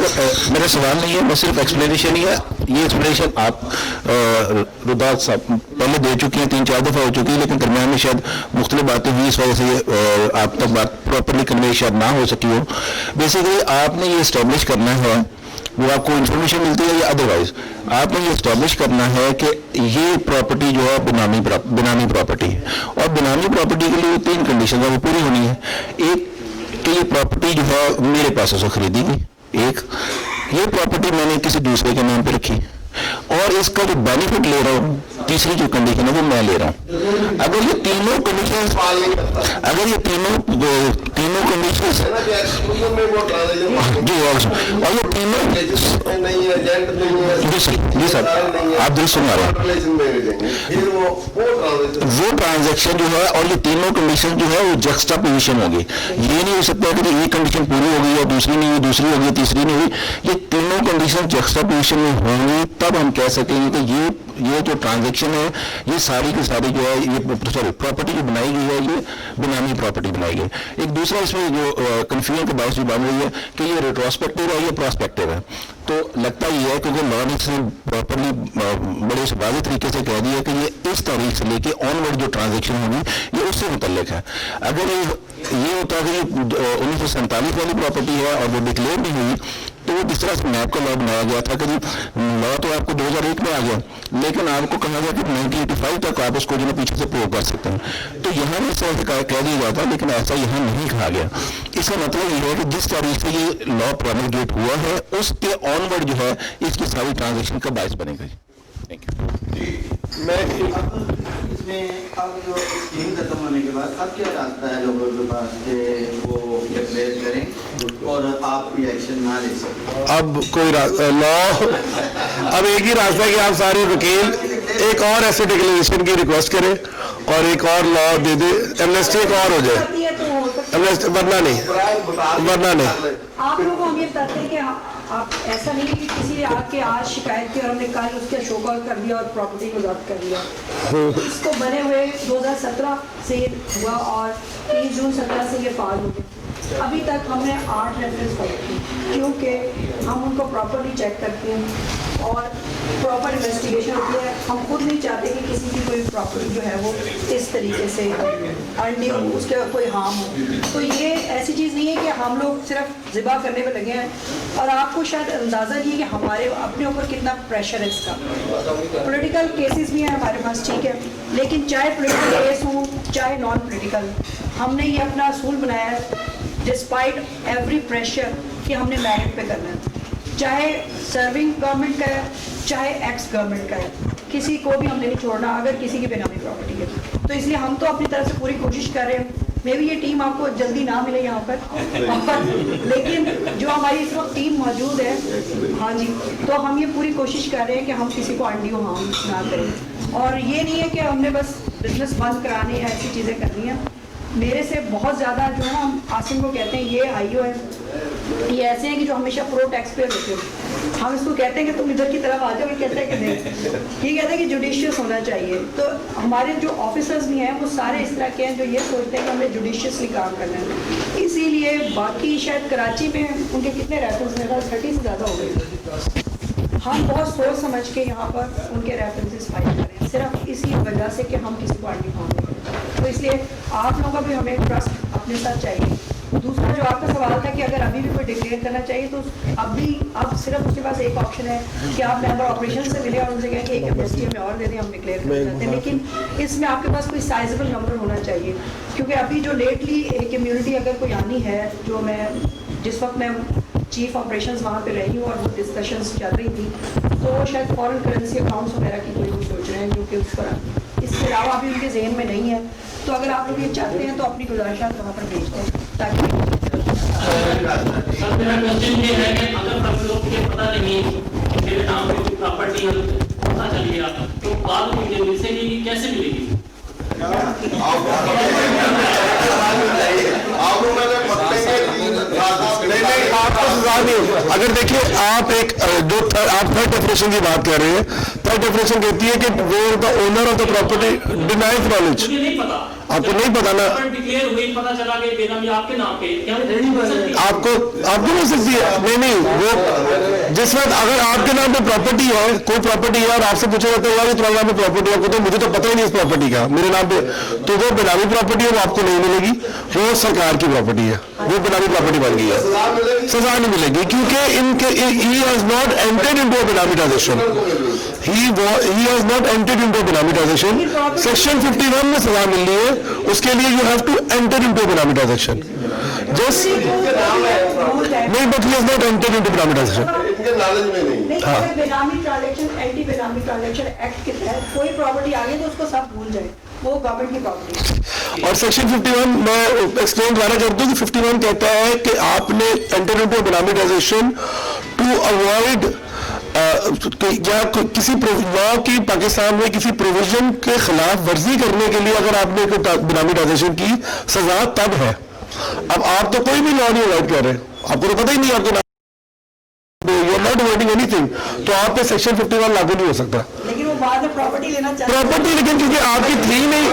मेरा सवाल नहीं है, मैं सिर्फ एक्सप्लेनेशन ही है। ये एक्सप्लेनेशन आप रुदात साहब पहले दे चुकी हैं, 3-4 दफ़ा हो चुकी है, लेकिन दरमियान में शायद मुख्तलिफ बातें हुई, इस वजह से आप तक बात प्रॉपरली कन्वे शायद ना हो सकी हो। बेसिकली आपने ये इस्टेब्लिश करना है, वो आपको इन्फॉर्मेशन मिलती है या अदरवाइज आपने ये इस्टेब्लिश करना है कि ये प्रॉपर्टी जो है बेनामी प्रॉपर्टी है, और बेनामी प्रॉपर्टी के लिए 3 कंडीशन वो पूरी होनी है। एक कि ये प्रॉपर्टी जो है मेरे पास से खरीदी गई, एक ये प्रॉपर्टी मैंने किसी दूसरे के नाम पे रखी, और इसका जो बेनिफिट ले रहा हूँ, तीसरी जो कंडीशन है वो मैं ले रहा हूँ। अगर ये तीनों कंडीशन, अगर ये तीनों तीनों कंडीशंस है ना कि एक्सक्लूजन में वो ट्रांजैक्शन जी और ये तीनों में नहीं है, एजेंट नहीं है, जी सर आप दुरुस्त सुना रहे हैं, रिलेशन में भेजेंगे, फिर वो ट्रांजैक्शन जो है और ये तीनों कंडीशन जो है वो जक्स्टा पोजिशन होगी। ये नहीं हो सकता कि एक कंडीशन पूरी हो गई और दूसरी नहीं हुई, दूसरी हो गई, तीसरी नहीं हुई। ये तीनों कंडीशन जक्स्टा पोजिशन में होंगी तब हम कह सकेंगे कि ये जो ट्रांजैक्शन है ये सारी की सारी जो है ये सॉरी प्रॉपर्टी जो बनाई गई है ये बेनामी प्रॉपर्टी बनाई गई। एक दूसरा इसमें जो कंफ्यूजन के बावजूद बन रही है कि ये रिट्रोस्पेक्टिव है या प्रोस्पेक्टिव है, तो लगता ये है क्योंकि लॉ ने इसने प्रॉपरली बड़े वाज़ेह तरीके से कह दिया कि ये इस तारीख से लेके ऑनवर्ड जो ट्रांजैक्शन होगी ये उससे मुतल्लिक है। अगर ये होता है कि ये 1947 वाली प्रॉपर्टी है और वो डिक्लेयर नहीं हुई तो वो जिस तरह से मैप का लॉ बनाया गया था कि लॉ तो आपको 2001 में आ गया लेकिन आपको कहा गया कि 1985 तक आप उसको जो है पीछे से प्रूव कर सकते हैं। तो यहाँ भी इस तरह से कह दिया जाता लेकिन ऐसा यहाँ नहीं कहा गया। इसका मतलब ये है कि जिस तारीख से ये लॉ प्रोमलगेट हुआ है उसके ऑनवर्ड जो है इसकी सारी ट्रांजेक्शन का बायस बनेगा। Thank you. मैं इसमें अब जो स्कीम खत्म होने के बाद अब क्या रास्ता है लोगों के पास कि वो डिक्लेयर करें और आप रिएक्शन ना ले सकें? अब कोई लॉ अब एक ही रास्ता है कि आप सारे वकील एक और ऐसे डिक्लेरेशन की रिक्वेस्ट करें और एक और लॉ दे दे, एमनेस्टी एक और हो जाए, एमनेस्टी वरना नहीं। आप लोगों को हम ये बताते हैं कि आप ऐसा नहीं है कि किसी ने आके आज शिकायत की और हमने कल उसका शो कॉल कर दिया और प्रॉपर्टी को जब्त कर लिया। इसको बने हुए 2017 से हुआ और 30 जून 17 से ये फाल हो गया। अभी तक हमने 8 रेफरेंस पढ़े क्योंकि हम उनको प्रॉपर्ली चेक करते हैं और प्रॉपर इन्वेस्टिगेशन होती है। हम खुद नहीं चाहते कि किसी की कोई प्रॉपर्टी जो है वो इस तरीके से अर्न हो, उसके कोई हार्म हो। तो ये ऐसी चीज़ नहीं है कि हम लोग सिर्फ ज़िबा करने में लगे हैं और आपको शायद अंदाज़ा नहीं है कि हमारे अपने ऊपर कितना प्रेशर है इसका। पॉलिटिकल केसेस भी हैं हमारे पास, ठीक है, लेकिन चाहे पॉलिटिकल केस हो चाहे नॉन पॉलिटिकल, हमने ये अपना असूल बनाया है डिस्पाइट एवरी प्रेशर कि हमने मेरिट पे करना है, चाहे सर्विंग गवर्नमेंट का है चाहे एक्स गवर्नमेंट का है, किसी को भी हमने नहीं छोड़ना अगर किसी की बेनामी प्रॉपर्टी है। तो इसलिए हम तो अपनी तरफ से पूरी कोशिश कर रहे हैं। मे भी ये टीम आपको जल्दी ना मिले यहाँ पर लेकिन जो हमारी इस वक्त टीम मौजूद है, हाँ जी, तो हम ये पूरी कोशिश कर रहे हैं कि हम किसी को अनड्यू हार्म ना करें। और ये नहीं है कि हमने बस बिजनेस बंद कराने या ऐसी चीज़ें करनी है। मेरे से बहुत ज़्यादा जो है ना, हम आसिम को कहते हैं ये आईओ है, ये ऐसे हैं कि जो हमेशा प्रो टैक्स पेयर होते हैं। हम इसको कहते हैं कि तुम इधर की तरफ आ जाओ, ये कहते हैं कि नहीं, ये कहते हैं कि जुडिशियस होना चाहिए। तो हमारे जो ऑफिसर्स भी हैं वो सारे इस तरह के हैं जो ये सोचते हैं कि हमें जुडिशियसली काम करना है। इसीलिए बाकी शायद कराची में उनके कितने रेफरेंस मेरे पास 30 से ज़्यादा हो गए। हम बहुत सोच समझ के यहाँ पर उनके रेफरेंसेस फाइल करें सिर्फ इसी वजह से कि हम किसी को आगे पाएंगे। तो इसलिए आप लोगों का भी हमें ट्रस्ट अपने साथ चाहिए। दूसरा जो आपका सवाल था कि अगर अभी भी कोई डिक्लेयर करना चाहिए तो अब सिर्फ उसके पास एक ऑप्शन है कि आप मेंबर ऑपरेशन से मिले और उनसे कहें कि एक एमएसटी में और दे दें, हम डिक्लेयर करना चाहते हैं। लेकिन इसमें आपके पास कोई साइजेबल नंबर होना चाहिए क्योंकि अभी जो लेटली एक इम्यूनिटी अगर कोई आनी है, जो जिस वक्त मैं चीफ ऑपरेशंस वहाँ पे रही हूँ और वो डिस्कशंस चल रही थी, तो शायद फॉरेन करेंसी अकाउंट्स वगैरह की कोई लोग सोच रहे हैं जो कि उस पर इसके अलावा अभी उनके जहन में नहीं है। तो अगर आप लोग ये चाहते हैं तो अपनी गुजारिशात वहाँ पर भेज दें ताकि सर मेरा क्वेश्चन ये है कि अगर हम लोग को पता नहीं मेरे नाम पे कोई प्रॉपर्टी पता चल गया तो बाद में मुझे मिलेगी कैसे मिलेगी? आपको सजा नहीं होगी। अगर देखिए आप आप थर्ड डेफिनेशन की बात कर रहे हैं, थर्ड डेफिनेशन कहती है कि वो the owner of the property denies knowledge. आपको नहीं पता ना, पता चला कि बेनामी आपके नाम पे आपको मिल सकती है। नहीं वो जिस वक्त अगर आपके नाम पे प्रॉपर्टी है, कोई प्रॉपर्टी है और आपसे पूछा जाता है यार तुम्हारे नाम पे प्रॉपर्टी है, तो मुझे तो पता ही नहीं इस प्रॉपर्टी का मेरे नाम पे, तो वो बेनामी प्रॉपर्टी है, वो आपको नहीं मिलेगी, वो सरकार की प्रॉपर्टी है, वो बेनामी प्रॉपर्टी बन गई है, सजा नहीं मिलेगी क्योंकि इनके he has not entered into a benami transaction, he has not entered into a benami transaction. Section 51 में सजा मिल रही है, उसके लिए you have to enter into a benami transaction. Just नहीं, but he has not entered into benami transaction. इनके नॉलेज में नहीं। हाँ। Benami transaction, anti benami transaction act के तहत कोई प्रॉपर्टी आ गई तो उसको सब भूल जाए, वो गवर्नमेंट की प्रॉपर्टी। और सेक्शन 51 मैं एक्सप्लेन दोबारा कर दूं कि 51 कहता है कि आपने enter into benami transaction to avoid या किसी लॉ की पाकिस्तान में किसी प्रोविजन के खिलाफ वर्जी करने के लिए अगर आपने बेनामी ट्रांजैक्शन की सजा तब है। अब आप तो कोई भी लॉ नहीं अवॉइड कर रहे, आपको तो पता ही नहीं आपके you are not avoiding anything, तो आप पे सेक्शन 51 लागू नहीं हो सकता। लेकिन वो बाद में प्रॉपर्टी लेना चाहते हैं। प्रॉपर्टी लेकिन क्योंकि आपकी थी नहीं,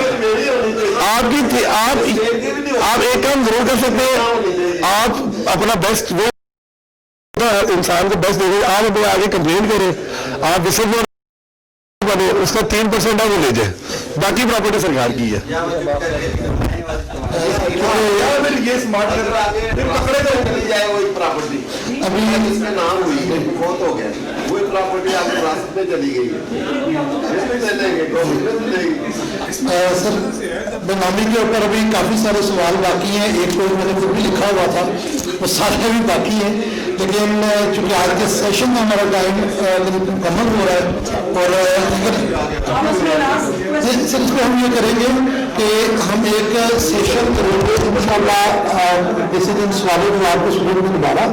आपकी थी, आप एक काम जरूर कर सकते हैं, आप अपना बेस्ट वो इंसान को बेस्ट देंगे, आप अपने आगे कंप्लेन करें, आप विसिल बने, उसका 3% आप ले जाए, बाकी प्रॉपर्टी सरकार की है। ये स्मार्ट पकड़े तो चली जाए वही प्रॉपर्टी अभी जिसका नाम हुई है बहुत हो गया, वही प्रॉपर्टी आपके रास्ते में चली गई है। सर बेनामी के ऊपर अभी काफ़ी सारे सवाल बाकी हैं, एक तो मैंने खुद भी लिखा हुआ था, वो सारे भी बाकी हैं, लेकिन चूँकि आज के सेशन में हमारा टाइम मुकम्मल हो रहा है और सर इसको हम ये करेंगे कि हम एक सेशन करेंगे इंशाल्लाह किसी दिन सवालों जवाब को शुरू में दोबारा,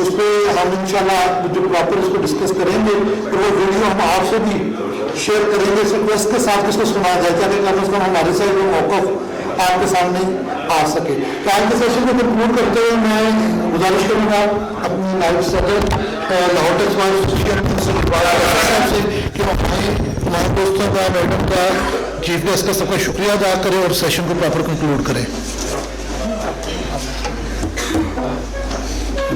उस पर हम इंशाल्लाह जो प्रॉपर इसको डिस्कस करेंगे, तो वो वीडियो हम आपसे भी शेयर करेंगे इस रिक्वेस्ट के साथ इसको सुना जाए ताकि कम से कम हमारे से वो मौक़िफ़ आपके सामने आ सके। तो आज के सेशन को कंक्लूड करते हुए मैं गुजारिश करूँगा अपनी नायब सदर लाहौर टैक्स बार एसोसिएशन से कि हमारे दोस्तों का, मैडम का, चीफ गेस्ट का सबका शुक्रिया अदा करें और सेशन को प्रॉपर कंक्लूड करें।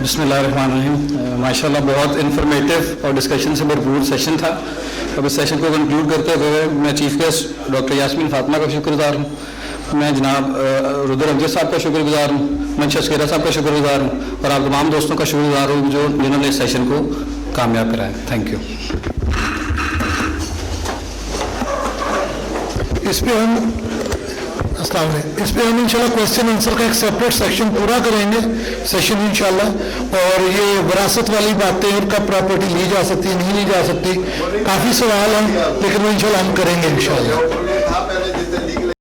बिस्मिल्लाहिर्रहमानिर्रहीम। माशाल्लाह बहुत इन्फॉर्मेटिव और डिस्कशन से भरपूर सेशन था। अब इस सेशन को कंक्लूड करते हुए मैं chief guest doctor Yasmeen Fatima का शुक्रगुजार हूँ, मैं जनाब रुदर अमजद साहब का शुक्रगुजार हूँ, मंशा शेरा साहब का शुक्रगुजार हूँ और आप तमाम दोस्तों का शुक्रगुजार हूँ जो जिन्होंने इस सेशन को कामयाब कराया। Thank you. इस पे हम इंशाल्लाह क्वेश्चन आंसर का एक सेपरेट सेक्शन पूरा करेंगे सेशन इंशाल्लाह, और ये विरासत वाली बातें और कब प्रॉपर्टी ली जा सकती है नहीं ली जा सकती, काफ़ी सवाल हैं, लेकिन वो इंशाल्लाह हम करेंगे इंशाल्लाह।